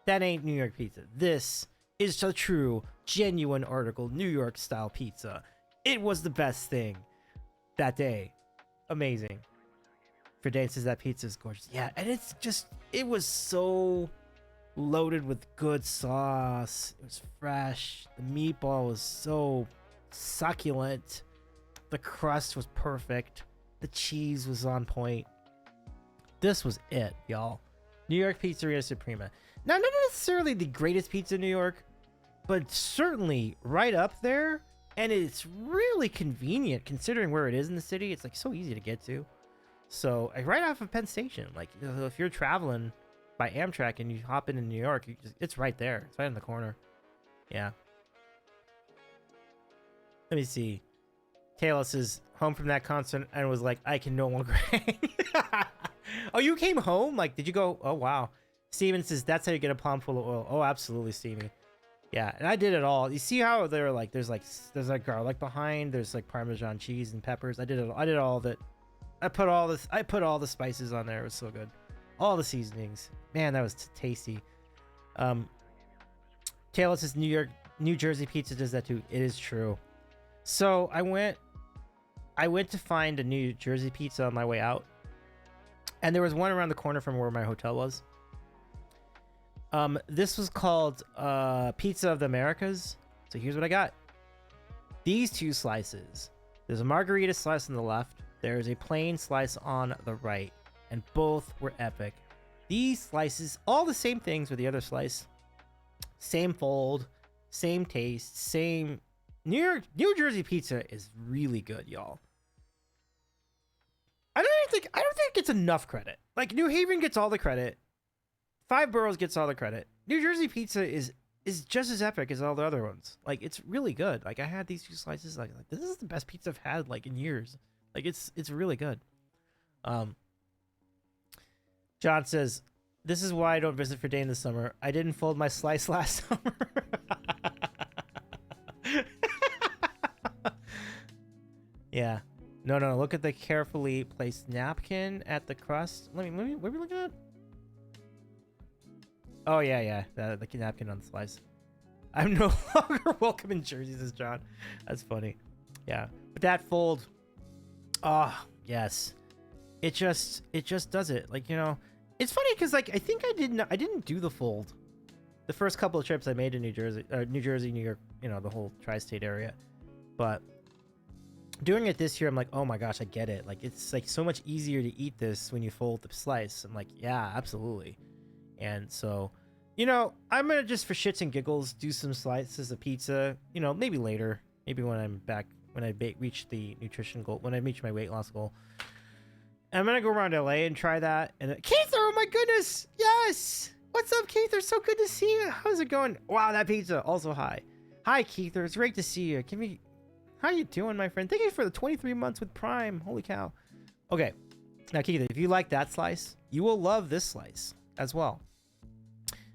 that ain't New York pizza. This is a true, genuine article New York style pizza. It was the best thing that day. Amazing. Verdane says that pizza is gorgeous. Yeah, and it was so loaded with good sauce. It was fresh. The meatball was so succulent. The crust was perfect. The cheese was on point. This was it, y'all. New York Pizzeria Suprema. Now, not necessarily the greatest pizza in New York, but certainly right up there. And it's really convenient considering where it is in the city. It's like so easy to get to. So right off of Penn Station, like if you're traveling by Amtrak and you hop into New York, it's right there. It's right in the corner. Yeah. Let me see. Taylor says, home from that concert and was like, I can no longer hang. Oh, you came home? Like, did you go? Oh, wow. Steven says, that's how you get a palm full of oil. Oh, absolutely, Steven. Yeah, and I did it all. You see how they're like, there's like garlic behind, there's like Parmesan cheese and peppers. I did all of it. I put all the spices on there. It was so good. All the seasonings. Man, that was tasty. Taylor says New Jersey pizza does that too. It is true. So I went to find a New Jersey pizza on my way out, and there was one around the corner from where my hotel was. This was called Pizza of the Americas. So here's what I got. These two slices. There's a margarita slice on the left. There's a plain slice on the right, and both were epic. These slices, all the same things with the other slice. Same fold, same taste, same. New Jersey pizza is really good, y'all. gets enough credit. Like New Haven gets all the credit. Five Boroughs gets all the credit. New Jersey pizza is just as epic as all the other ones. Like it's really good. Like I had these 2 slices. Like this is the best pizza I've had like in years. Like it's really good. John says, "This is why I don't visit for Dane this summer. I didn't fold my slice last summer." Yeah. No. Look at the carefully placed napkin at the crust. Let me. What are we looking at? Oh yeah. The napkin on the slice. I'm no longer welcome in Jersey, says John. That's funny. Yeah, but that fold. Oh yes, it just does it. Like it's funny because like I think I didn't do the fold the first couple of trips I made to New Jersey, New York, the whole tri-state area, but doing it this year, I'm like, oh my gosh, I get it. Like it's like so much easier to eat this when you fold the slice. I'm like, yeah, absolutely. And so, I'm gonna just for shits and giggles do some slices of pizza. Maybe later, maybe when I'm back, when I reach the nutrition goal, when I reach my weight loss goal. And I'm gonna go around LA and try that. And Keith, oh my goodness, yes. What's up, Keith? It's so good to see you. How's it going? Wow, that pizza. Also, hi, Keith. It's great to see you. How you doing, my friend? Thank you for the 23 months with Prime. Holy cow. Okay. Now, Keith, if you like that slice, you will love this slice as well.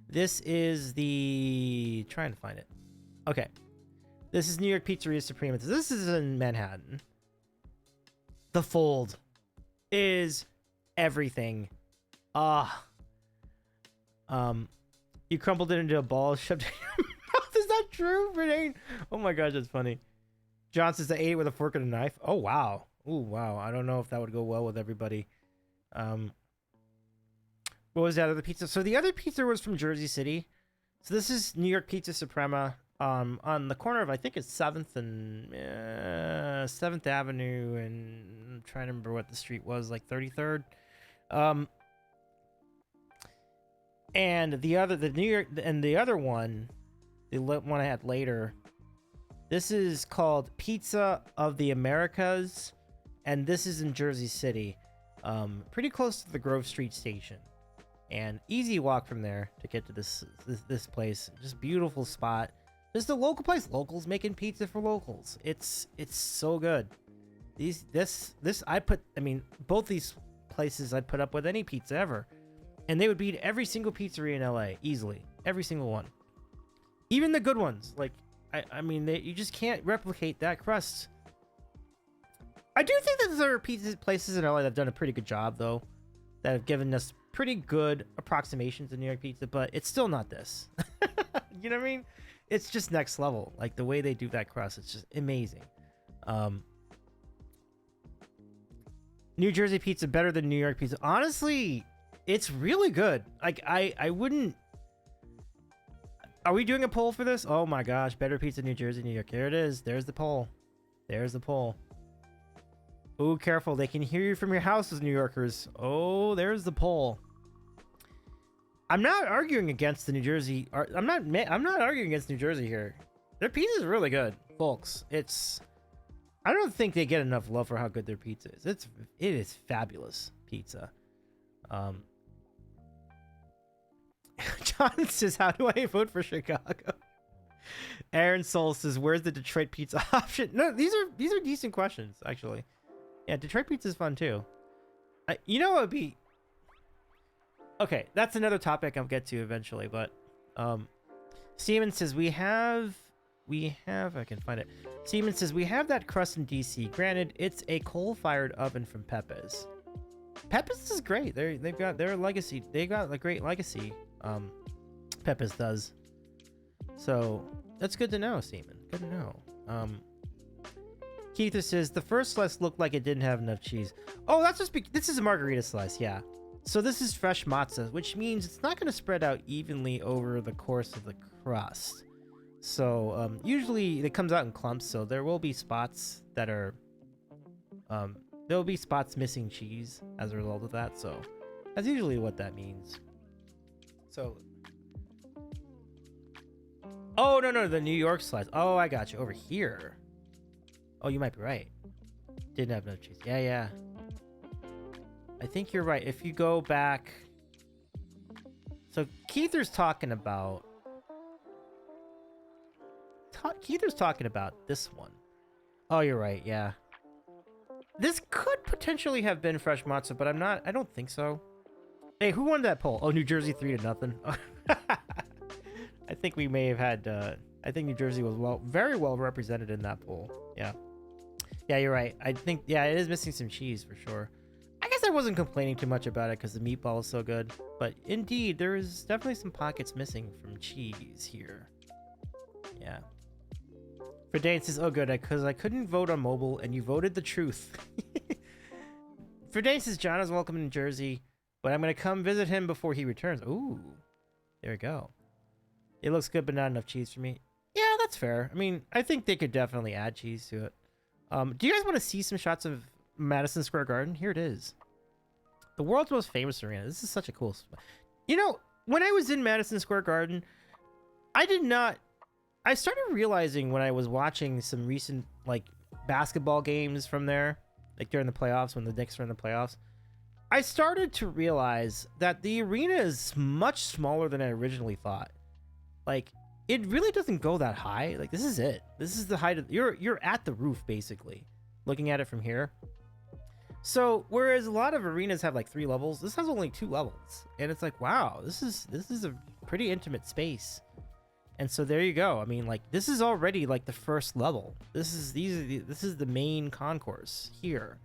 This is the... trying to find it. Okay. This is New York Pizzeria Supreme. This is in Manhattan. The fold is everything. You crumpled it into a ball, shoved it in your mouth. Is that true, Renee? Oh my gosh, that's funny. John says I ate it with a fork and a knife. Oh, wow. Ooh, wow. I don't know if that would go well with everybody. What was that other pizza? So the other pizza was from Jersey City. So this is New York Pizza Suprema on the corner of, I think it's 7th and 7th Avenue, and I'm trying to remember what the street was, like 33rd. And the other one, the one I had later, this is called Pizza of the Americas, and this is in Jersey City, pretty close to the Grove Street station, and easy walk from there to get to this place. Just beautiful spot. Just a local place. Locals making pizza for locals. It's so good. Both these places I'd put up with any pizza ever, and they would beat every single pizzeria in LA easily. Every single one, even the good ones. Like. You just can't replicate that crust. I do think that there are places in LA that have done a pretty good job, though, that have given us pretty good approximations of New York pizza, but it's still not this. You know what I mean? It's just next level. Like, the way they do that crust, it's just amazing. New Jersey pizza better than New York pizza. Honestly, it's really good. Like, I wouldn't... Are we doing a poll for this? Oh my gosh, better pizza New Jersey, New York. There it is. There's the poll. There's the poll. Ooh, careful. They can hear you from your houses, New Yorkers. Oh, there's the poll. I'm not arguing against the New Jersey. I'm not arguing against New Jersey here. Their pizza is really good, folks. I don't think they get enough love for how good their pizza is. It is fabulous pizza. John says, how do I vote for Chicago? Aaron Soul says, where's the Detroit pizza option? No, these are decent questions, actually. Yeah, Detroit pizza is fun too. It would be... Okay, that's another topic I'll get to eventually, but Steven says we have I can find it. Steven says we have that crust in DC. Granted, it's a coal-fired oven from Pepe's. Pepe's is great. They've got their legacy. They got a great legacy. Pepe's does. So that's good to know, Steven. Good to know. Keith says the first slice looked like it didn't have enough cheese. Oh, that's just this is a margarita slice, yeah. So this is fresh matzah, which means it's not going to spread out evenly over the course of the crust. So usually it comes out in clumps, so there will be spots that are there'll be spots missing cheese as a result of that. So that's usually what that means. So oh no, the New York slice. Oh, I got you over here. Oh, you might be right. Didn't have enough cheese. Yeah. I think you're right. If you go back, so Keither's talking about this one. Oh, you're right. Yeah, this could potentially have been fresh matzo, but I don't think so. Hey, who won that poll? Oh, New Jersey 3-0. I think we may have had. I think New Jersey was very well represented in that poll. Yeah, yeah, you're right. I think it is missing some cheese for sure. I guess I wasn't complaining too much about it because the meatball is so good. But indeed, there is definitely some pockets missing from cheese here. Yeah. Verdane says, "Oh, good, because I couldn't vote on mobile, and you voted the truth." Verdane says, "John is welcome in Jersey, but I'm gonna come visit him before he returns." Ooh, there we go. It looks good, but not enough cheese for me. Yeah, that's fair. I mean, I think they could definitely add cheese to it. Do you guys want to see some shots of Madison Square Garden? Here it is. The world's most famous arena. This is such a cool spot. You know, when I was in Madison Square Garden, I started realizing when I was watching some recent, like, basketball games from there, like during the playoffs, when the Knicks were in the playoffs, I started to realize that the arena is much smaller than I originally thought. Like, it really doesn't go that high. Like, this is it. This is the height of... You're at the roof, basically, looking at it from here. So, whereas a lot of arenas have, like, 3 levels, this has only 2 levels. And it's like, wow, this is a pretty intimate space. And so there you go. I mean, like, this is already, like, the first level. This is the main concourse here.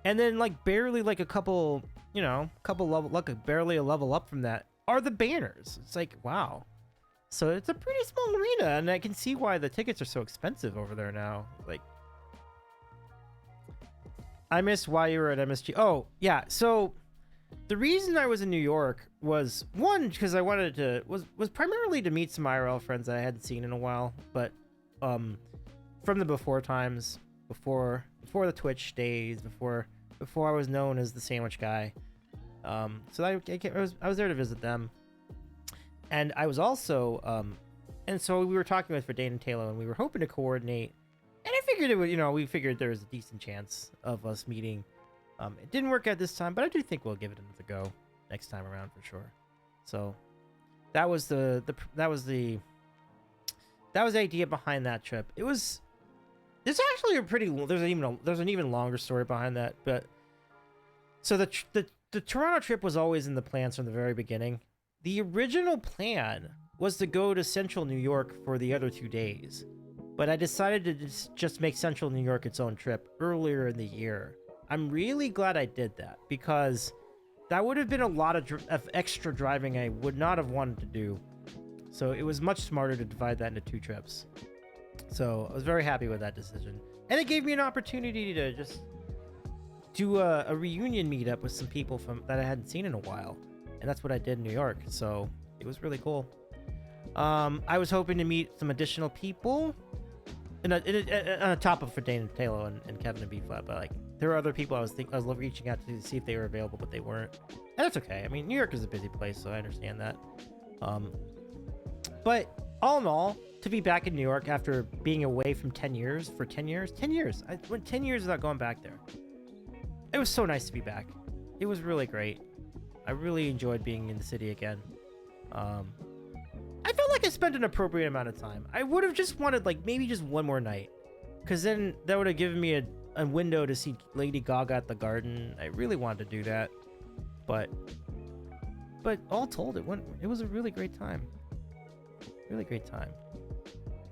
And then, like, barely, like, a couple level... Like, barely a level up from that are the banners. It's like, wow. So it's a pretty small arena, and I can see why the tickets are so expensive over there now. Like, I miss why you were at MSG. Oh, yeah. So the reason I was in New York was, one, because I wanted to, was primarily to meet some IRL friends that I hadn't seen in a while, but from the before times, before the Twitch days, before I was known as the sandwich guy. So I was there to visit them. And I was also, and so we were talking with Verdane and Taylor, and we were hoping to coordinate. And I figured it would, we figured there was a decent chance of us meeting. It didn't work out this time, but I do think we'll give it another go next time around for sure. So that was the idea behind that trip. There's actually there's an even longer story behind that. But so the Toronto trip was always in the plans from the very beginning. The original plan was to go to Central New York for the other 2 days, but I decided to just make Central New York its own trip earlier in the year. I'm really glad I did that, because that would have been a lot of extra driving I would not have wanted to do. So it was much smarter to divide that into 2 trips. So I was very happy with that decision. And it gave me an opportunity to just do a reunion meetup with some people that I hadn't seen in a while. And that's what I did in New York, so it was really cool. I was hoping to meet some additional people, on top of Verdane and Taylor and Kevin and B-Flat, but like there were other people I was reaching out to see if they were available, but they weren't. And that's okay. I mean, New York is a busy place, so I understand that. But all in all, to be back in New York after being away from 10 years, I went 10 years without going back there. It was so nice to be back. It was really great. I really enjoyed being in the city again. I felt like I spent an appropriate amount of time. I would have just wanted, like, maybe just one more night, because then that would have given me a window to see Lady Gaga at the Garden. I really wanted to do that, but all told, it was a really great time. Really great time.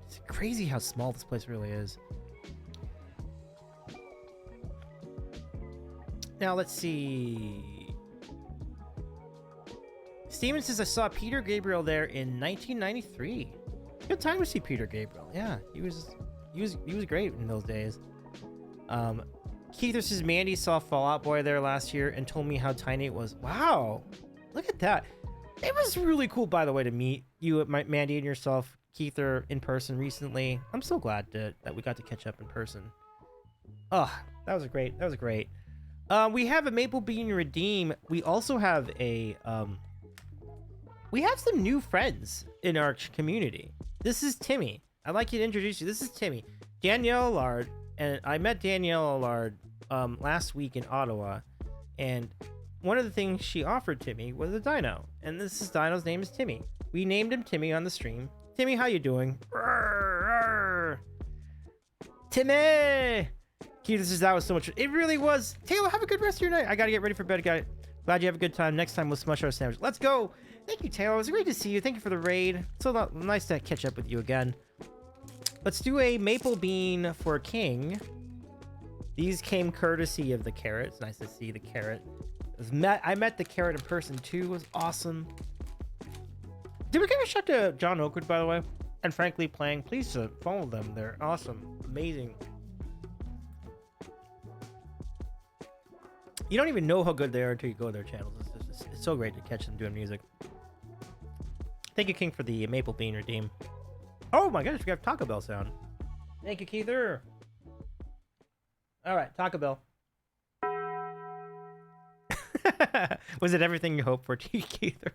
It's crazy how small this place really is. Now let's see. Steven says, I saw Peter Gabriel there in 1993. Good time to see Peter Gabriel. Yeah, he was great in those days. Keith says, Mandy saw Fall Out Boy there last year and told me how tiny it was. Wow, look at that. It was really cool, by the way, to meet you, Mandy, and yourself, Keith, in person recently. I'm so glad that we got to catch up in person. Oh, that was great. We have a Maple Bean Redeem. We also have we have some new friends in our community. This is Timmy. I'd like you to introduce you. This is Timmy. Danielle Allard, and I met Danielle Allard last week in Ottawa, And one of the things she offered Timmy was a dino. And dino's name is Timmy. We named him Timmy on the stream. Timmy, how you doing? Timmy! Keith, that was so much. It really was. Taylor, have a good rest of your night. I gotta get ready for bed, guys. Glad you have a good time. Next time we'll smush our sandwich. Let's go. Thank you, Taylor. It was great to see you. Thank you for the raid. So nice to catch up with you again. Let's do a maple bean for King. These came courtesy of the carrot. It's nice to see the carrot. I met the carrot in person too. It was awesome. Did we give a shout to John Oakwood, by the way? And Frankly Playing. Please follow them. They're awesome. Amazing. You don't even know how good they are until you go to their channels. It's so great to catch them doing music. Thank you, King, for the maple bean redeem. Oh my gosh, we have Taco Bell sound. Thank you, Keither. All right, Taco Bell. Was it everything you hoped for, Keither?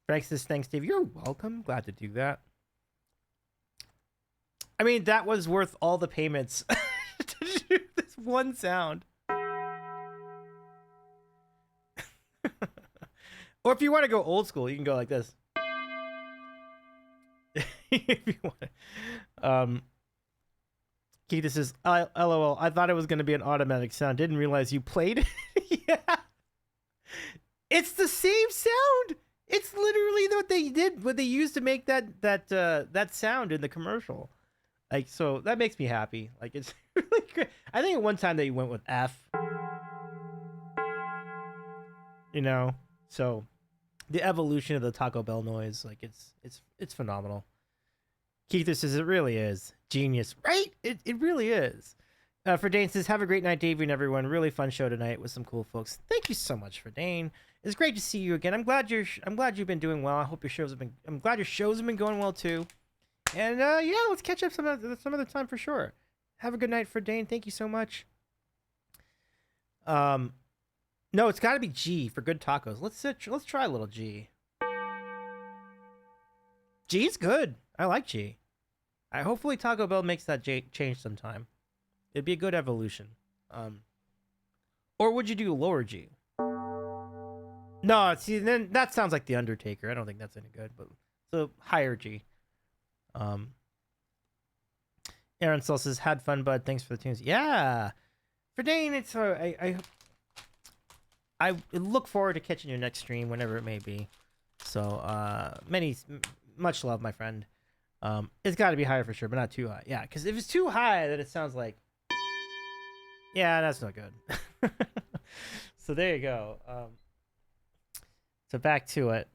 Frank says, thanks, Dave. You're welcome. Glad to do that. I mean, that was worth all the payments to do this one sound. Or if you want to go old school, you can go like this. If you want. Keith says, LOL, I thought it was going to be an automatic sound. Didn't realize you played it. Yeah. It's the same sound. It's literally what they did, what they used to make that sound in the commercial. Like, so that makes me happy. Like, it's really great. I think at one time they went with F. You know, so the evolution of the Taco Bell noise, like it's phenomenal. Keith says it really is genius, right? It really is. For Dane says, have a great night, Davey and everyone. Really fun show tonight with some cool folks. Thank you so much for Dane. It's great to see you again. I'm glad you've been doing well. I hope I'm glad your shows have been going well too. And yeah, let's catch up some other time for sure. Have a good night for Dane. Thank you so much. No, it's got to be G for good tacos. Let's try a little G. G's good. I like G. Hopefully Taco Bell makes that change sometime. It'd be a good evolution. Or would you do lower G? No, see, then that sounds like The Undertaker. I don't think that's any good, but so higher G. Aaron Still says, had fun, bud. Thanks for the tunes. Yeah. For Dane, it's I look forward to catching your next stream, whenever it may be. So, much love, my friend. It's got to be higher for sure, but not too high. Yeah, because if it's too high, then it sounds like, yeah, that's not good. So there you go. So back to it.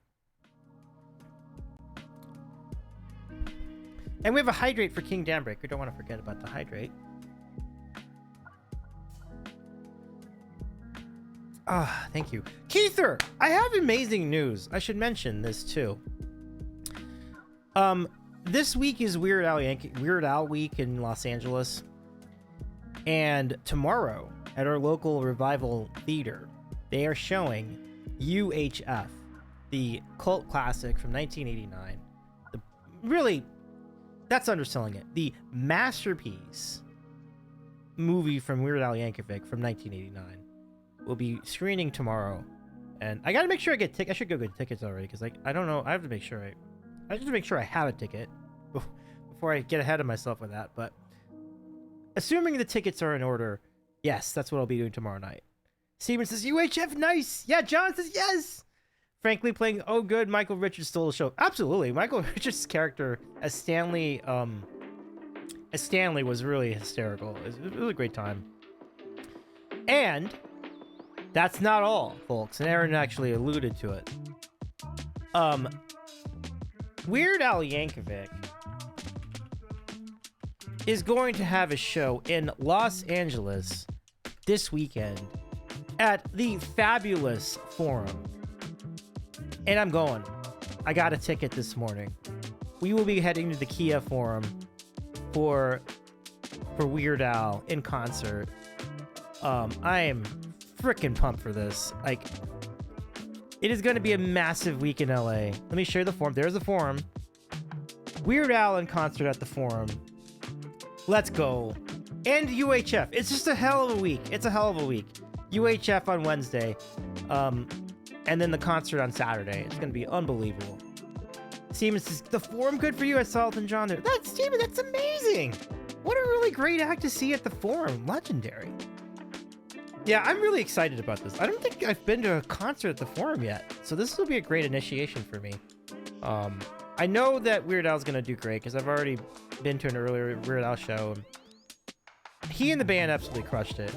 And we have a hydrate for King Dambreaker. Don't want to forget about the hydrate. Ah, thank you. Keither, I have amazing news. I should mention this too. This week is Weird Al Week in Los Angeles. And tomorrow at our local Revival Theater, they are showing UHF, the cult classic from 1989. That's underselling it. The masterpiece movie from Weird Al Yankovic from 1989 will be screening tomorrow. And I got to make sure I get tickets. I should go get tickets already because I don't know. I have to make sure I have a ticket before I get ahead of myself with that. But assuming the tickets are in order, yes, that's what I'll be doing tomorrow night. Steven says, UHF, nice. Yeah, John says, yes. Frankly Playing, oh good, Michael Richards stole the show. Absolutely. Michael Richards' character as Stanley was really hysterical. It was a great time. And that's not all, folks. And Aaron actually alluded to it. Weird Al Yankovic is going to have a show in Los Angeles this weekend at the Fabulous Forum. And I'm going. I got a ticket this morning. We will be heading to the Kia Forum for Weird Al in concert. I am freaking pumped for this. Like, it is going to be a massive week in LA. Let me show you the forum. There's the forum. Weird Al in concert at the Forum. Let's go. And UHF. It's just a hell of a week. It's a hell of a week. UHF on Wednesday. And then the concert on Saturday. It's going to be unbelievable. Steven says, the Forum good for you. I saw Elton John there. That's Steven, that's amazing. What a really great act to see at the Forum. Legendary. Yeah, I'm really excited about this. I don't think I've been to a concert at the Forum yet. So this will be a great initiation for me. I know that Weird Al's going to do great because I've already been to an earlier Weird Al show. He and the band absolutely crushed it.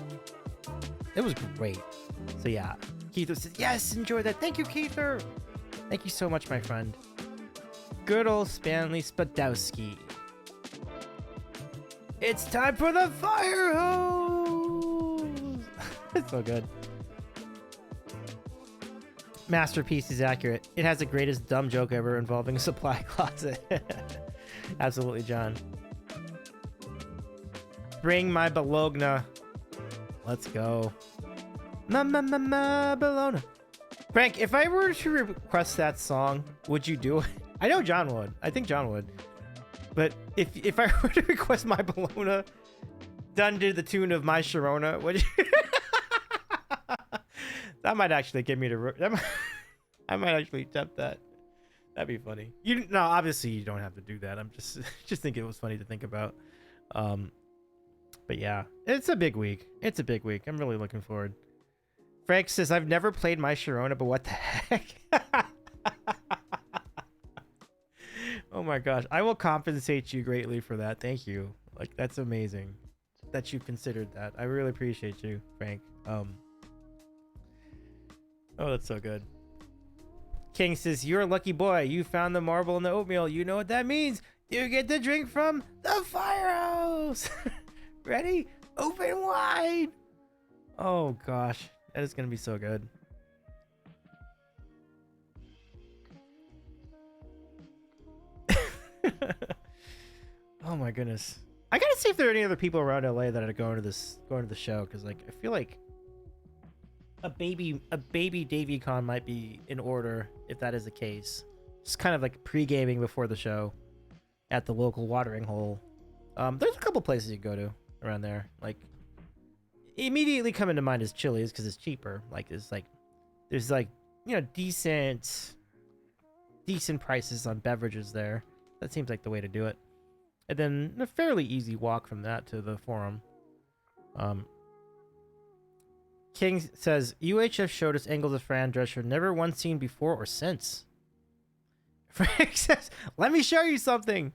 It was great. So yeah, Keither says, yes, enjoy that. Thank you, Keither. Thank you so much, my friend. Good old Stanley Spadowski. It's time for the fire hose. It's so good. Masterpiece is accurate. It has the greatest dumb joke ever involving a supply closet. Absolutely, John. Bring my Bologna. Let's go. Ma Bologna. Frank, if I were to request that song, would you do it? I know John would. I think John would. But if I were to request my Bologna done to the tune of my Sharona, would you? That might actually get me to. I might actually attempt that. That'd be funny. No, obviously you don't have to do that. I'm just think it was funny to think about. But yeah, it's a big week. It's a big week. I'm really looking forward. Frank says, I've never played my Sharona, but what the heck? Oh my gosh. I will compensate you greatly for that. Thank you. Like, that's amazing that you considered that. I really appreciate you, Frank. Oh, that's so good. King says, you're a lucky boy. You found the marble in the oatmeal. You know what that means. You get to drink from the firehouse. Ready? Open wide. Oh gosh, that is gonna be so good. Oh my goodness. I gotta see if there are any other people around LA that are going to the show, because like I feel like a baby DavyCon might be in order if that is the case. Just kind of like pre-gaming before the show at the local watering hole. There's a couple places you can go to around there. Like, immediately coming to mind is Chili's because it's cheaper. Like, there's like, you know, decent prices on beverages there. That seems like the way to do it. And then a fairly easy walk from that to the Forum. King says, UHF showed us angles of Fran Drescher never once seen before or since. Frank says, let me show you something.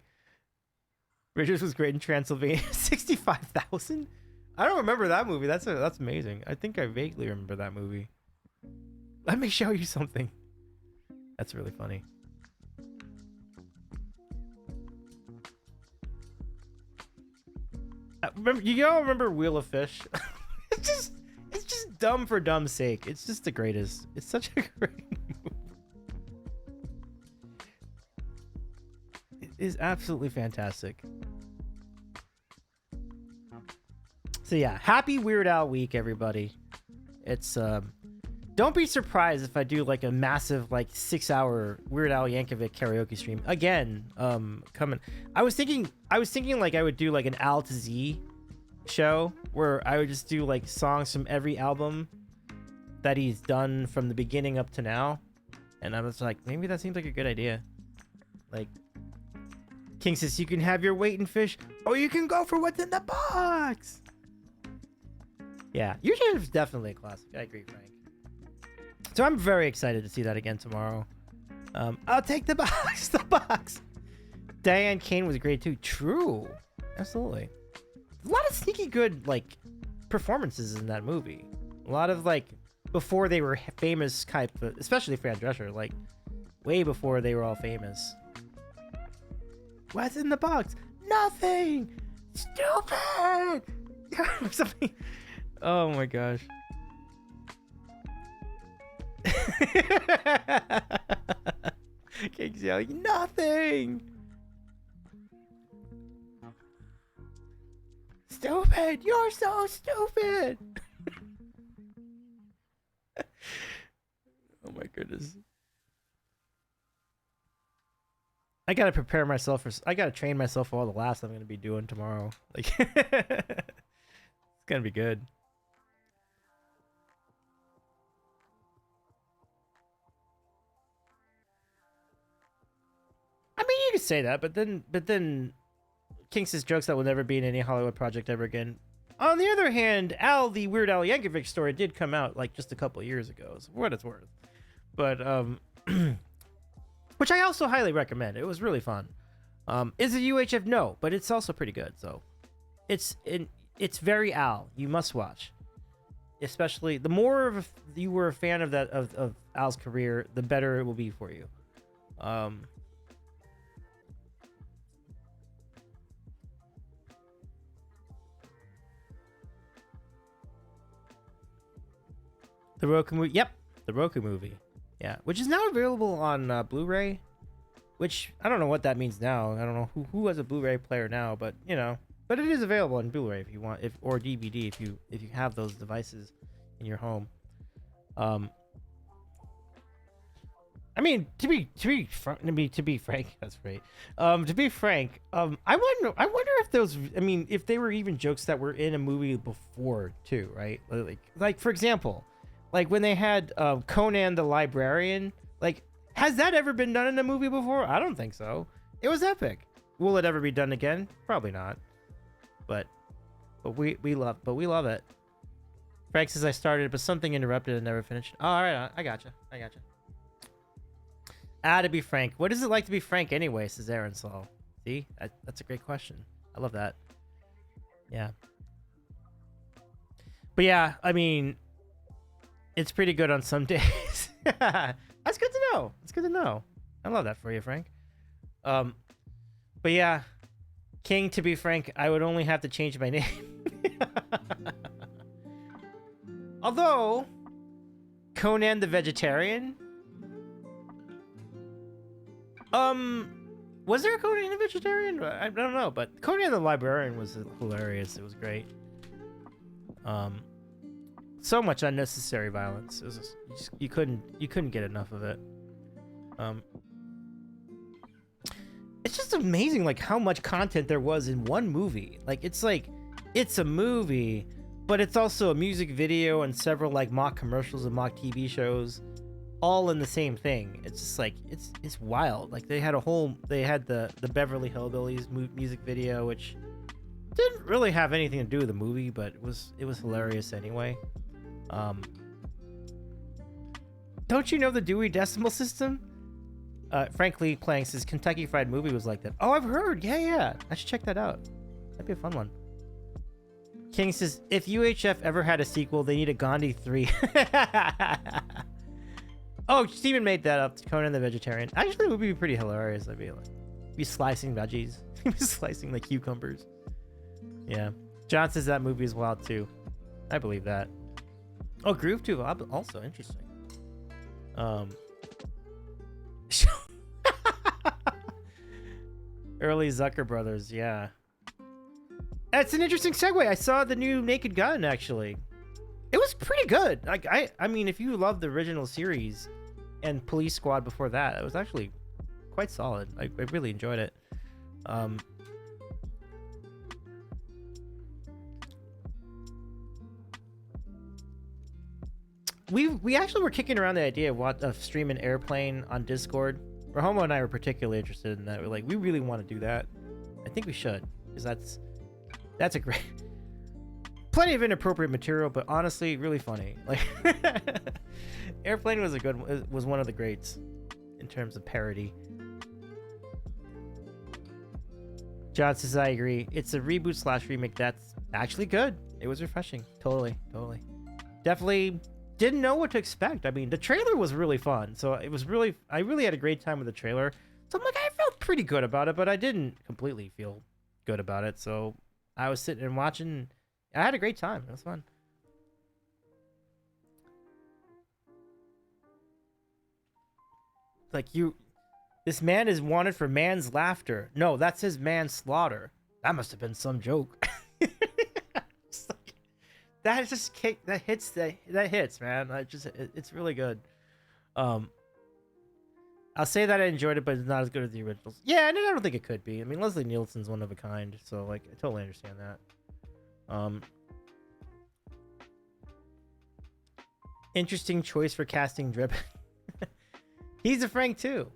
Richards was great in Transylvania. 65,000? I don't remember that movie. That's amazing. I think I vaguely remember that movie. Let me show you something. That's really funny. Remember Wheel of Fish? It's just dumb for dumb's sake. It's just the greatest. It's such a great movie. It is absolutely fantastic. So yeah, happy Weird Al week, everybody. It's don't be surprised if I do like a massive like 6-hour Weird Al Yankovic karaoke stream again. Coming. I was thinking like I would do like an Al to Z show where I would just do like songs from every album that he's done from the beginning up to now, and I was like, maybe that seems like a good idea. Like, King says, you can have your weight in fish, or you can go for what's in the box. Yeah, usually it's definitely a classic. I agree, Frank. So I'm very excited to see that again tomorrow. I'll take the box. The box. Diane Kane was great too. True. Absolutely. A lot of sneaky good like performances in that movie. A lot of like before they were famous type, especially Fran Drescher, like way before they were all famous. What's in the box? Nothing. Stupid. Something. Oh my gosh. King's yelling, nothing. Stupid. You're so stupid. Oh my goodness. I gotta prepare myself for. I gotta train myself for all the laughs I'm gonna be doing tomorrow. Like, gonna be good. I mean, you could say that, but then Kinks' jokes that will never be in any Hollywood project ever again. On the other hand, the Weird Al Yankovic story did come out like just a couple years ago, so for what it's worth. But which I also highly recommend. It was really fun. Is it UHF? No, but it's also pretty good. So it's very Al. You must watch. Especially the more of you were a fan of that of Al's career, the better it will be for you. The Roku movie. Yep, the Roku movie. Yeah, which is now available on Blu-ray. Which I don't know what that means now. I don't know who has a Blu-ray player now, but you know, but it is available on Blu-ray if you want, or DVD if you have those devices in your home. I mean, to be frank, that's right. To be frank, I wonder if those, I mean, if they were even jokes that were in a movie before too, right? Like for example, like when they had Conan the Librarian, like, has that ever been done in a movie before? I don't think so. It was epic. Will it ever be done again? Probably not. But we love it. Frank says I started, but something interrupted and never finished. Oh, all right, I gotcha. To be frank, what is it like to be frank anyway? Says Aaron Saul. See, that's a great question. I love that. Yeah. But yeah, I mean, it's pretty good on some days. That's good to know. It's good to know. I love that for you, Frank. But yeah, King, to be frank, I would only have to change my name. Although, Conan the Vegetarian. Was there a Conan the Vegetarian? I don't know, but Conan the Librarian was hilarious. It was great. So much unnecessary violence. It was you couldn't get enough of it. It's just amazing, like how much content there was in one movie. Like it's a movie, but it's also a music video and several like mock commercials and mock TV shows, all in the same thing. It's just like it's wild. Like they had the Beverly Hillbillies music video, which didn't really have anything to do with the movie, but it was hilarious anyway. Don't you know the Dewey Decimal System? Frankly, playing says Kentucky Fried Movie was like that. Oh, I've heard. Yeah. I should check that out. That'd be a fun one. King says, if UHF ever had a sequel, they need a Gandhi 3. Oh, Steven made that up. Conan the Vegetarian. Actually, it would be pretty hilarious. I'd be slicing veggies. Be slicing like cucumbers. Yeah. John says that movie is wild too. I believe that. Oh, Groove too. Also interesting. Early Zucker Brothers, yeah. That's an interesting segue. I saw the new Naked Gun actually. It was pretty good. Like I mean, if you love the original series and Police Squad before that, it was actually quite solid. I really enjoyed it. We actually were kicking around the idea of streaming Airplane on Discord. Rahomo and I were particularly interested in that. We're like, we really want to do that. I think we should, because that's a great, plenty of inappropriate material, but honestly, really funny. Like, Airplane was one of the greats in terms of parody. John says, I agree. It's a reboot / remake that's actually good. It was refreshing. Totally. Definitely didn't know what to expect. I mean, the trailer was really fun. So I really had a great time with the trailer. So I'm like, I felt pretty good about it, but I didn't completely feel good about it. So I was sitting and watching. I had a great time. It was fun. Like this man is wanted for man's laughter. No, that's his manslaughter. That must have been some joke. That hits, man. It's really good. I'll say that I enjoyed it, but it's not as good as the originals. Yeah, and I don't think it could be. I mean, Leslie Nielsen's one of a kind, so like I totally understand that. Interesting choice for casting Drip. He's a Frank too.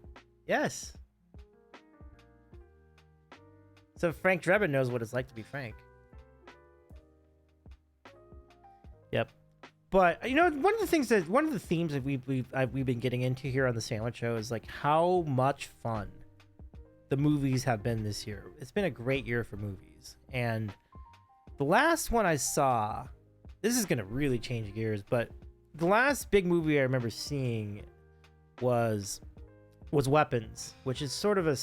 Yes. So Frank Drebin knows what it's like to be Frank. Yep. But you know, one of the themes that we've been getting into here on the Sandwich Show is like how much fun the movies have been this year. It's been a great year for movies, and the last one I saw, this is gonna really change gears, but the last big movie I remember seeing was Weapons, which is sort of a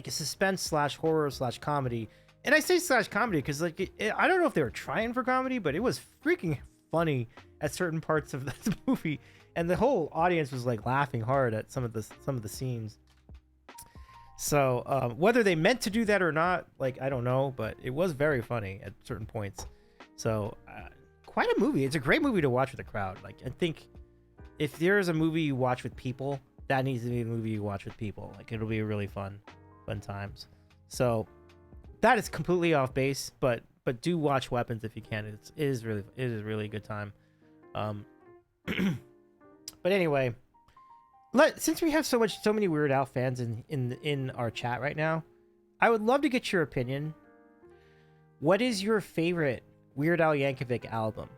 suspense slash horror slash comedy. And I say slash comedy because like I don't know if they were trying for comedy, but it was freaking funny at certain parts of this movie, and the whole audience was like laughing hard at some of the scenes. So whether they meant to do that or not, like I don't know, but it was very funny at certain points. So quite a movie. It's a great movie to watch with a crowd. Like I think if there's a movie you watch with people, that needs to be the movie you watch with people. Like it'll be really fun times. So that is completely off base, but do watch Weapons if you can. It is really a good time. But anyway, since we have so many Weird Al fans in our chat right now, I would love to get your opinion. What is your favorite Weird Al Yankovic album?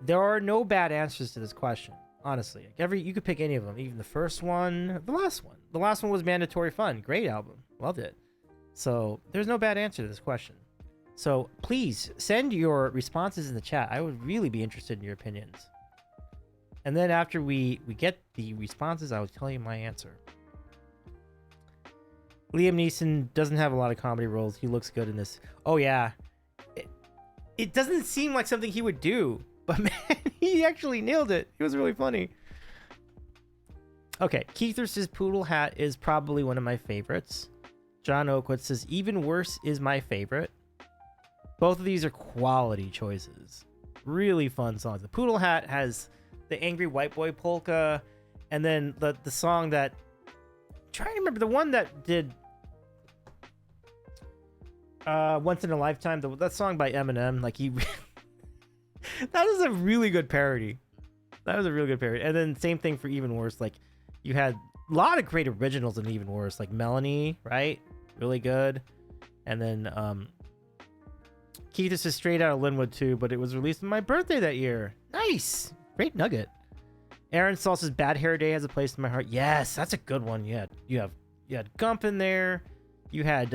There are no bad answers to this question, honestly. Like you could pick any of them, even the first one, the last one. The last one was Mandatory Fun. Great album. Loved it. So there's no bad answer to this question. So please send your responses in the chat. I would really be interested in your opinions. And then after we get the responses, I will tell you my answer. Liam Neeson doesn't have a lot of comedy roles. He looks good in this. Oh yeah. It doesn't seem like something he would do, but man, he actually nailed it. It was really funny. Okay, Keither says Poodle Hat is probably one of my favorites. John Oakwood says Even Worse is my favorite. Both of these are quality choices. Really fun songs. The Poodle Hat has the Angry White Boy polka, and then the song that I'm trying to remember, the one that did Once in a Lifetime, that song by Eminem, like he that was a really good parody. And then same thing for Even Worse. Like you had a lot of great originals in Even Worse, like Melanie, right? Really good. And then Keith is straight out of Linwood too, but it was released on my birthday that year. Nice. Great nugget. Aaron Salsa's Bad Hair Day has a place in my heart. Yes, that's a good one. You had Gump in there. You had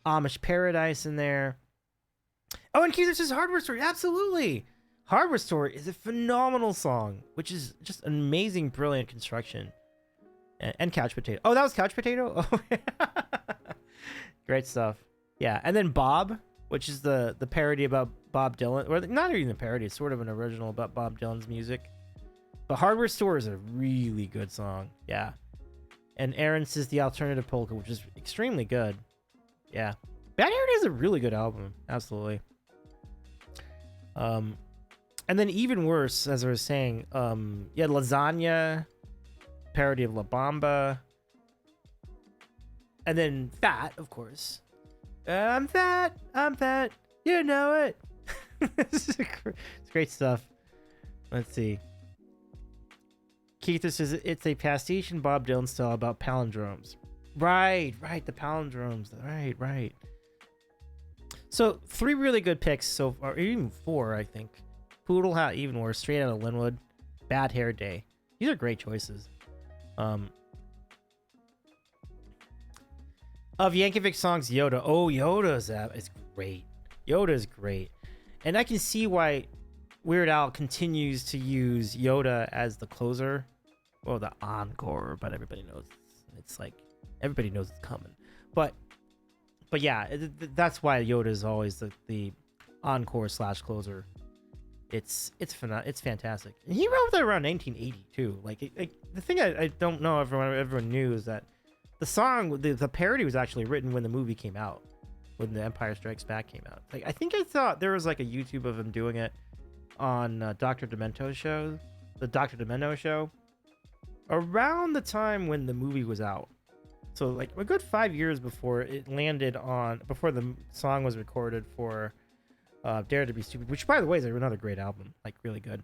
Amish Paradise in there. Oh, and Keith says Hardware Store. Absolutely. Hardware Store is a phenomenal song, which is just an amazing, brilliant construction. And Couch Potato. Oh, that was Couch Potato? Oh, yeah. Great stuff. Yeah, and then Bob, which is the parody about Bob Dylan. Or not even a parody, it's sort of an original about Bob Dylan's music. But Hardware Store is a really good song. Yeah. And Aaron says The Alternative Polka, which is extremely good. Yeah. Bad Hair Day is a really good album. Absolutely. And then Even Worse, as I was saying, you had Lasagna, parody of La Bamba. And then Fat, of course. I'm fat, you know it. It's great stuff. Let's see. Keith says it's a pastiche in Bob Dylan style about palindromes. Right, the palindromes. Right. So 3 really good picks so far, even 4, I think. Poodle Hat, Even Worse, Straight Out of Linwood, Bad Hair Day. These are great choices. Of Yankovic songs, Yoda. Oh, is great. Yoda is great. And I can see why Weird Al continues to use Yoda as the closer. Well, the encore, but everybody knows. It's like, everybody knows it's coming. But yeah, that's why Yoda is always the encore / closer. It's fantastic. And he wrote that around 1980 too. Like the thing I don't know everyone knew is that the song, the parody was actually written when the movie came out, when The Empire Strikes Back came out. Like I thought there was like a YouTube of him doing it on Dr. Demento's show, the Dr. Demento show, around the time when the movie was out. So like a good 5 years before the song was recorded for Dare to Be Stupid, which by the way is another great album, like really good.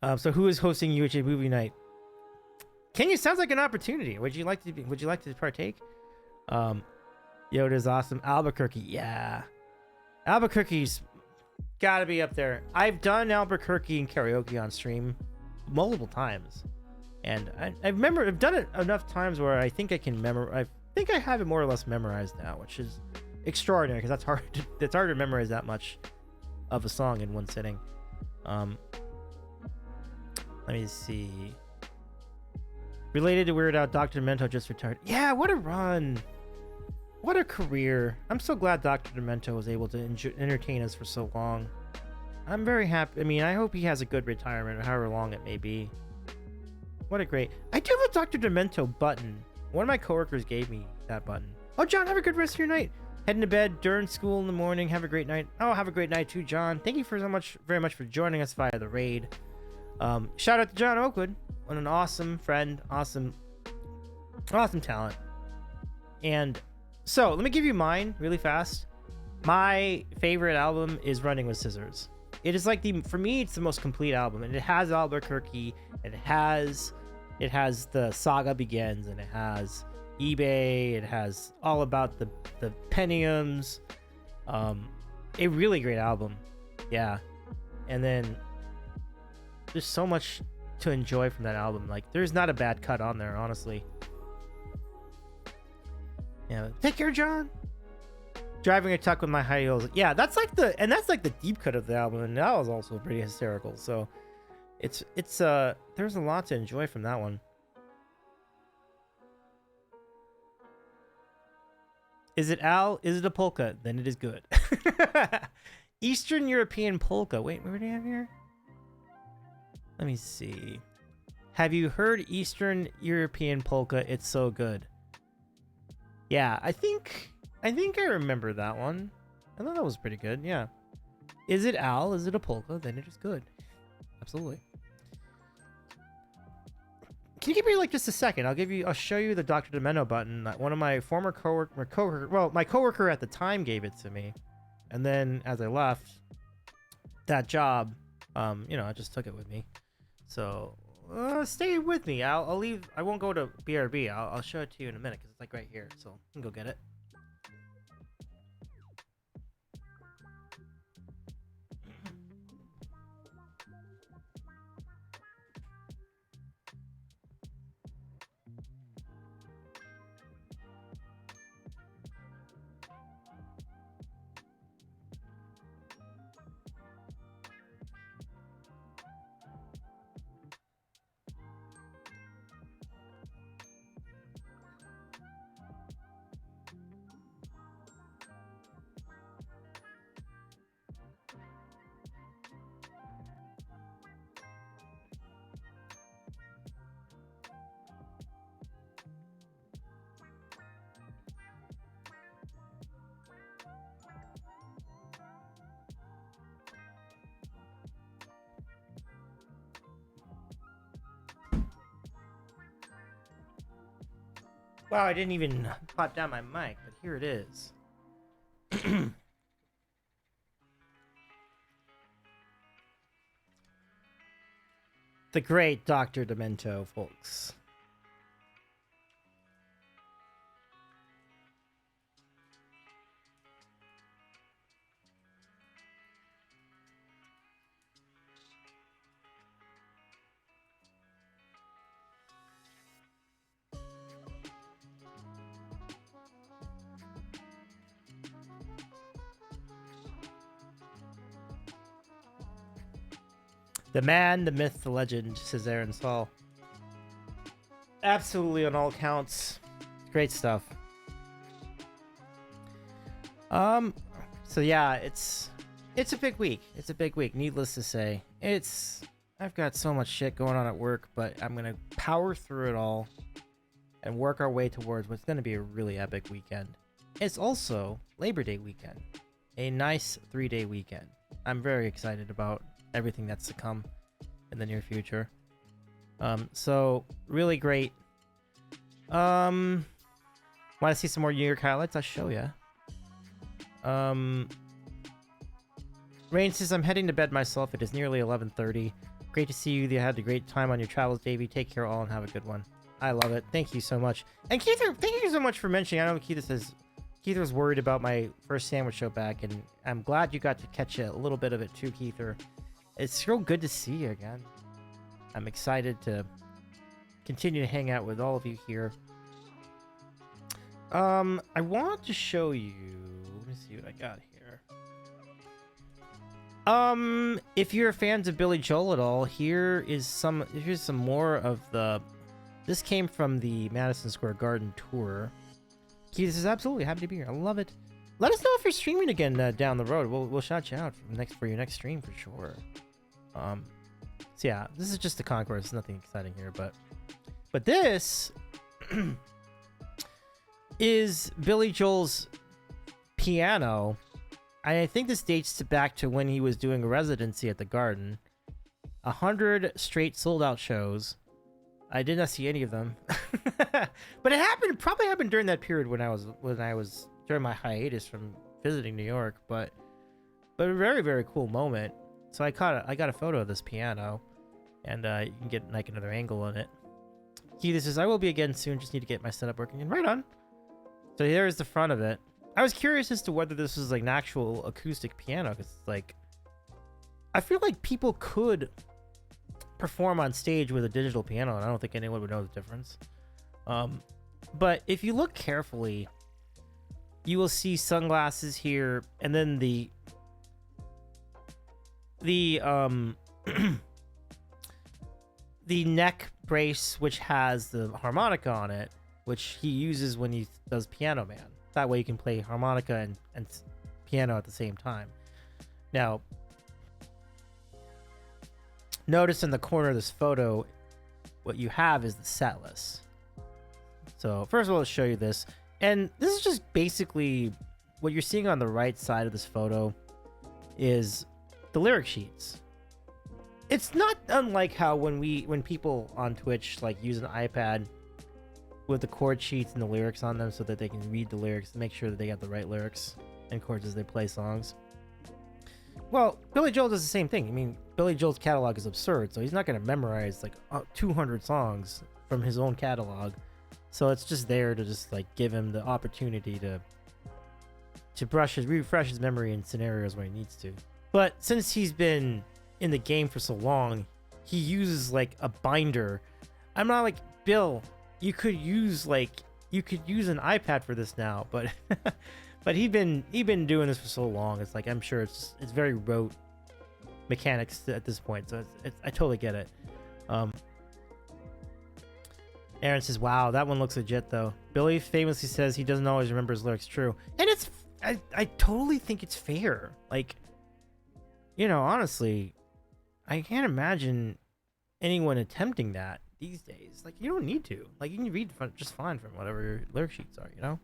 So who is hosting UHA movie night? Kenya, sounds like an opportunity. Would you like to partake? Yoda's awesome. Albuquerque, yeah. Albuquerque's gotta be up there. I've done Albuquerque and karaoke on stream multiple times, and I remember I've done it enough times where I think I can I think I have it more or less memorized now, which is extraordinary because that's hard. It's hard to memorize that much of a song in one sitting. Let me see. Related to Weird Al, Dr. Demento just retired. Yeah, what a run. What a career. I'm so glad Dr. Demento was able to entertain us for so long. I'm very happy. I mean, I hope he has a good retirement, however long it may be. What a great... I do have a Dr. Demento button. One of my coworkers gave me that button. Oh, John, have a good rest of your night. Heading to bed during school in the morning. Have a great night. Oh, have a great night too, John. Thank you very much for joining us via the raid. Shout out to John Oakwood. What an awesome friend. Awesome talent. And so, let me give you mine really fast. My favorite album is Running with Scissors. It is like for me, it's the most complete album. And it has Albuquerque, and it has the Saga Begins, and it has eBay, it has all about the Pentiums. A really great album. Yeah. And then there's so much to enjoy from that album. Like, there's not a bad cut on there, honestly. Yeah, take care, John. Driving a truck with my high heels. Yeah, that's like the deep cut of the album, and that was also pretty hysterical. So it's there's a lot to enjoy from that one. Is it Al? Is it a polka? Then it is good. Eastern European polka. Wait, what do you have here? Let me see. Have you heard Eastern European polka? It's so good. Yeah, I think I remember that one. I thought that was pretty good. Yeah. Is it Al? Is it a polka? Then it is good. Absolutely. Can you give me like just a second? I'll show you the Dr. Demento button. One of my former my coworker at the time gave it to me. And then as I left that job, I just took it with me. So stay with me. I'll leave. I won't go to BRB. I'll show it to you in a minute because it's like right here. So you can go get it. Wow, I didn't even pop down my mic, but here it is. The great Dr. Demento, folks. The man, the myth, the legend, says Aaron Saul. Absolutely on all counts. Great stuff. So yeah, it's a big week. It's a big week, needless to say. I've got so much shit going on at work, but I'm gonna power through it all and work our way towards what's gonna be a really epic weekend. It's also Labor Day weekend. A nice 3-day weekend. I'm very excited about everything that's to come in the near future. So really great. Want to see some more New York highlights? I'll show ya. Rain says, I'm heading to bed myself. It is nearly 11:30. Great to see you. You had a great time on your travels, Davey. Take care all and have a good one. I love it. Thank you so much. And Keither, thank you so much for mentioning. I know Keither was worried about my first sandwich show back, and I'm glad you got to catch a little bit of it too, Keither. It's so good to see you again. I'm excited to continue to hang out with all of you here. I want to show you. Let me see what I got here. If you're fans of Billy Joel at all, here's some more of the. This came from the Madison Square Garden tour. Keith is absolutely happy to be here. I love it. Let us know if you're streaming again down the road. We'll shout you out for your next stream for sure. So yeah, this is just the concourse. Nothing exciting here, but this is Billy Joel's piano. I think this dates back to when he was doing a residency at the Garden. 100 straight sold out shows. I did not see any of them, but it probably happened during that period when I was during my hiatus from visiting New York. But a very, very cool moment. So I got a photo of this piano, and you can get like another angle on it. Keith says, I will be again soon. Just need to get my setup working. And right on. So here's the front of it. I was curious as to whether this was like an actual acoustic piano, because like I feel like people could perform on stage with a digital piano, and I don't think anyone would know the difference. But if you look carefully, you will see sunglasses here, and then the the neck brace, which has the harmonica on it, which he uses when he does Piano Man. That way you can play harmonica and piano at the same time. Now, notice in the corner of this photo, what you have is the set list. So first of all, let's show you this. And this is just basically what you're seeing on the right side of this photo is the lyric sheets. It's not unlike how when people on Twitch like use an iPad with the chord sheets and the lyrics on them so that they can read the lyrics and make sure that they have the right lyrics and chords as they play songs. Well, Billy Joel does the same thing. I mean, Billy Joel's catalog is absurd, so he's not going to memorize like 200 songs from his own catalog. So it's just there to just like give him the opportunity to refresh his memory in scenarios where he needs to. But since he's been in the game for so long, he uses like a binder. I'm not like, Bill, you could use an iPad for this now, but but he'd been doing this for so long. It's like, I'm sure it's very rote mechanics at this point. So I totally get it. Aaron says, wow, that one looks legit though. Billy famously says he doesn't always remember his lyrics. True. And I totally think it's fair. Like, you know, honestly, I can't imagine anyone attempting that these days. Like, you don't need to. Like, you can read just fine from whatever your lyric sheets are, you know?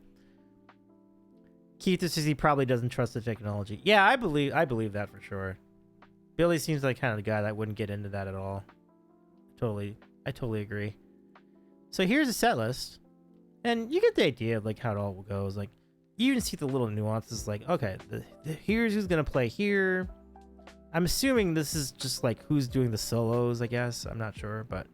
Keith says he probably doesn't trust the technology. Yeah, I believe that for sure. Billy seems like kind of the guy that wouldn't get into that at all. I totally agree. So here's a set list, and you get the idea of like how it all goes. Like, you even see the little nuances. Like, okay, here's who's gonna play here. I'm assuming this is just like who's doing the solos. I guess I'm not sure, but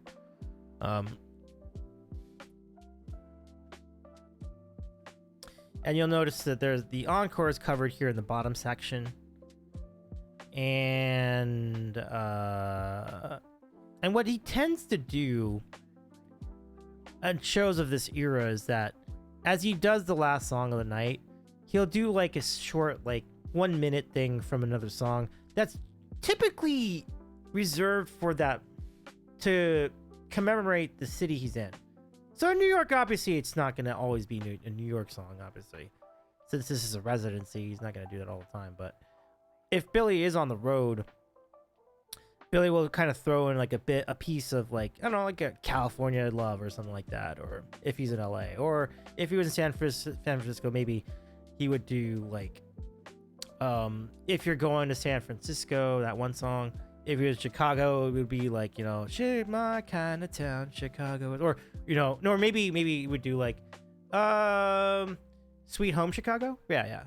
and you'll notice that there's the encore is covered here in the bottom section, and what he tends to do at shows of this era is that as he does the last song of the night, he'll do like a short, like 1 minute thing from another song that's typically reserved for that to commemorate the city he's in. So in New York, obviously, it's not going to always be a New York song, obviously. Since this is a residency, he's not going to do that all the time. But if Billy is on the road, Billy will kind of throw in like a piece of like, I don't know, like a California Love or something like that. Or if he's in LA, or if he was in San Francisco, maybe he would do like, if you're going to San Francisco, that one song. If it was Chicago, it would be like, you know, shit, my kind of town, Chicago. Or, you know, or maybe he would do like, Sweet Home Chicago. Yeah.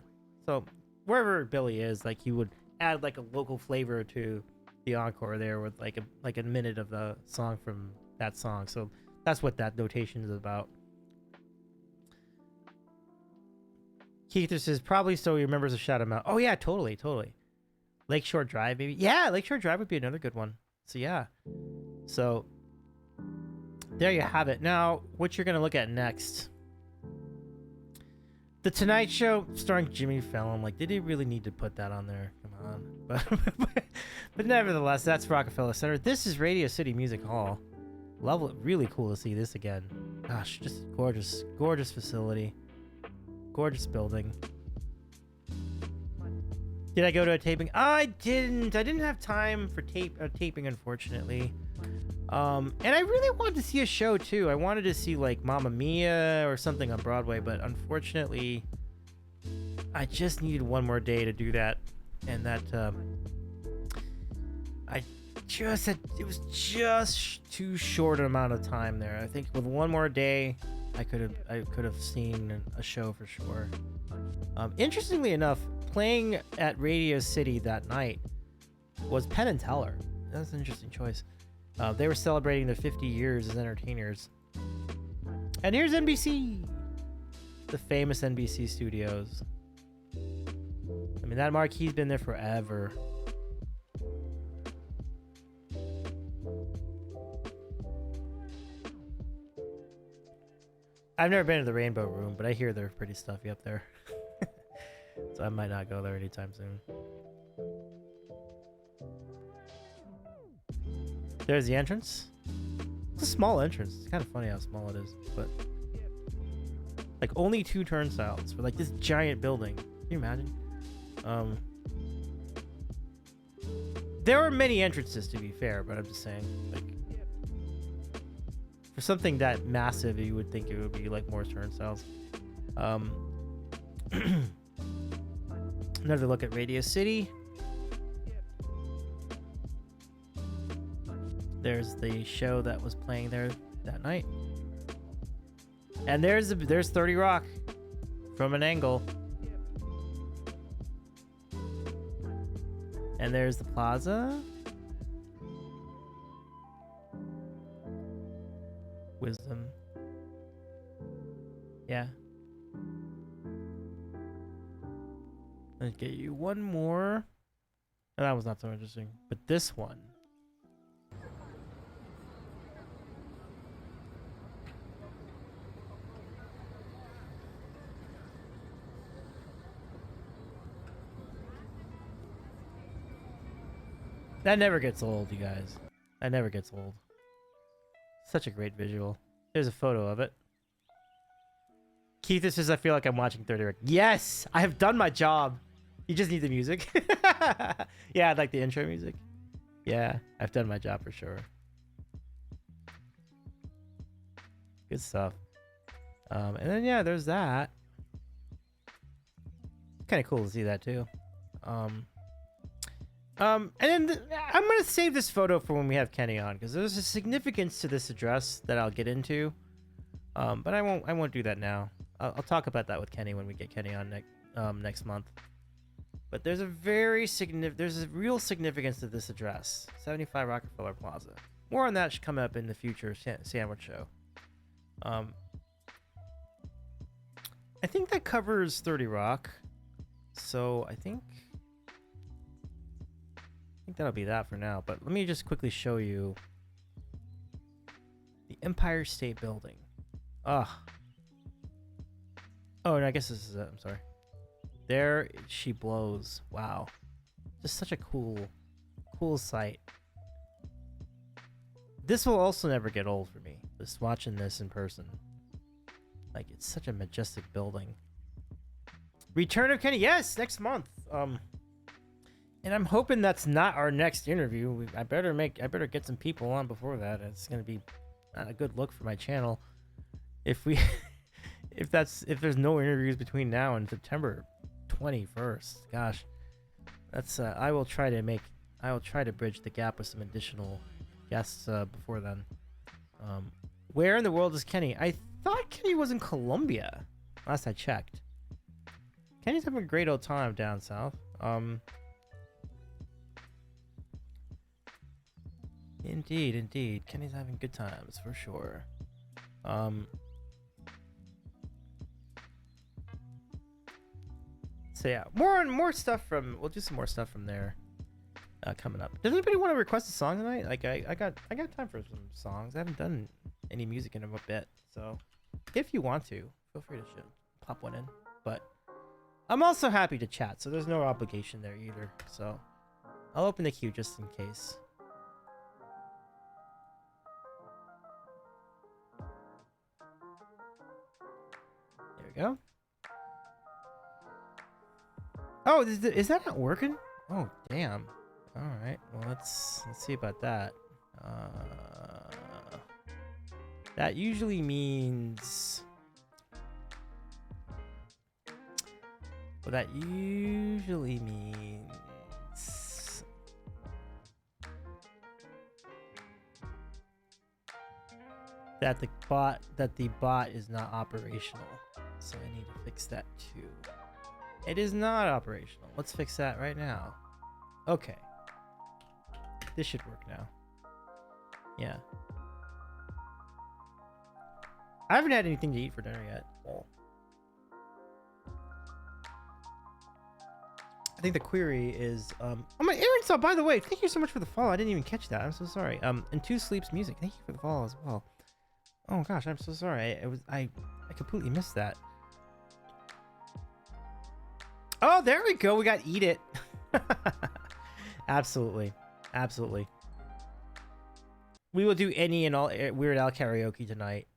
So wherever Billy is, like, he would add like a local flavor to the encore there with like a minute of the song from that song. So that's what that notation is about. Keith says probably so he remembers a shout him out. Oh yeah, totally. Lakeshore Drive, maybe. Yeah, Lakeshore Drive would be another good one. So yeah. So there you have it. Now, what you're gonna look at next. The Tonight Show starring Jimmy Fallon. Like, did he really need to put that on there? Come on. But nevertheless, that's Rockefeller Center. This is Radio City Music Hall. Lovely, really cool to see this again. Gosh, just gorgeous, gorgeous facility. Gorgeous building. Did I go to a taping? I didn't. I didn't have time for taping, unfortunately. And I really wanted to see a show too. I wanted to see like Mamma Mia or something on Broadway, but unfortunately, I just needed one more day to do that, and that I just had, it was just too short an amount of time there. I think with one more day, I could have seen a show for sure. Interestingly enough, playing at Radio City that night was Penn and Teller. That's an interesting choice. They were celebrating their 50 years as entertainers. And here's NBC, the famous NBC studios. I mean, that marquee's been there forever. I've never been to the Rainbow Room, but I hear they're pretty stuffy up there. So I might not go there anytime soon. There's the entrance. It's a small entrance. It's kind of funny how small it is, but like only 2 turnstiles for like this giant building. Can you imagine? There are many entrances to be fair, but I'm just saying, like, for something that massive, you would think it would be like more turnstiles. Another look at Radio City. There's the show that was playing there that night. And there's 30 Rock from an angle. And there's the plaza. Wisdom. Yeah. Let's get you one more. Oh, that was not so interesting. But this one. That never gets old, you guys. That never gets old. Such a great visual. There's a photo of it. Keith says, I feel like I'm watching 30 Rock. Yes! I have done my job. You just need the music. Yeah, I'd like the intro music. Yeah, I've done my job for sure. Good stuff. And then, yeah, there's that. Kind of cool to see that, too. And then I'm going to save this photo for when we have Kenny on, because there's a significance to this address that I'll get into. But I won't do that now. I'll talk about that with Kenny when we get Kenny on next month. But there's a real significance to this address, 75 Rockefeller Plaza. More on that should come up in the future sandwich show. I think that covers 30 Rock. So I think that'll be that for now. But let me just quickly show you the Empire State Building. Oh, and I guess this is it. I'm sorry. There she blows. Wow. Just such a cool sight. This will also never get old for me. Just watching this in person. Like, it's such a majestic building. Return of Kenny. Yes, next month. And I'm hoping that's not our next interview. I better get some people on before that. It's gonna be not a good look for my channel. If there's no interviews between now and September 21st, gosh, that's I will try to bridge the gap with some additional guests before then. Where in the world is Kenny? I thought Kenny was in Colombia last I checked. Kenny's having a great old time down south. Indeed, indeed. Kenny's having good times for sure. So yeah, more stuff from. We'll do some more stuff from there coming up. Does anybody want to request a song tonight? Like I got time for some songs. I haven't done any music in a bit, so if you want to, feel free to pop one in. But I'm also happy to chat, so there's no obligation there either. So I'll open the queue just in case. There we go. Oh, is that not working? Oh, damn. All right. Well, let's see about that. That usually means. Well, that usually means that the bot is not operational. So I need to fix that too. It is not operational. Let's fix that right now. Okay. This should work now. Yeah. I haven't had anything to eat for dinner yet. Oh. I think the query is oh my Aaron saw, by the way, thank you so much for the follow. I didn't even catch that. I'm so sorry. And Two Sleeps Music, thank you for the follow as well. Oh gosh, I'm so sorry. I completely missed that. Oh, there we go. We got Eat It. Absolutely. Absolutely. We will do any and all Weird Al karaoke tonight.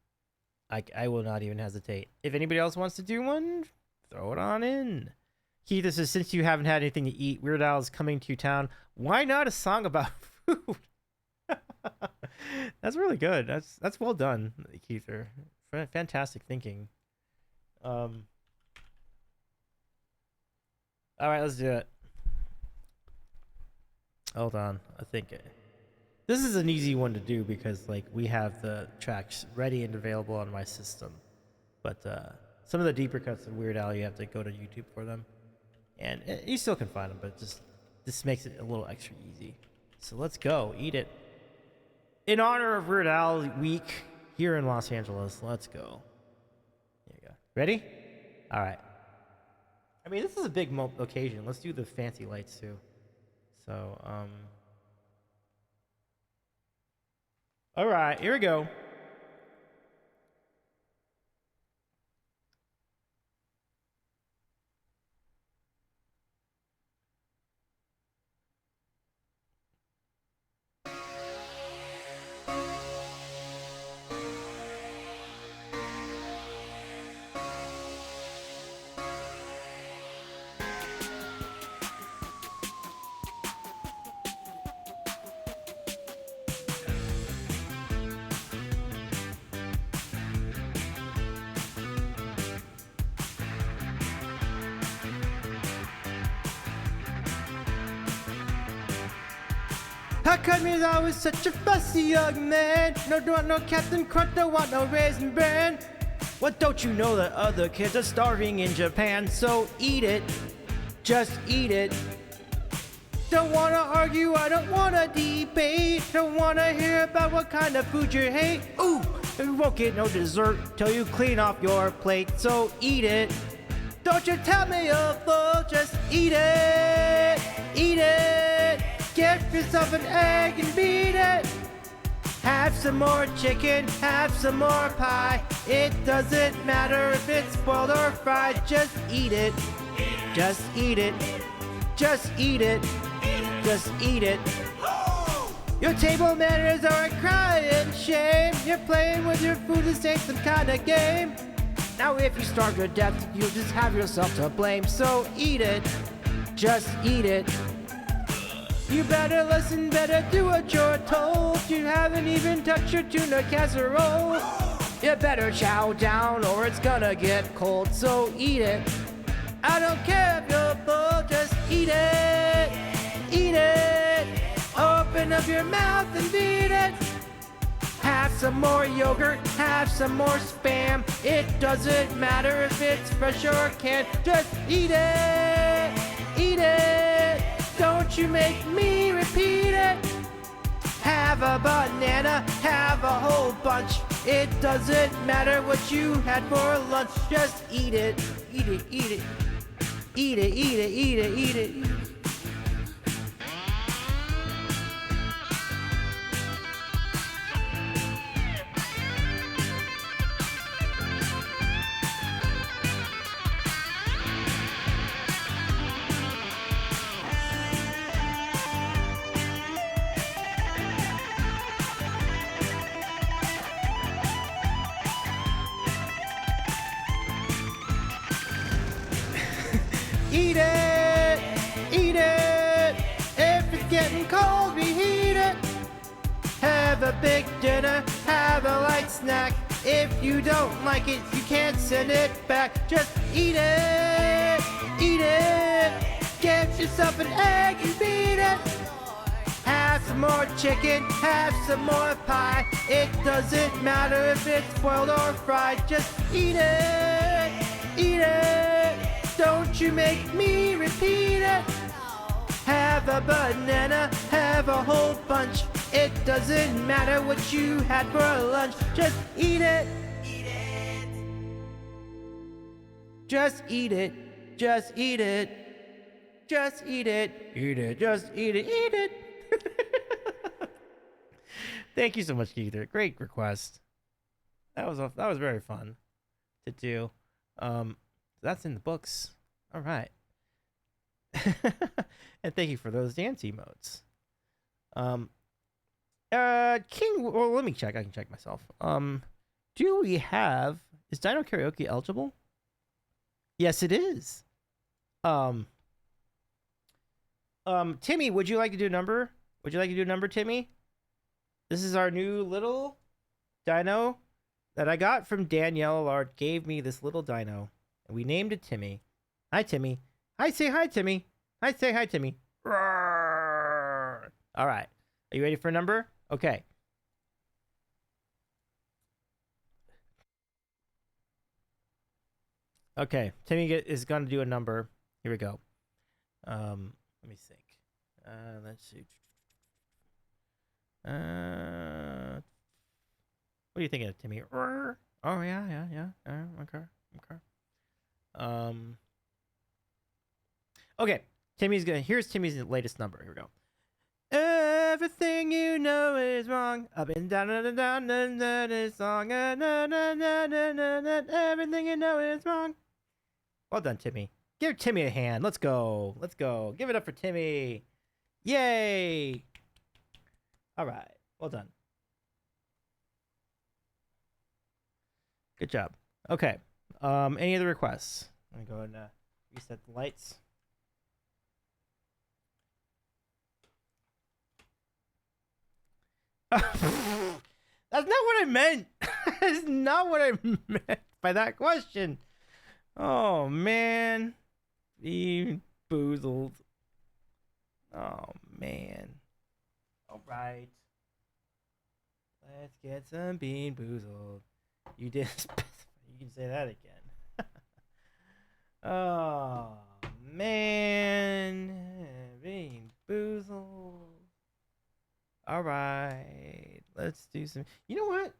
I will not even hesitate. If anybody else wants to do one, throw it on in. Keith, this is since you haven't had anything to eat, Weird Al is coming to town. Why not a song about food? That's really good. That's well done, Keither. Fantastic thinking. All right, let's do it. Hold on. I think this is an easy one to do because like we have the tracks ready and available on my system. But some of the deeper cuts of Weird Al, you have to go to YouTube for them. And you still can find them, but this makes it a little extra easy. So let's go. Eat It. In honor of Weird Al week here in Los Angeles, let's go. There you go. Ready? All right. I mean, this is a big occasion. Let's do the fancy lights too. So, all right, here we go. How come you're always such a fussy young man? No, don't want no Captain Crunch, don't want no Raisin Bran. What, don't you know that other kids are starving in Japan? So eat it, just eat it. Don't wanna argue, I don't wanna debate. Don't wanna hear about what kind of food you hate. Ooh, you won't get no dessert till you clean off your plate. So eat it, don't you tell me you're full, just eat it, eat it. Get yourself an egg and beat it. Have some more chicken, have some more pie. It doesn't matter if it's boiled or fried. Just eat it, just eat it, just eat it, just eat it. Your table manners are a crying shame. You're playing with your food, this ain't some kind of game. Now if you starve to death, you'll just have yourself to blame. So eat it, just eat it. You better listen, better do what you're told. You haven't even touched your tuna casserole. You better chow down or it's gonna get cold. So eat it. I don't care if you're full, just eat it. Eat it. Open up your mouth and beat it. Have some more yogurt, have some more Spam. It doesn't matter if it's fresh or canned. Just eat it. Eat it. Don't you make me repeat it. Have have a banana, have a whole bunch. It doesn't matter what you had for lunch. Just eat it, eat it, eat it. Eat it, eat it, eat it, eat it. Eat it, eat it. If it's getting cold, reheat it. Have a big dinner, have a light snack. If you don't like it, you can't send it back. Just eat it, eat it. Get yourself an egg and beat it. Have some more chicken, have some more pie. It doesn't matter if it's boiled or fried. Just eat it, eat it. Don't you make me repeat it. Have a banana, have a whole bunch. It doesn't matter what you had for lunch. Just eat it. Eat it. Just eat it. Just eat it. Just eat it. Eat it. Just eat it. Eat it. Thank you so much, Keither. Great request. That was very fun to do. That's in the books. All right. And thank you for those dance emotes. King, well, let me check. I can check myself. Do we have, is Dino Karaoke eligible? Yes, it is. Timmy, would you like to do a number? Would you like to do a number, Timmy? This is our new little dino that I got from Danielle Allard. Gave me this little dino, and we named it Timmy. Hi, Timmy. Hi, say hi, Timmy. Hi, say hi, Timmy. Roar. All right. Are you ready for a number? Okay. Okay. Timmy is going to do a number. Here we go. Let me think. Let's see. What are you thinking of, Timmy? Oh, yeah. Okay. Okay. Here's Timmy's latest number. Here we go. Everything you know is wrong. Up and down and down and down is song. Everything you know is wrong. Well done, Timmy. Give Timmy a hand. Let's go. Let's go. Give it up for Timmy. Yay. All right. Well done. Good job. Okay. Any other requests? I'm going to go and reset the lights. That's not what I meant. That's not what I meant by that question. Oh, man. Bean boozled. Oh, man. All right. Let's get some bean boozled. You did. You can say that again. Oh, man. Bean boozled. All right. Let's do some. You know what?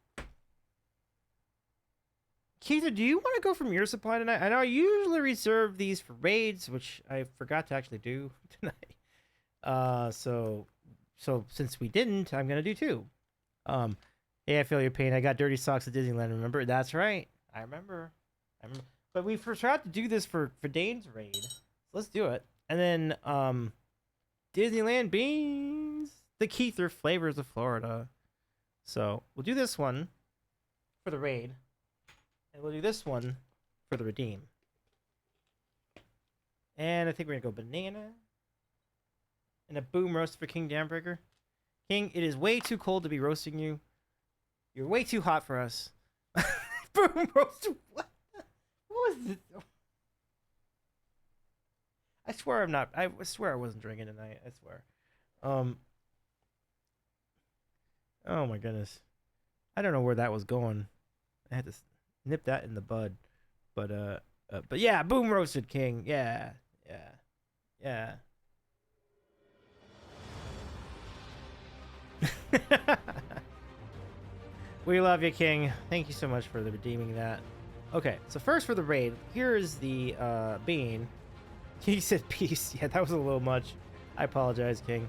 Keither, do you want to go from your supply tonight? I know I usually reserve these for raids, which I forgot to actually do tonight. So since we didn't, I'm gonna do two. Yeah, I feel your pain. I got dirty socks at Disneyland. Remember? That's right. I remember. But we forgot to do this for Dane's raid. So let's do it. And then Disneyland beans, the Keither flavors of Florida. So we'll do this one for the raid. And we'll do this one for the redeem. And I think we're going to go banana. And a boom roast for King Dambreaker. King, it is way too cold to be roasting you. You're way too hot for us. Boom roast. What was this? I swear I'm not. I swear I wasn't drinking tonight. I swear. Oh my goodness. I don't know where that was going. I had to nip that in the bud. But yeah, boom roasted King. Yeah. We love you, King. Thank you so much for redeeming that. Okay, so first for the raid, here is the bean. He said peace. Yeah, that was a little much. I apologize, King.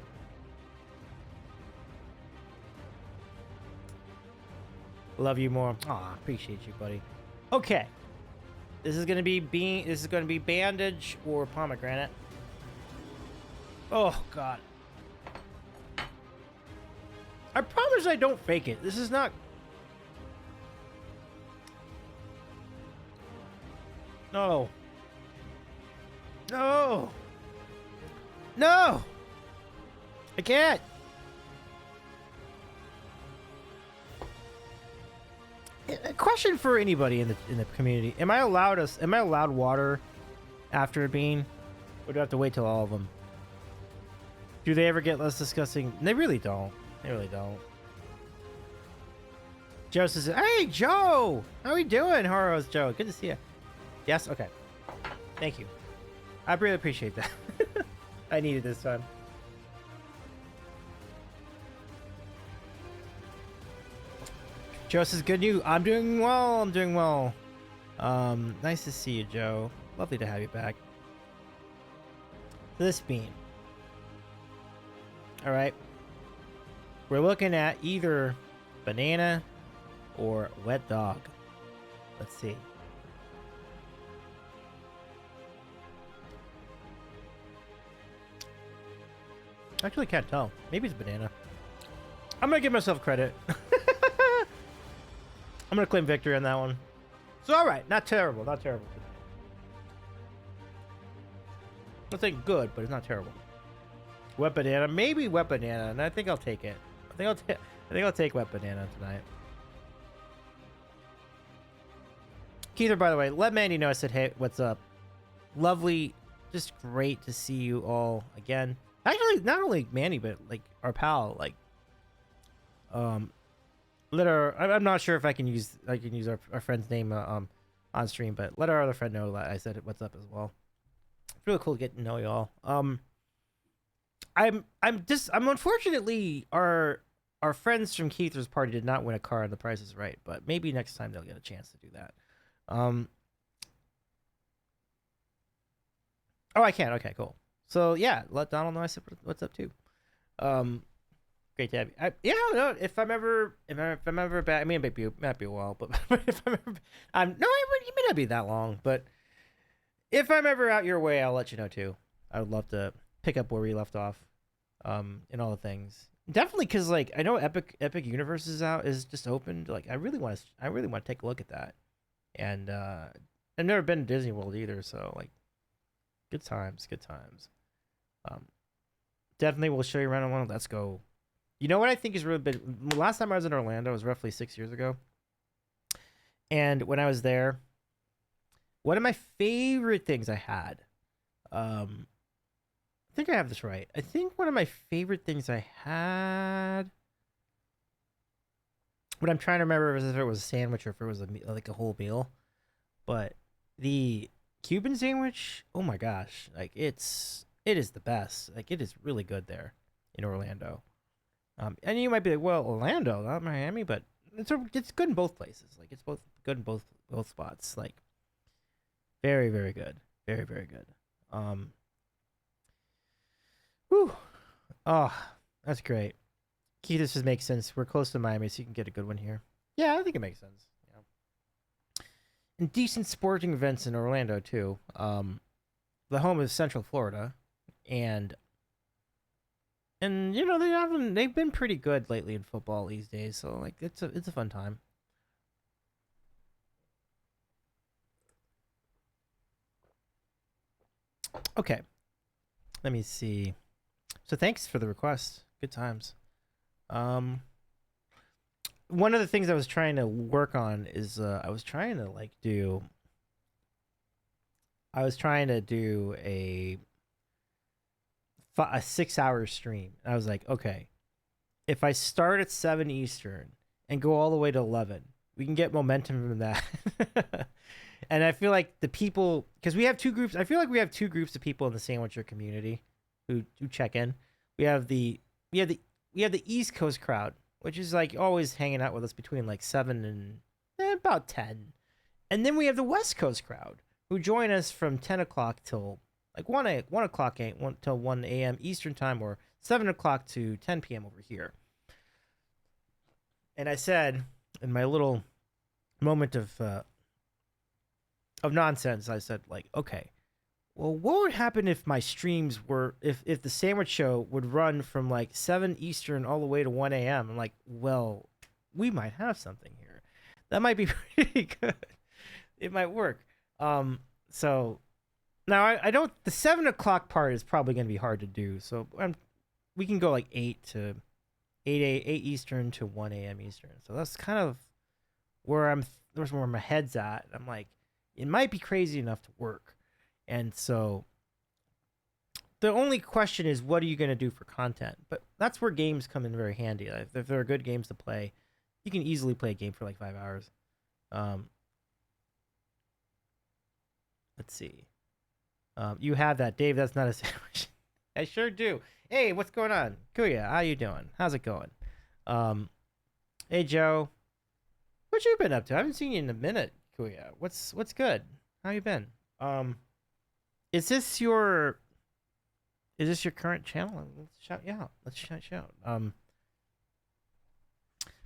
Love you more. Aw, appreciate you, buddy. Okay. This is gonna be bean. This is gonna be bandage or pomegranate. Oh God. I promise I don't fake it. This is not. No. No. No. I can't. A question for anybody in the community: am I allowed water after a bean, or do I have to wait till all of them? Do they ever get less disgusting? They really don't. They really don't. Joe says, "Hey, Joe, how are we doing, Horos Joe? Good to see you." Yes. Okay. Thank you. I really appreciate that. I needed this time. Joe says, good news. I'm doing well. I'm doing well. Nice to see you, Joe. Lovely to have you back. This bean. All right. We're looking at either banana or wet dog. Let's see. Actually, can't tell. Maybe it's banana. I'm gonna give myself credit. I'm gonna claim victory on that one. It's all right. Not terrible. Not terrible. I'm saying good, but it's not terrible. Wet banana, maybe wet banana, and I think I'll take it. I think I'll take wet banana tonight. Keither, by the way, let Mandy know I said, hey, what's up? Lovely, just great to see you all again. Actually, not only Mandy, but like our pal, like, let our. I'm not sure if I can use our friend's name on stream, but let our other friend know that I said what's up as well. It's really cool to get to know y'all. I'm unfortunately our friends from Keither's party did not win a car on The Price is Right, but maybe next time they'll get a chance to do that. Oh, I can. Okay, cool. So yeah, let Donald know I said what's up too. Great to have you. Yeah, no. If I'm ever back, I mean, it might be a while, but if I'm ever, you may not be that long, but if I'm ever out your way, I'll let you know too. I would love to pick up where we left off, and all the things. Definitely, because like I know Epic Universe is just opened. Like I really want to take a look at that, and I've never been to Disney World either, so like, good times. Definitely, we'll show you around on one. Let's go. You know what I think is really big? Last time I was in Orlando was roughly 6 years ago. And when I was there, one of my favorite things I had, I think I have this right. I think one of my favorite things I had, what I'm trying to remember is if it was a sandwich or if it was like a whole meal. But the Cuban sandwich, oh my gosh, like it is the best. Like it is really good there in Orlando. And you might be like, well, Orlando, not Miami, but it's good in both places. Like it's both good in both spots. Like very, very good. Very, very good. Whew. Oh, that's great. Keith, this just makes sense. We're close to Miami, so you can get a good one here. Yeah, I think it makes sense. Yeah. And decent sporting events in Orlando too. The home is Central Florida, and you know they've been pretty good lately in football these days. So like it's a fun time. Okay, let me see. So thanks for the request. Good times. One of the things I was trying to work on is I was trying to do a 6-hour stream. And I was like, okay, if I start at 7 Eastern and go all the way to 11, we can get momentum from that. And I feel like the people, because we have two groups. I feel like we have two groups of people in the Sandwicher community who check in. We have the East Coast crowd, which is like always hanging out with us between like 7 and about 10. And then we have the West Coast crowd who join us from 10 o'clock till like 1 o'clock till 1 a.m. Eastern time, or 7 o'clock to 10 p.m. over here. And I said in my little moment of nonsense, I said like, okay, well, what would happen if my streams were if the sandwich show would run from like 7 Eastern all the way to 1 a.m.? I'm like, well, we might have something here. That might be pretty good. It might work. So now I don't. The 7 o'clock part is probably going to be hard to do. So we can go like 8 Eastern to 1 a.m. Eastern. So that's kind of where my head's at. I'm like, it might be crazy enough to work. And so the only question is, what are you going to do for content? But that's where games come in very handy. If there are good games to play, you can easily play a game for like 5 hours. Let's see. You have that, Dave. That's not a sandwich. I sure do. Hey, what's going on? Kuya, how you doing? How's it going? Hey, Joe. What you been up to? I haven't seen you in a minute, Kuya. What's good? How you been? Is this your current channel? Let's shout you out. Let's shout you out.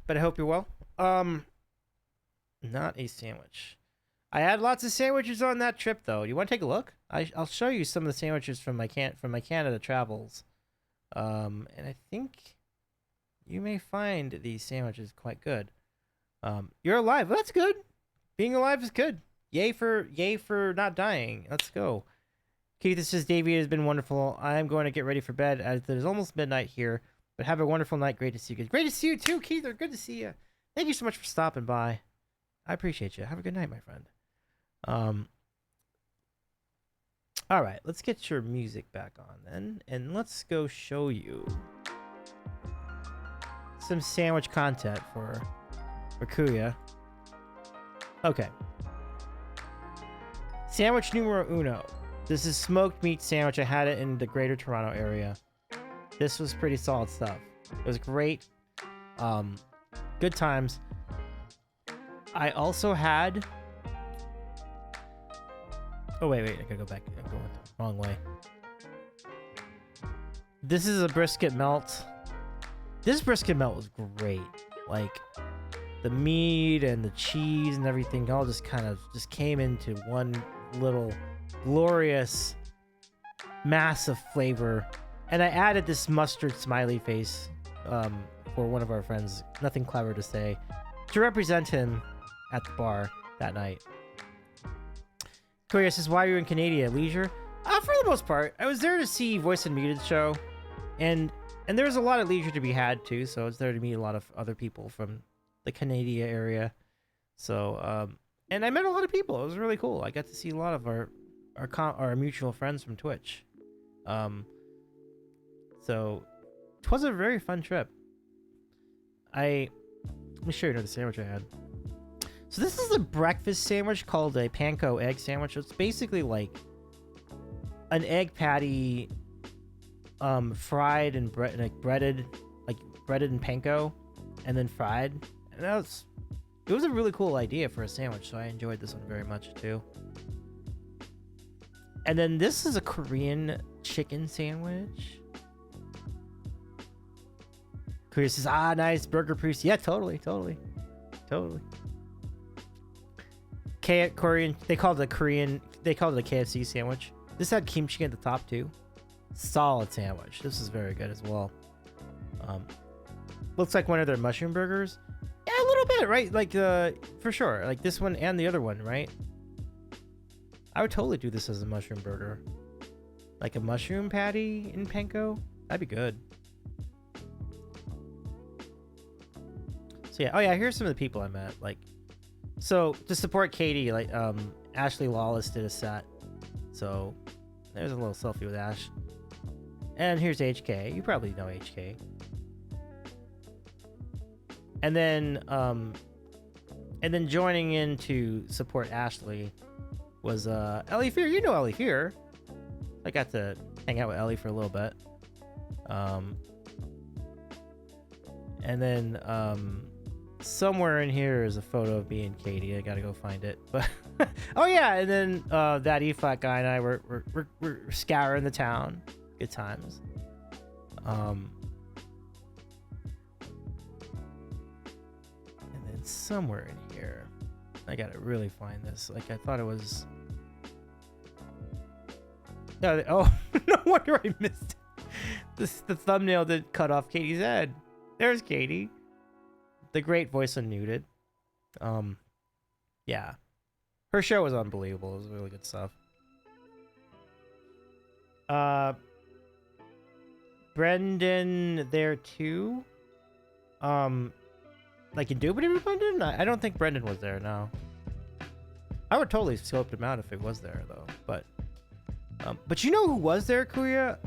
But I hope you're well. Not a sandwich. I had lots of sandwiches on that trip, though. You want to take a look? I'll show you some of the sandwiches from my Canada travels. And I think you may find these sandwiches quite good. You're alive. Well, that's good. Being alive is good. Yay for not dying. Let's go. Keith, this says, Davey, it has been wonderful. I'm going to get ready for bed as it is almost midnight here. But have a wonderful night. Great to see you guys. Great to see you too, Keith. Good to see you. Thank you so much for stopping by. I appreciate you. Have a good night, my friend. All right, let's get your music back on then, and let's go show you some sandwich content for Kuya. Okay. Sandwich numero uno. This is smoked meat sandwich. I had it in the Greater Toronto area. This was pretty solid stuff. It was great. Good times. I also had... Oh, wait. I gotta go back. I'm going the wrong way. This is a brisket melt. This brisket melt was great. Like, the meat and the cheese and everything all just kind of just came into one little glorious mass of flavor. And I added this mustard smiley face for one of our friends, nothing clever to say, to represent him at the bar that night. Korea says, why are you in Canada? Leisure? For the most part. I was there to see Voice Unmuted show, and there was a lot of leisure to be had too, so I was there to meet a lot of other people from the Canada area. So, and I met a lot of people. It was really cool. I got to see a lot of our mutual friends from Twitch. So it was a very fun trip. Let me show you another sandwich I had. So this is a breakfast sandwich called a panko egg sandwich. It's basically like an egg patty, fried and breaded in panko, and then fried. And it was a really cool idea for a sandwich. So I enjoyed this one very much too. And then this is a Korean chicken sandwich. Korea says, nice burger priest. Yeah, totally. Korean, they called it a KFC sandwich. This had kimchi at the top too. Solid sandwich. This is very good as well. Looks like one of their mushroom burgers. Yeah, a little bit, right? Like, for sure. Like this one and the other one, right? I would totally do this as a mushroom burger. Like a mushroom patty in panko. That'd be good. So yeah. Oh yeah, here's some of the people I met. Like, so to support Katie, like Ashley Lawless did a set. So there's a little selfie with Ash. And here's HK. You probably know HK. And then joining in to support Ashley was Ellie Fear. You know Ellie Fear. I got to hang out with Ellie for a little bit. And then somewhere in here is a photo of me and Katie. I gotta go find it. But oh yeah, and then that E flat guy and I were scouring the town. Good times. And then somewhere in here, I gotta really find this. Like I thought it was. Oh, no wonder I missed it. The thumbnail did cut off Katie's head. There's Katie, the great voice unmuted. Yeah, her show was unbelievable. It was really good stuff. Brendan there too. Like Indubitably with Brendan? I don't think Brendan was there. No, I would totally scoped him out if it was there though. But you know who was there, Kuya?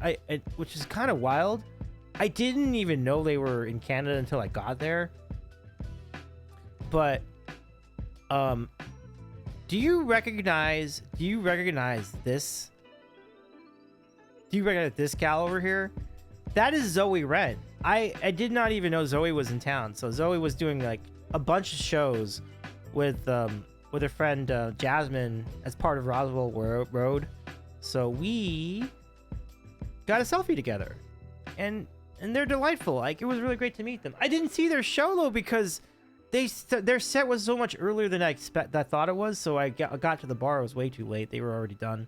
Which is kind of wild. I didn't even know they were in Canada until I got there. But, do you recognize this? Do you recognize this gal over here? That is Zoe Red. I did not even know Zoe was in town. So Zoe was doing like a bunch of shows with her friend Jasmine as part of Roswell Road. So we got a selfie together, and they're delightful. Like it was really great to meet them. I didn't see their show though because their set was so much earlier than I thought it was. So I got to the bar. It was way too late. They were already done.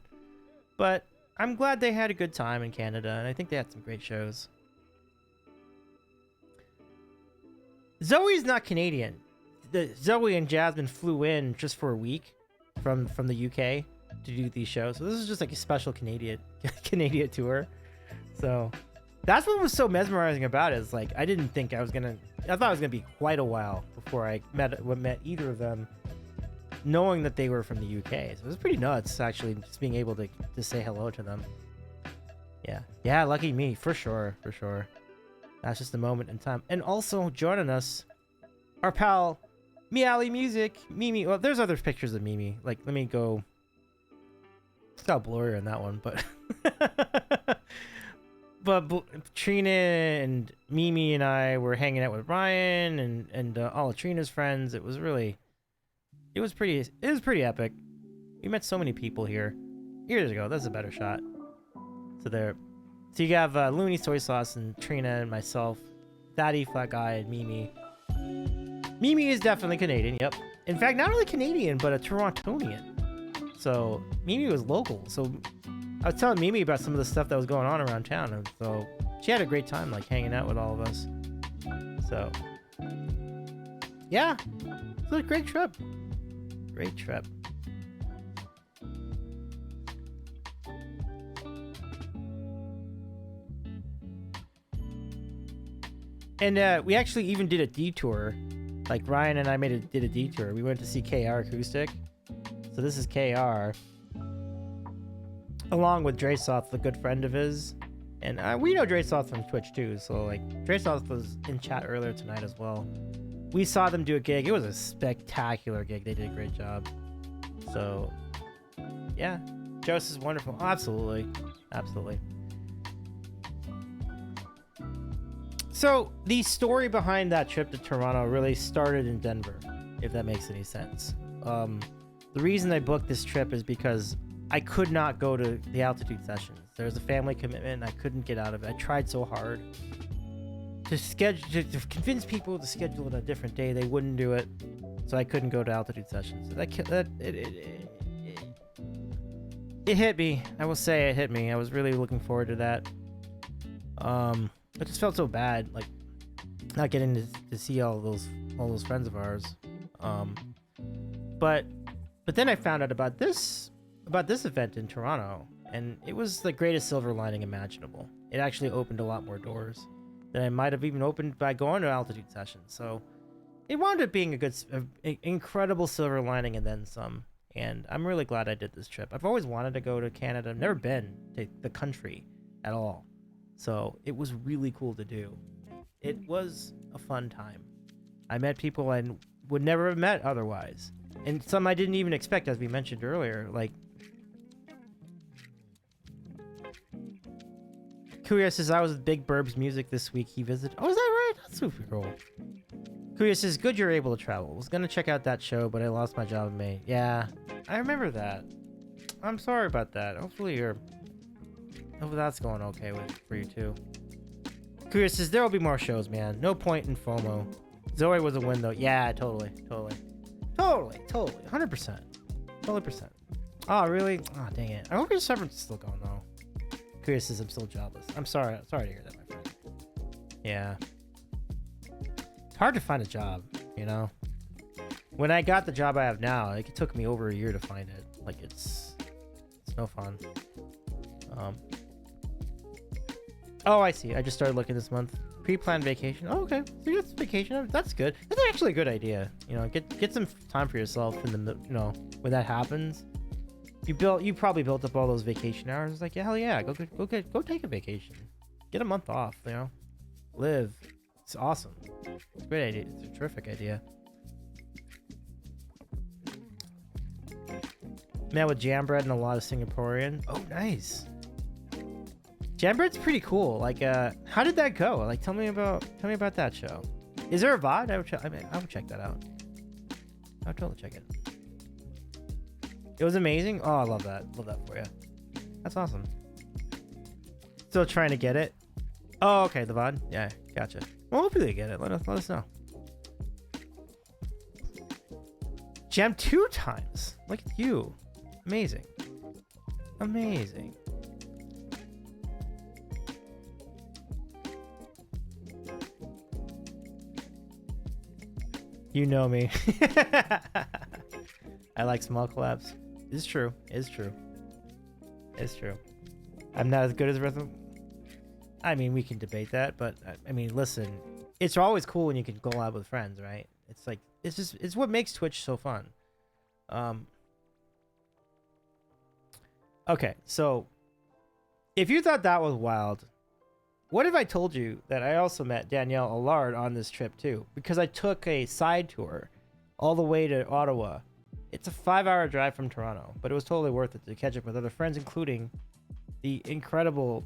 But I'm glad they had a good time in Canada, and I think they had some great shows. Zoe's not Canadian. Zoe and Jasmine flew in just for a week from the UK to do these shows. So this is just like a special Canadian tour. So that's what was so mesmerizing about it. Is like I didn't think I thought it was gonna be quite a while before I met either of them, knowing that they were from the UK. So it was pretty nuts actually just being able to say hello to them. Yeah, lucky me for sure. That's just a moment in time. And also joining us, our pal Meowly Music, Mimi. Well, there's other pictures of Mimi. Like let me go. It's got blurry on that one, but Trina and Mimi and I were hanging out with Ryan and all of Trina's friends. It was pretty epic. We met so many people here. Here we go. That's a better shot. So you have Looney Soy Sauce and Trina and myself, Daddy Flat Guy and Mimi. Mimi is definitely Canadian. Yep. In fact, not only Canadian but a Torontonian. So Mimi was local. So I was telling Mimi about some of the stuff that was going on around town, and so she had a great time like hanging out with all of us. So yeah, it was a great trip. And we actually even did a detour. Like Ryan and I did a detour. We went to see KR Acoustic. So this is KR, along with Dresoth, a good friend of his. And we know Dresoth from Twitch too. So like Dresoth was in chat earlier tonight as well. We saw them do a gig. It was a spectacular gig. They did a great job. So yeah, Joseph's wonderful. Absolutely. So the story behind that trip to Toronto really started in Denver, if that makes any sense. The reason I booked this trip is because I could not go to the altitude sessions. There was a family commitment and I couldn't get out of it. I tried so hard to convince people to schedule it a different day. They wouldn't do it, so I couldn't go to altitude sessions. So it hit me. I will say it hit me. I was really looking forward to that. I just felt so bad, like not getting to see all those friends of ours. But then I found out about this event in Toronto, and it was the greatest silver lining imaginable. It actually opened a lot more doors than I might have even opened by going to altitude sessions. So it wound up being an incredible silver lining and then some. And I'm really glad I did this trip. I've always wanted to go to Canada. I've never been to the country at all. So it was really cool to do. It was a fun time. I met people I would never have met otherwise. And some I didn't even expect, as we mentioned earlier. Like, Kuya says, I was with Big Burb's music this week. He visited. Oh, is that right? That's super cool. Kuya says, good you're able to travel. Was gonna check out that show, but I lost my job in May. Yeah, I remember that. I'm sorry about that. Hopefully that's going okay for you too. Kuya says, there will be more shows, man. No point in FOMO. Zoe was a win though. Yeah, totally. 100%. Totally percent. Oh, really? Oh, dang it. I hope your severance is still going though. Kuya says, I'm still jobless. I'm sorry to hear that, my friend. Yeah. It's hard to find a job, you know? When I got the job I have now, like, it took me over a year to find it. Like, it's no fun. Oh, I see. I just started looking this month. Pre-planned vacation. Oh, okay. So you got some vacation. That's good. That's actually a good idea. You know, get some time for yourself in the, you know, when that happens. You probably built up all those vacation hours. It's like, yeah, hell yeah, go take a vacation. Get a month off, you know. Live. It's awesome. It's a great idea. It's a terrific idea. Met with jam bread and a lot of Singaporean. Oh, nice. Jam bread's pretty cool. Like, how did that go? Like, tell me about that show. Is there a VOD? I would check that out. I would totally check it. It was amazing. Oh, I love that. Love that for you. That's awesome. Still trying to get it. Oh, okay. The VOD. Yeah, gotcha. Well, hopefully they get it. Let us know. Jam 2 times. Look at you. Amazing. Amazing. You know me. I like small collabs. It's true. It's true. It's true. I'm not as good as Rhythm. I mean, we can debate that, but I mean, listen, it's always cool when you can collab with friends, right? It's like, it's what makes Twitch so fun. Okay, so if you thought that was wild, what if I told you that I also met Danielle Allard on this trip too? Because I took a side tour all the way to Ottawa. It's a 5-hour drive from Toronto, but it was totally worth it to catch up with other friends, including the incredible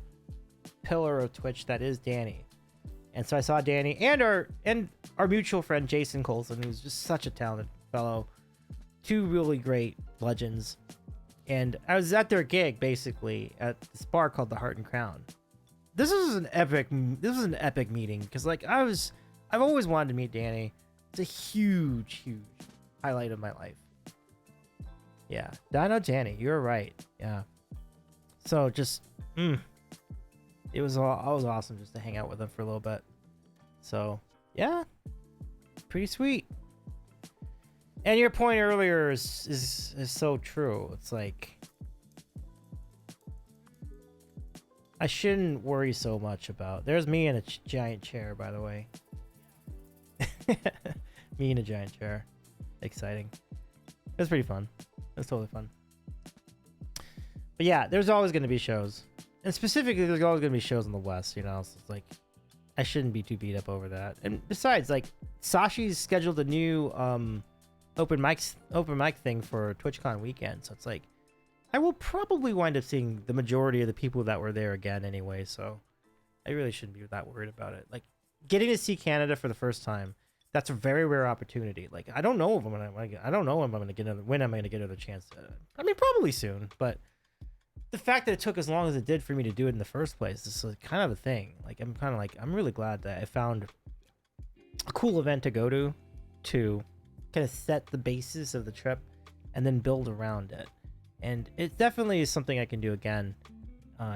pillar of Twitch that is Danny. And so I saw Danny and our mutual friend Jason Colson, who's just such a talented fellow. 2 really great legends. And I was at their gig basically at this bar called the Heart and Crown. This was an epic meeting because like I've always wanted to meet Danny. It's a huge highlight of my life. Yeah, Dino Danny, you're right. Yeah. So just it was awesome just to hang out with him for a little bit. So yeah, pretty sweet. And your point earlier is so true. It's like I shouldn't worry so much about. There's me in a giant chair, by the way. Me in a giant chair. Exciting. It was pretty fun. It was totally fun. But yeah, there's always going to be shows. And specifically, there's always going to be shows in the West, you know? So it's like, I shouldn't be too beat up over that. And besides, like, Sashi's scheduled a new open mic thing for TwitchCon weekend. So it's like, I will probably wind up seeing the majority of the people that were there again anyway. So I really shouldn't be that worried about it. Like, getting to see Canada for the first time, that's a very rare opportunity. Like, I don't know if I'm gonna get another chance to. I mean, probably soon, but the fact that it took as long as it did for me to do it in the first place is kind of a thing. Like, I'm really glad that I found a cool event to go to kind of set the basis of the trip and then build around it. And it definitely is something I can do again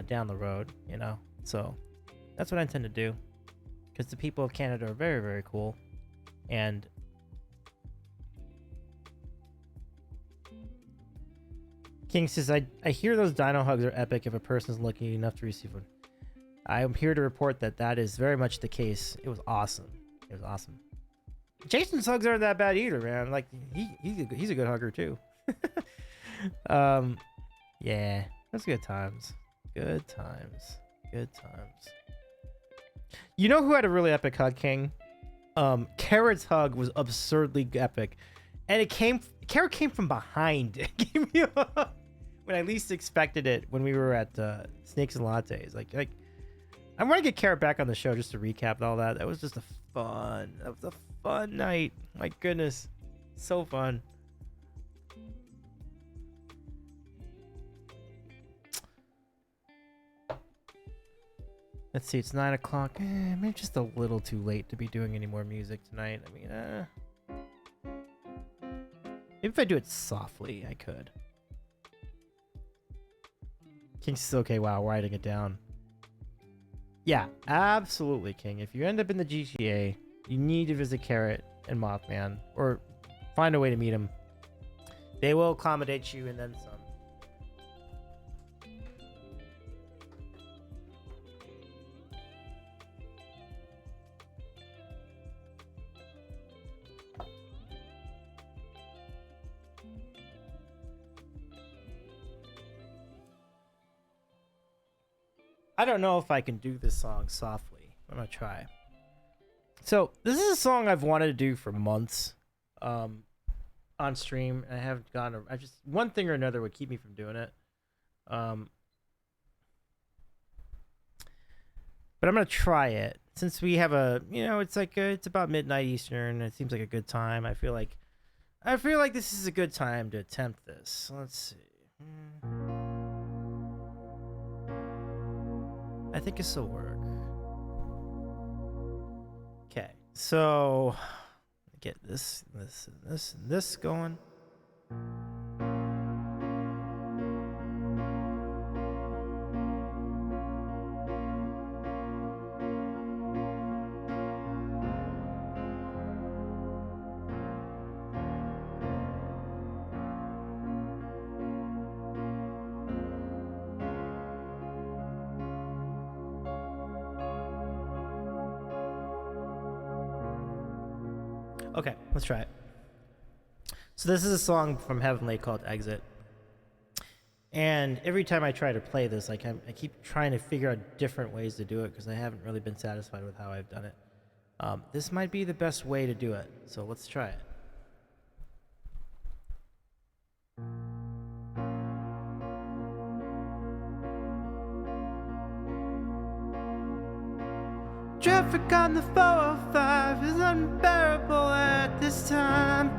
down the road, you know. So that's what I intend to do, because the people of Canada are very, very cool. And King says, I hear those dino hugs are epic if a person's lucky enough to receive one. I am here to report that is very much the case. It was awesome. It was awesome. Jason's hugs aren't that bad either, man. Like, he's a good hugger too. Yeah, that's good times. Good times. You know who had a really epic hug, King? Carrot's hug was absurdly epic, and Carrot came from behind. It gave me a hug when I least expected it when we were at Snakes and Lattes. Like I want to get Carrot back on the show just to recap all that. That was just that was a fun night. My goodness. So fun. Let's see, it's 9 o'clock. Maybe just a little too late to be doing any more music tonight. I mean, maybe if I do it softly, I could. King says, okay, wow, writing it down. Yeah, absolutely, King. If you end up in the GTA, you need to visit Carrot and Mothman, or find a way to meet him. They will accommodate you and then some. I don't know if I can do this song softly. I'm gonna try. So this is a song I've wanted to do for months, on stream, and I haven't gotten. I just one thing or another would keep me from doing it. But I'm gonna try it since we have it's like it's about midnight Eastern. It seems like a good time. I feel like this is a good time to attempt this. Let's see. I think this will work. Okay, so get this going. Okay, let's try it. So this is a song from Heavenly called Exit. And every time I try to play this, I keep trying to figure out different ways to do it because I haven't really been satisfied with how I've done it. This might be the best way to do it, so let's try it. Traffic on the 405 is unbearable at this time.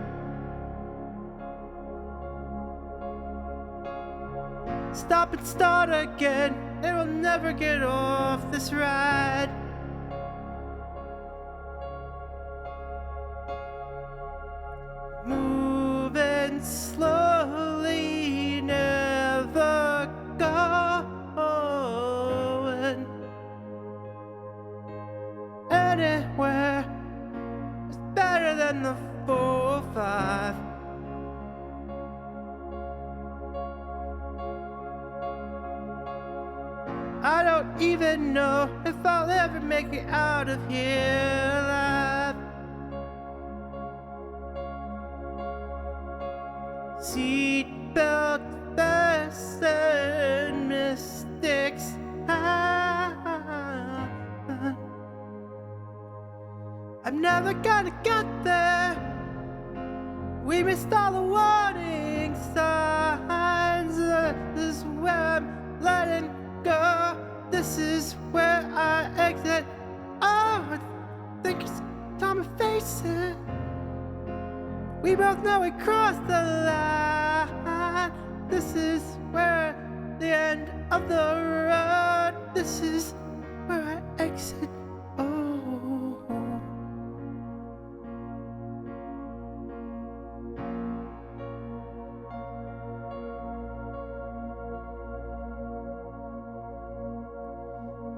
Stop and start again, and we'll never get off this ride. Moving slowly, never going anywhere. It's better than the 405. I don't even know if I'll ever make it out of here alive. Seatbelt fasten, mistakes happen. I'm never gonna get there. We missed all the warning signs. This is where I'm letting go. This is where I exit. Oh, I think it's time to face it. We both know we crossed the line. This is where the end of the road. This is where I exit. Oh.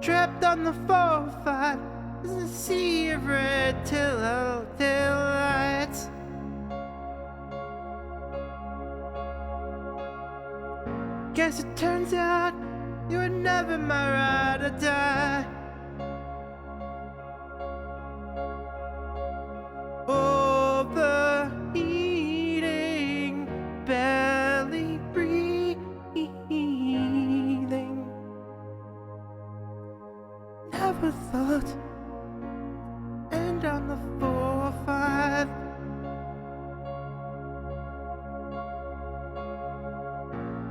Trapped on the 405, there's a sea of red tail lights. Guess it turns out you were never my ride or die. Overheating, barely breathing. Never thought end on the 405.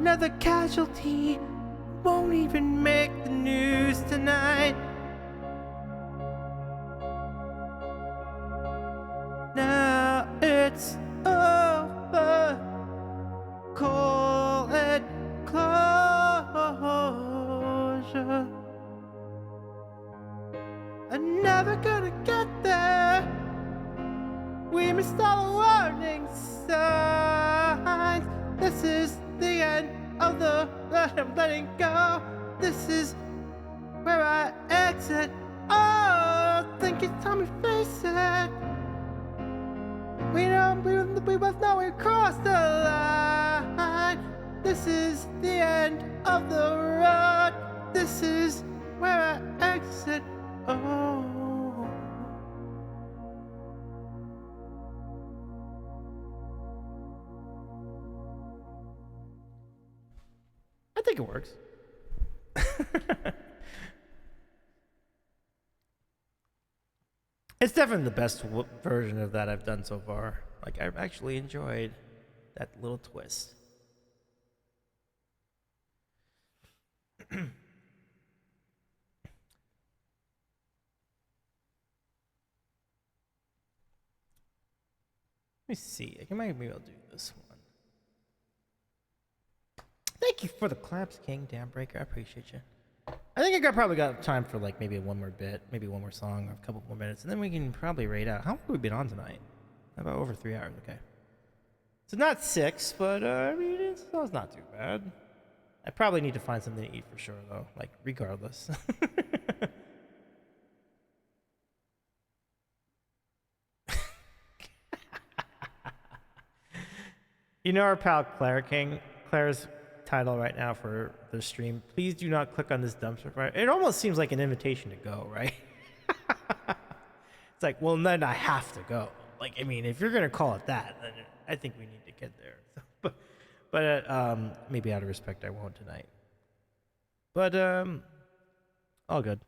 Another casualty won't even make the news tonight. it's over. Call it closure. I'm never gonna get there. We missed all the warning signs. This is the end of the road I'm letting go. This is where I exit. Oh, I think it's time we face it. We both know we crossed the line. This is the end of the road. This is where I exit. Oh. I think it works. It's definitely the best version of that I've done so far. Like, I've actually enjoyed that little twist. Let me see. Maybe I'll do this one. Thank you for the claps, King Dambreaker. I appreciate you. I think probably got time for like maybe one more bit, maybe one more song, or a couple more minutes, and then we can probably rate out. How long have we been on tonight? About over 3 hours. Okay. So not 6, but I mean it's not too bad. I probably need to find something to eat for sure, though. Like regardless. You know our pal Claire King. Claire's title right now for the stream. Please do not click on this dumpster fire. It almost seems like an invitation to go, right? It's like, well, then I have to go. Like, I mean, if you're gonna call it that, then I think we need to get there. So, but maybe out of respect, I won't tonight. But all good.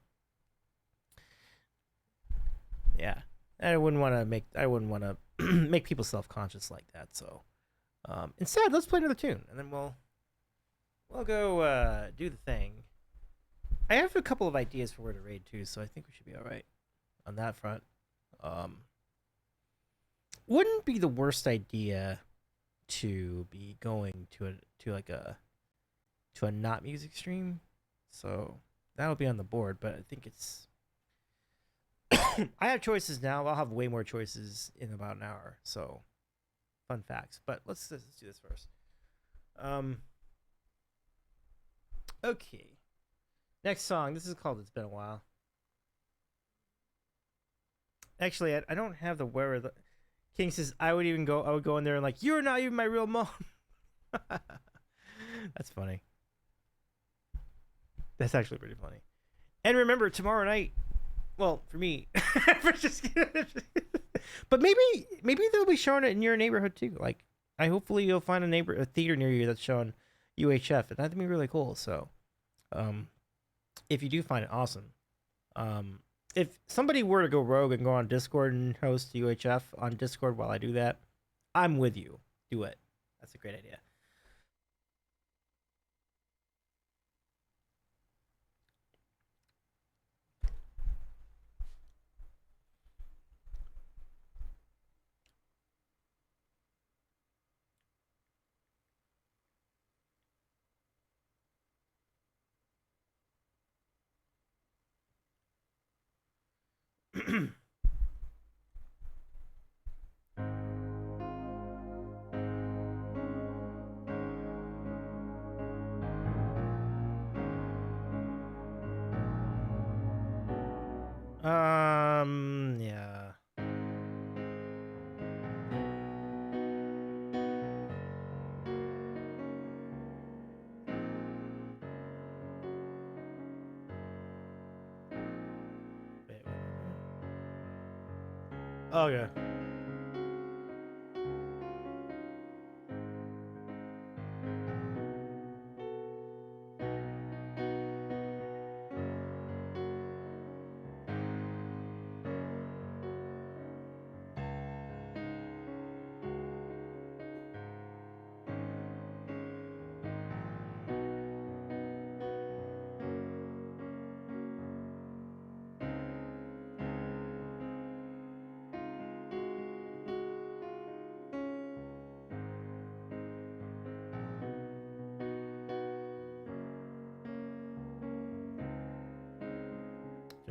Yeah, I wouldn't want to make people self-conscious like that. So instead, let's play another tune, and then we'll go do the thing. I have a couple of ideas for where to raid too, so I think we should be all right on that front. Wouldn't be the worst idea to be going to a not music stream, so that'll be on the board. But I think it's I have choices now. I'll have way more choices in about an hour. So fun facts. But let's do this first. Okay. Next song. This is called "It's Been a While." Actually, I don't have the where the King says I would go in there and like, you're not even my real mom. That's funny. That's actually pretty funny. And remember, tomorrow night, well, for me, but maybe they'll be showing it in your neighborhood too. Like, hopefully you'll find a theater near you that's showing UHF, and that'd be really cool. So, if you do find it, awesome. If somebody were to go rogue and go on Discord and host UHF on Discord while I do that, I'm with you. Do it. That's a great idea. Yeah. Wait. Oh yeah.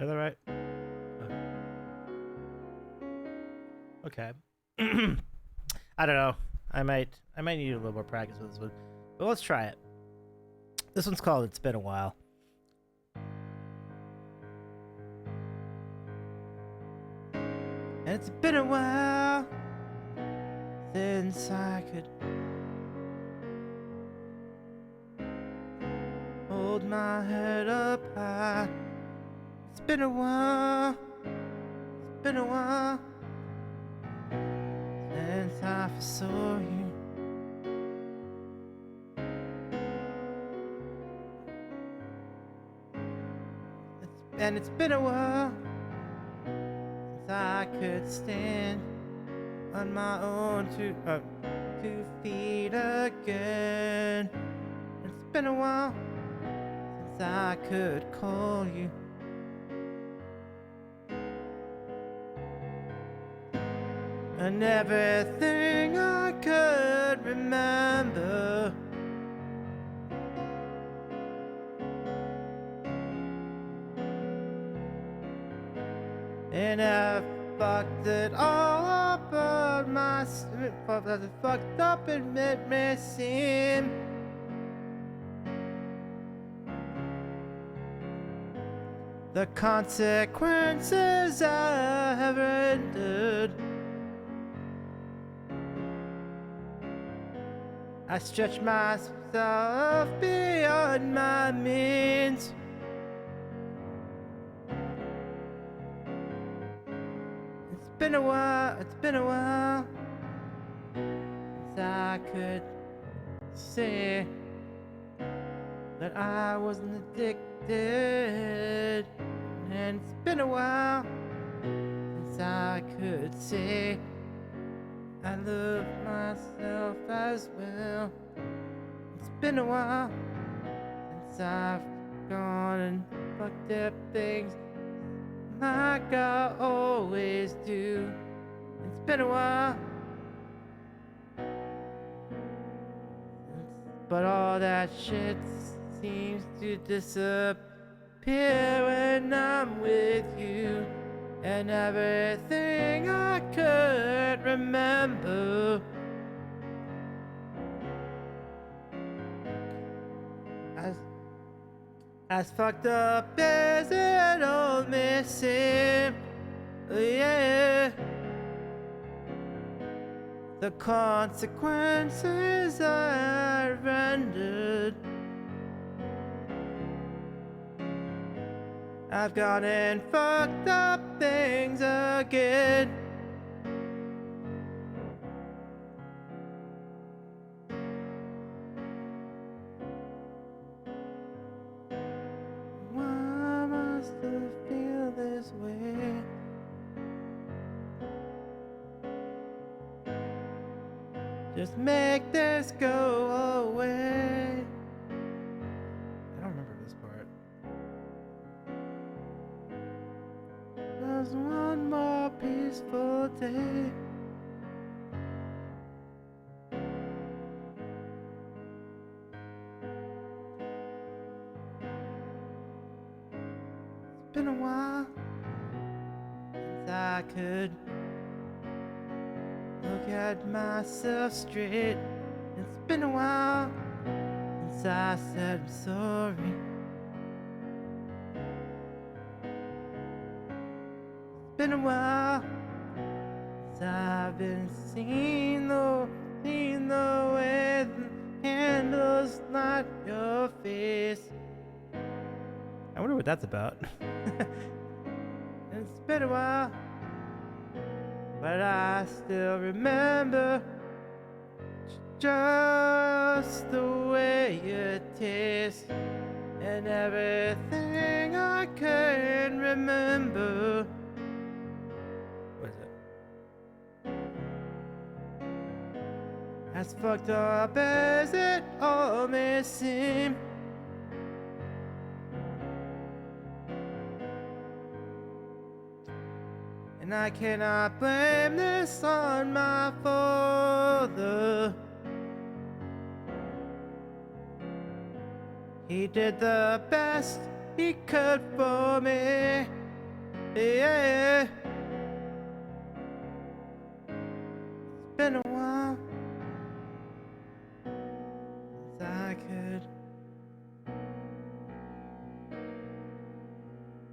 say that right? Okay. I don't know. I might need a little more practice with this one, but let's try it. This one's called "It's Been a While." And it's been a while since I could hold my head up high. It's been a while. It's been a while since I saw you. And it's been a while since I could stand on my own 2 feet again. It's been a while since I could call you. And everything I could remember. And I fucked it all up on my fucked up and made me seem the consequences I have rendered. I stretch myself beyond my means. It's been a while since I could say that I wasn't addicted. And it's been a while since I could say I love myself as well. It's been a while since I've gone and fucked up things like I always do. It's been a while, but all that shit seems to disappear when I'm with you. And everything I could remember as fucked up as it all may seem. Yeah, the consequences I rendered. I've gone and fucked up things again. Why must I feel this way? Just make this go away. I don't remember this part. There's one more peaceful day. It's been a while since I could look at myself straight. It's been a while since I said I'm sorry. It's been a while since I've been seeing the way the candles light your face. I wonder what that's about. It's been a while, but I still remember just the way you taste. And everything I can remember. What is it? As fucked up as it all may seem. And I cannot blame this on my father. He did the best he could for me. Yeah. It's been a while since I could.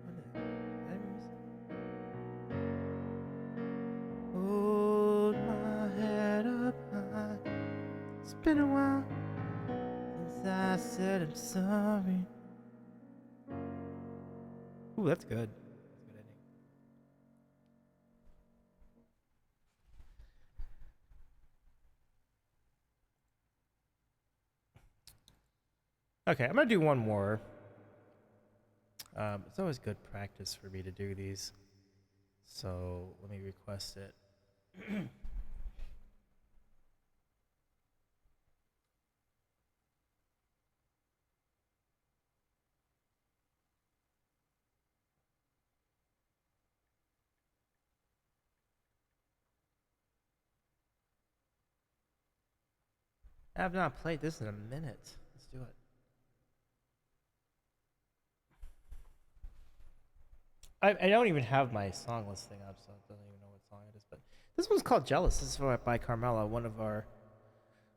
What is it? Did I miss it? Hold my head up high. It's been a while since I said I'm sorry. Ooh, that's good. That's a good ending. Okay, I'm gonna do one more. It's always good practice for me to do these, so let me request it. I have not played this in a minute. Let's do it. I don't even have my song listing up, so I don't even know what song it is. But this one's called "Jealous." This is by Carmela, one of our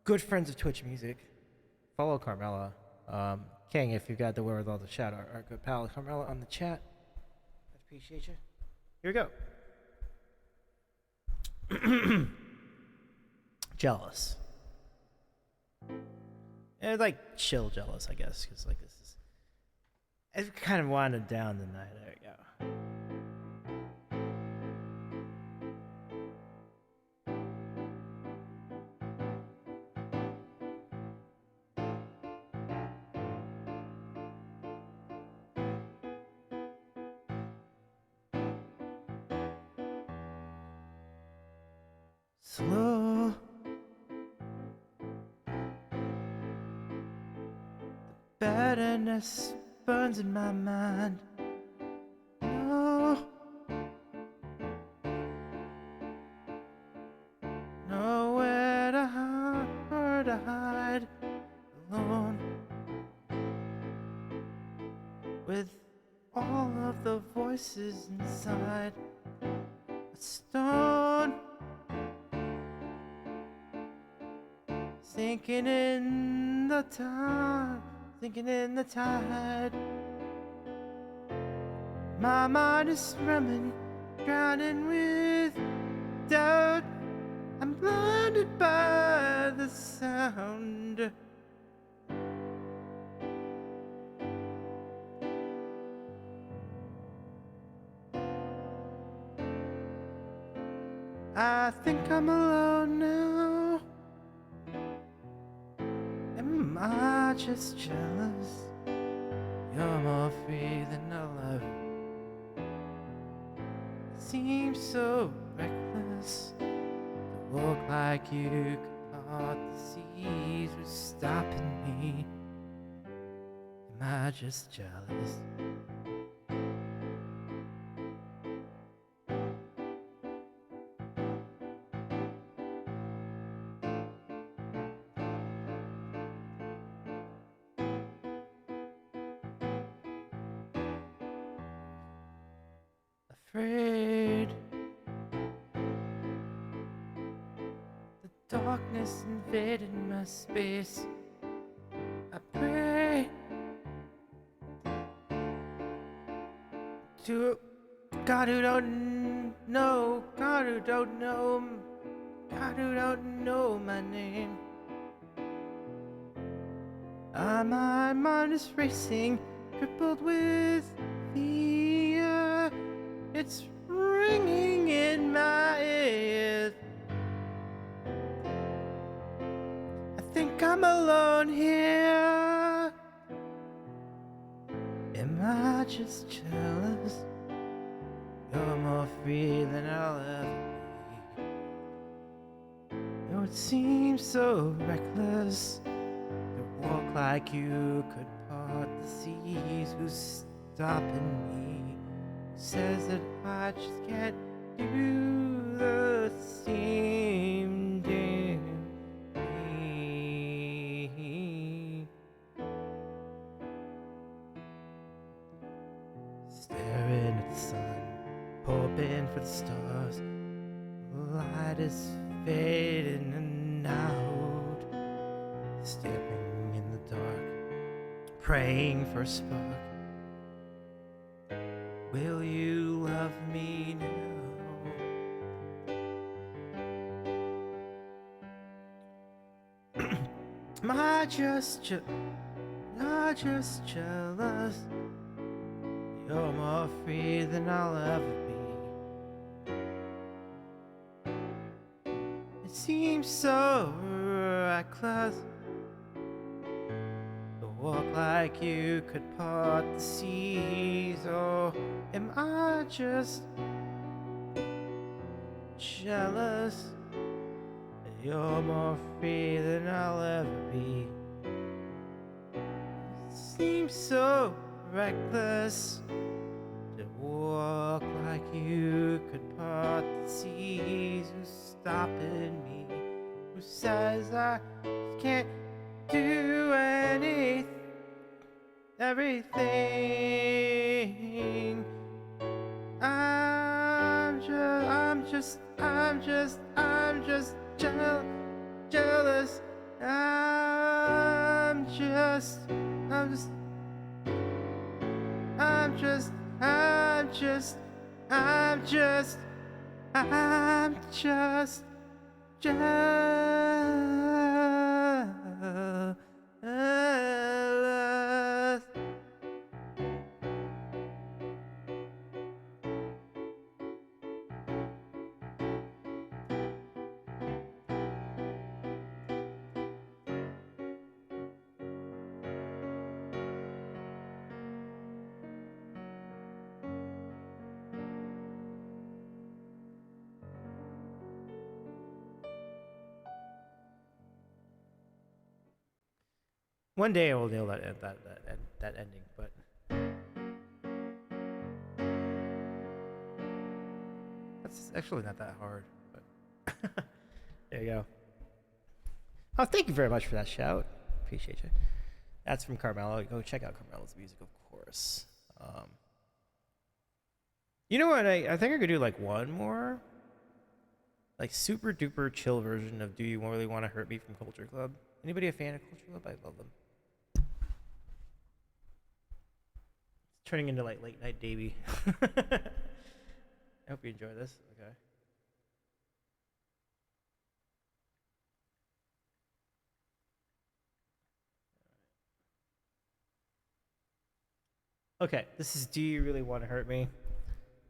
good friends of Twitch Music. Follow Carmela. King, if you got the wherewithal to shout our good pal Carmela on the chat. I appreciate you. Here we go. Jealous. And like chill jealous, I guess, because like this is. It's kind of winding down the night. There we go. Slow. The bitterness burns in my mind. No. Nowhere to hide, where to hide. Alone. With all of the voices inside. A stone. Sinking in the tide, sinking in the tide. My mind is swimming, drowning with doubt. I'm blinded by the sound. I think I'm alone now. Am I just jealous? You're more free than I love. Seems so reckless to walk like you could part the seas with stopping me. Am I just jealous? Afraid the darkness invaded my space. I pray to God who don't know, God who don't know, God who don't know my name. My mind is racing, crippled with fear. It's ringing in my ears. I think I'm alone here. Am I just jealous? You're more free than I'll ever be. Oh, it seems so reckless to walk like you could part the seas. Who's stopping me? Who says that I just can't do the same damn thing? Staring at the sun, light is fading out, staring in the dark, praying for a spark. Will you love me now? Am I just jealous? You're more free than I'll ever be. It seems so reckless to walk like you could part the seas. Or am I just jealous? You're more free than I'll ever be. It seems so reckless to walk like you could part the seas. Who's stopping me? Who says I can't do everything? I'm just jealous. I'm just jealous. One day I will nail that ending, but that's actually not that hard. But there you go. Oh, thank you very much for that shout. Appreciate you. That's from Carmelo. Go check out Carmelo's music, of course. You know what? I think I could do like one more, like super duper chill version of "Do You Really Want to Hurt Me" from Culture Club. Anybody a fan of Culture Club? I love them. It's turning into like late night Davey. I hope you enjoy this. Okay. Okay, this is "Do You Really Want to Hurt Me"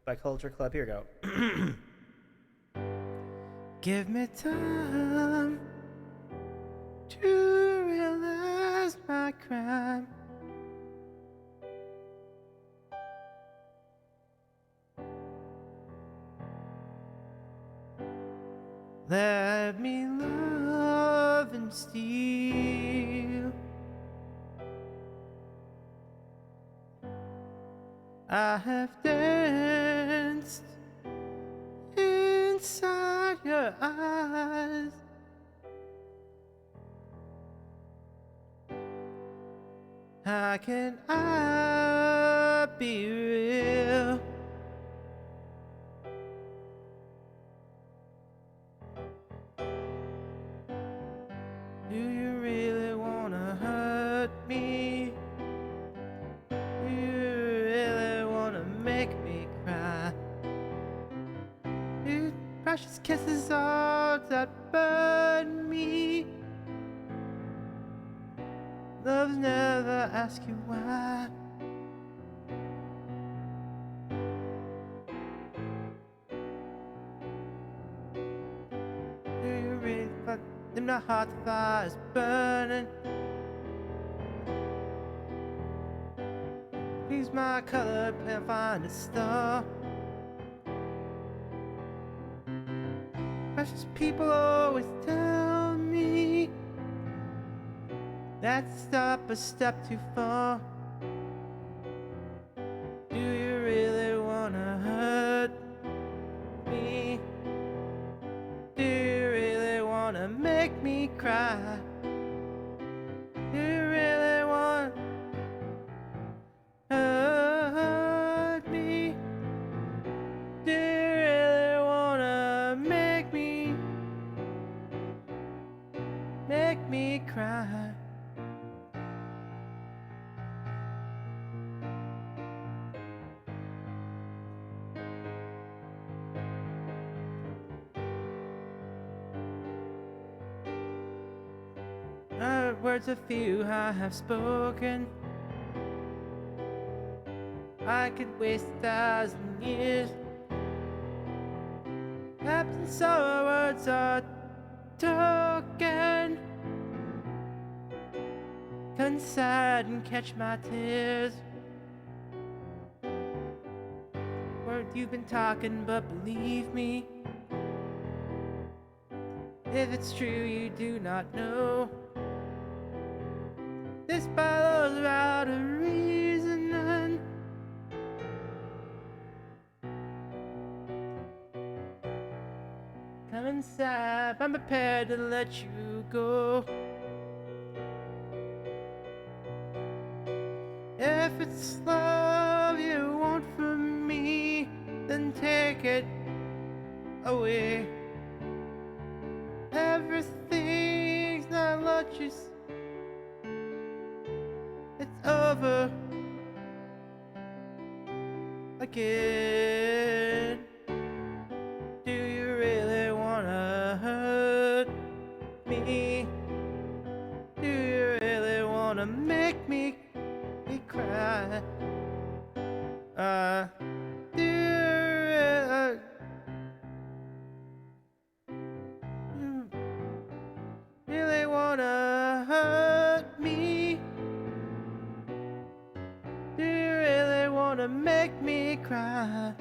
by Culture Club. Here we go. Give me time to realize my crime. Let me love and steal. I have danced inside your eyes. How can I be real? Do you really wanna hurt me? Do you really wanna make me cry? You precious kisses all that burn me. Love's never ask you why. Do you really fuck in my heart the fire's burning? Use my colored pen, find a star. Precious people always tell me that stop a step too far. Do you really wanna hurt me? Do you really wanna make me cry? Do you really want hurt me? Do you really wanna make me me cry. Words of few I have spoken. I could waste 1,000 years. Perhaps our words are token. Coincide and catch my tears. Word you've been talking, but believe me, if it's true you do not know. This battle's without a reason. Come inside, I'm prepared to let you go. If it's love you want from me, then take it away. Everything's not what you it's over again. Do you really wanna hurt me? Do you really wanna make me cry? Do you really wanna hurt me? Do you really wanna make me cry?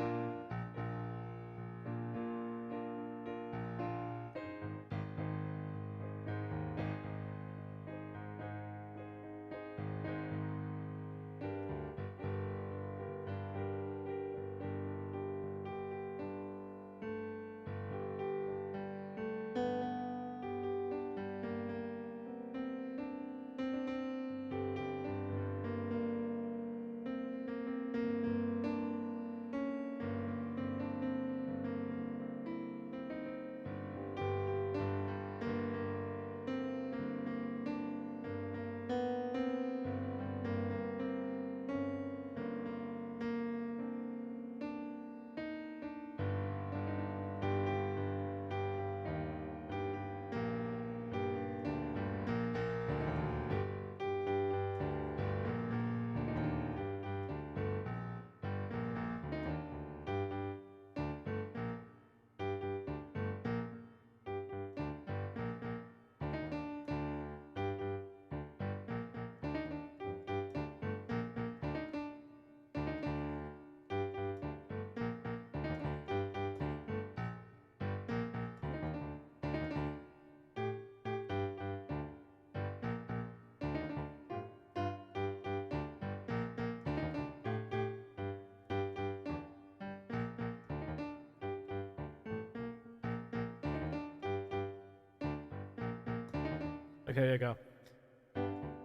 Okay, here you go.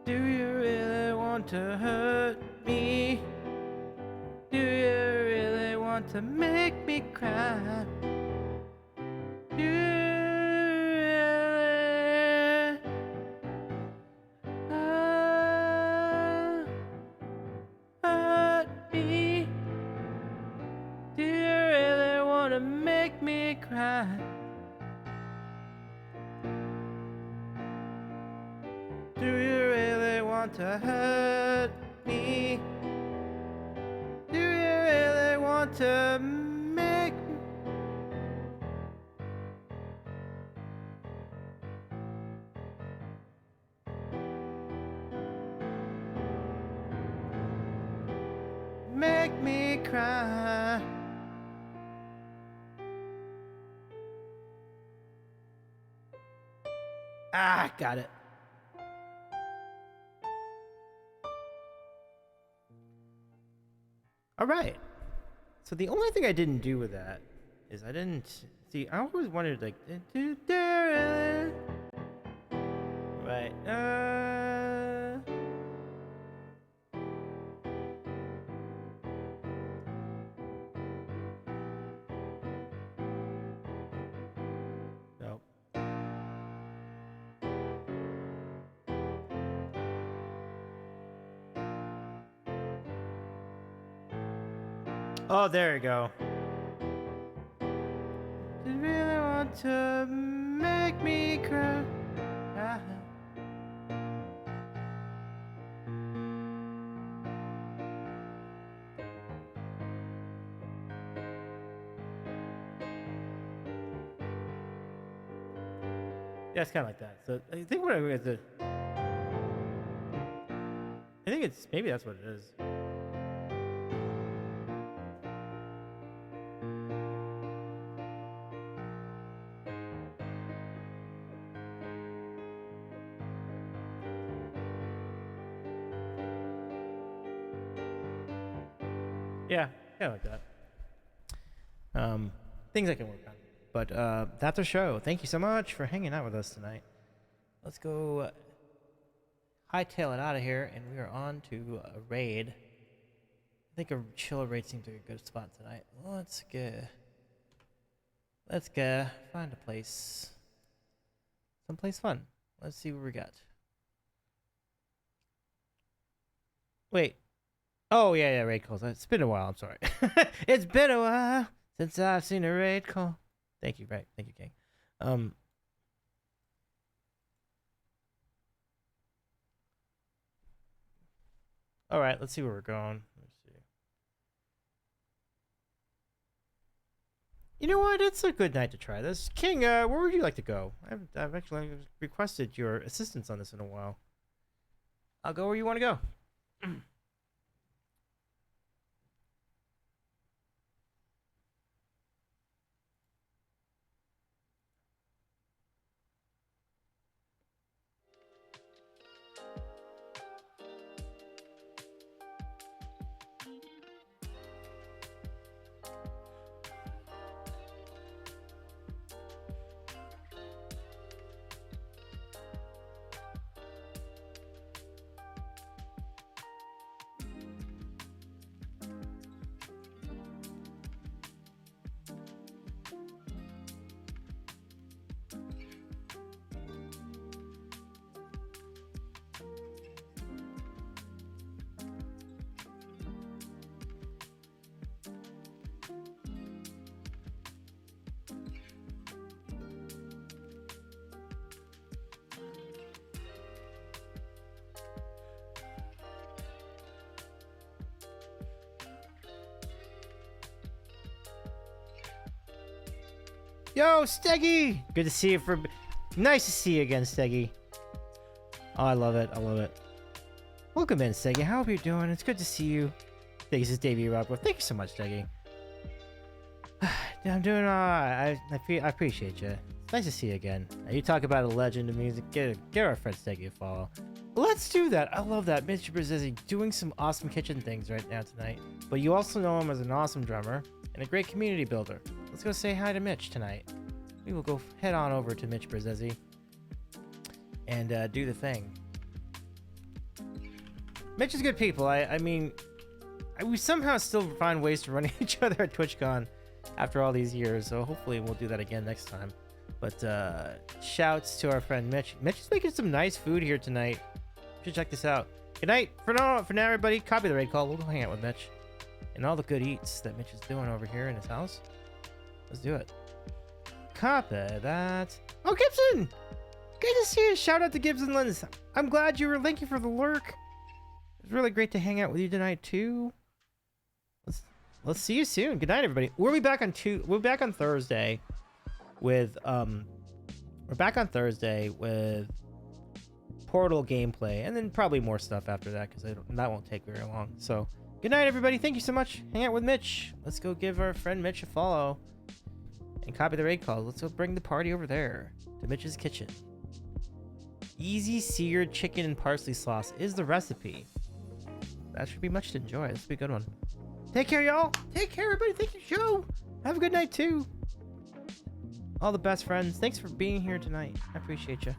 Do you really want to hurt me? Do you really want to make me cry? Do you really hurt me? Do you really want to make me cry? Do you really want to hurt me? Do you really want to make me cry? Ah, got it. All right. So the only thing I didn't do with that is I didn't see. I always wanted like, right. Nope. Oh, there you go. You really want to make me cry. Ah. Yeah, it's kind of like that. So I think what I'm going to. I think it's maybe that's what it is. Yeah, kind of like that. Things I can work on. But that's our show. Thank you so much for hanging out with us tonight. Let's go hightail it out of here, and we are on to a raid. I think a chill raid seems like a good spot tonight. Let's go find a place, someplace fun. Let's see what we got. Wait. Oh yeah, raid calls. It's been a while. I'm sorry. It's been a while since I've seen a raid call. Thank you, right? Thank you, King. All right, let's see where we're going. Let's see. You know what? It's a good night to try this. King, where would you like to go? I've actually requested your assistance on this in a while. I'll go where you want to go. Yo, Steggy! Good to see you nice to see you again, Steggy. Oh, I love it. I love it. Welcome in, Steggy. How are you doing? It's good to see you. This is Davey Rockworth. Thank you so much, Steggy. I'm doing alright. I appreciate you. It's nice to see you again. You talk about a legend of music. Get our friend Steggy a follow. Let's do that. I love that. Mr. Brazizzi doing some awesome kitchen things right now tonight. But you also know him as an awesome drummer and a great community builder. Let's go say hi to Mitch tonight. We will go head on over to Mitch Brazizzi and do the thing. Mitch is good people. I mean, we somehow still find ways to run into each other at TwitchCon after all these years. So hopefully we'll do that again next time. But shouts to our friend Mitch. Mitch is making some nice food here tonight. You should check this out. Good night. For now, everybody, copy the raid call. We'll go hang out with Mitch and all the good eats that Mitch is doing over here in his house. Let's do it. Copy that. Oh, Gibson! Good to see you. Shout out to Gibson Lens. I'm glad you were. Thank you for the lurk. It's really great to hang out with you tonight too. Let's see you soon. Good night, everybody. We're back on Thursday with Portal gameplay, and then probably more stuff after that because that won't take very long. So good night, everybody. Thank you so much. Hang out with Mitch. Let's go give our friend Mitch a follow. And copy the raid call. Let's go bring the party over there to Mitch's kitchen. Easy seared chicken and parsley sauce is the recipe. That should be much to enjoy. This will be a good one. Take care, y'all. Take care, everybody. Thank you, Joe. Have a good night, too. All the best friends. Thanks for being here tonight. I appreciate you.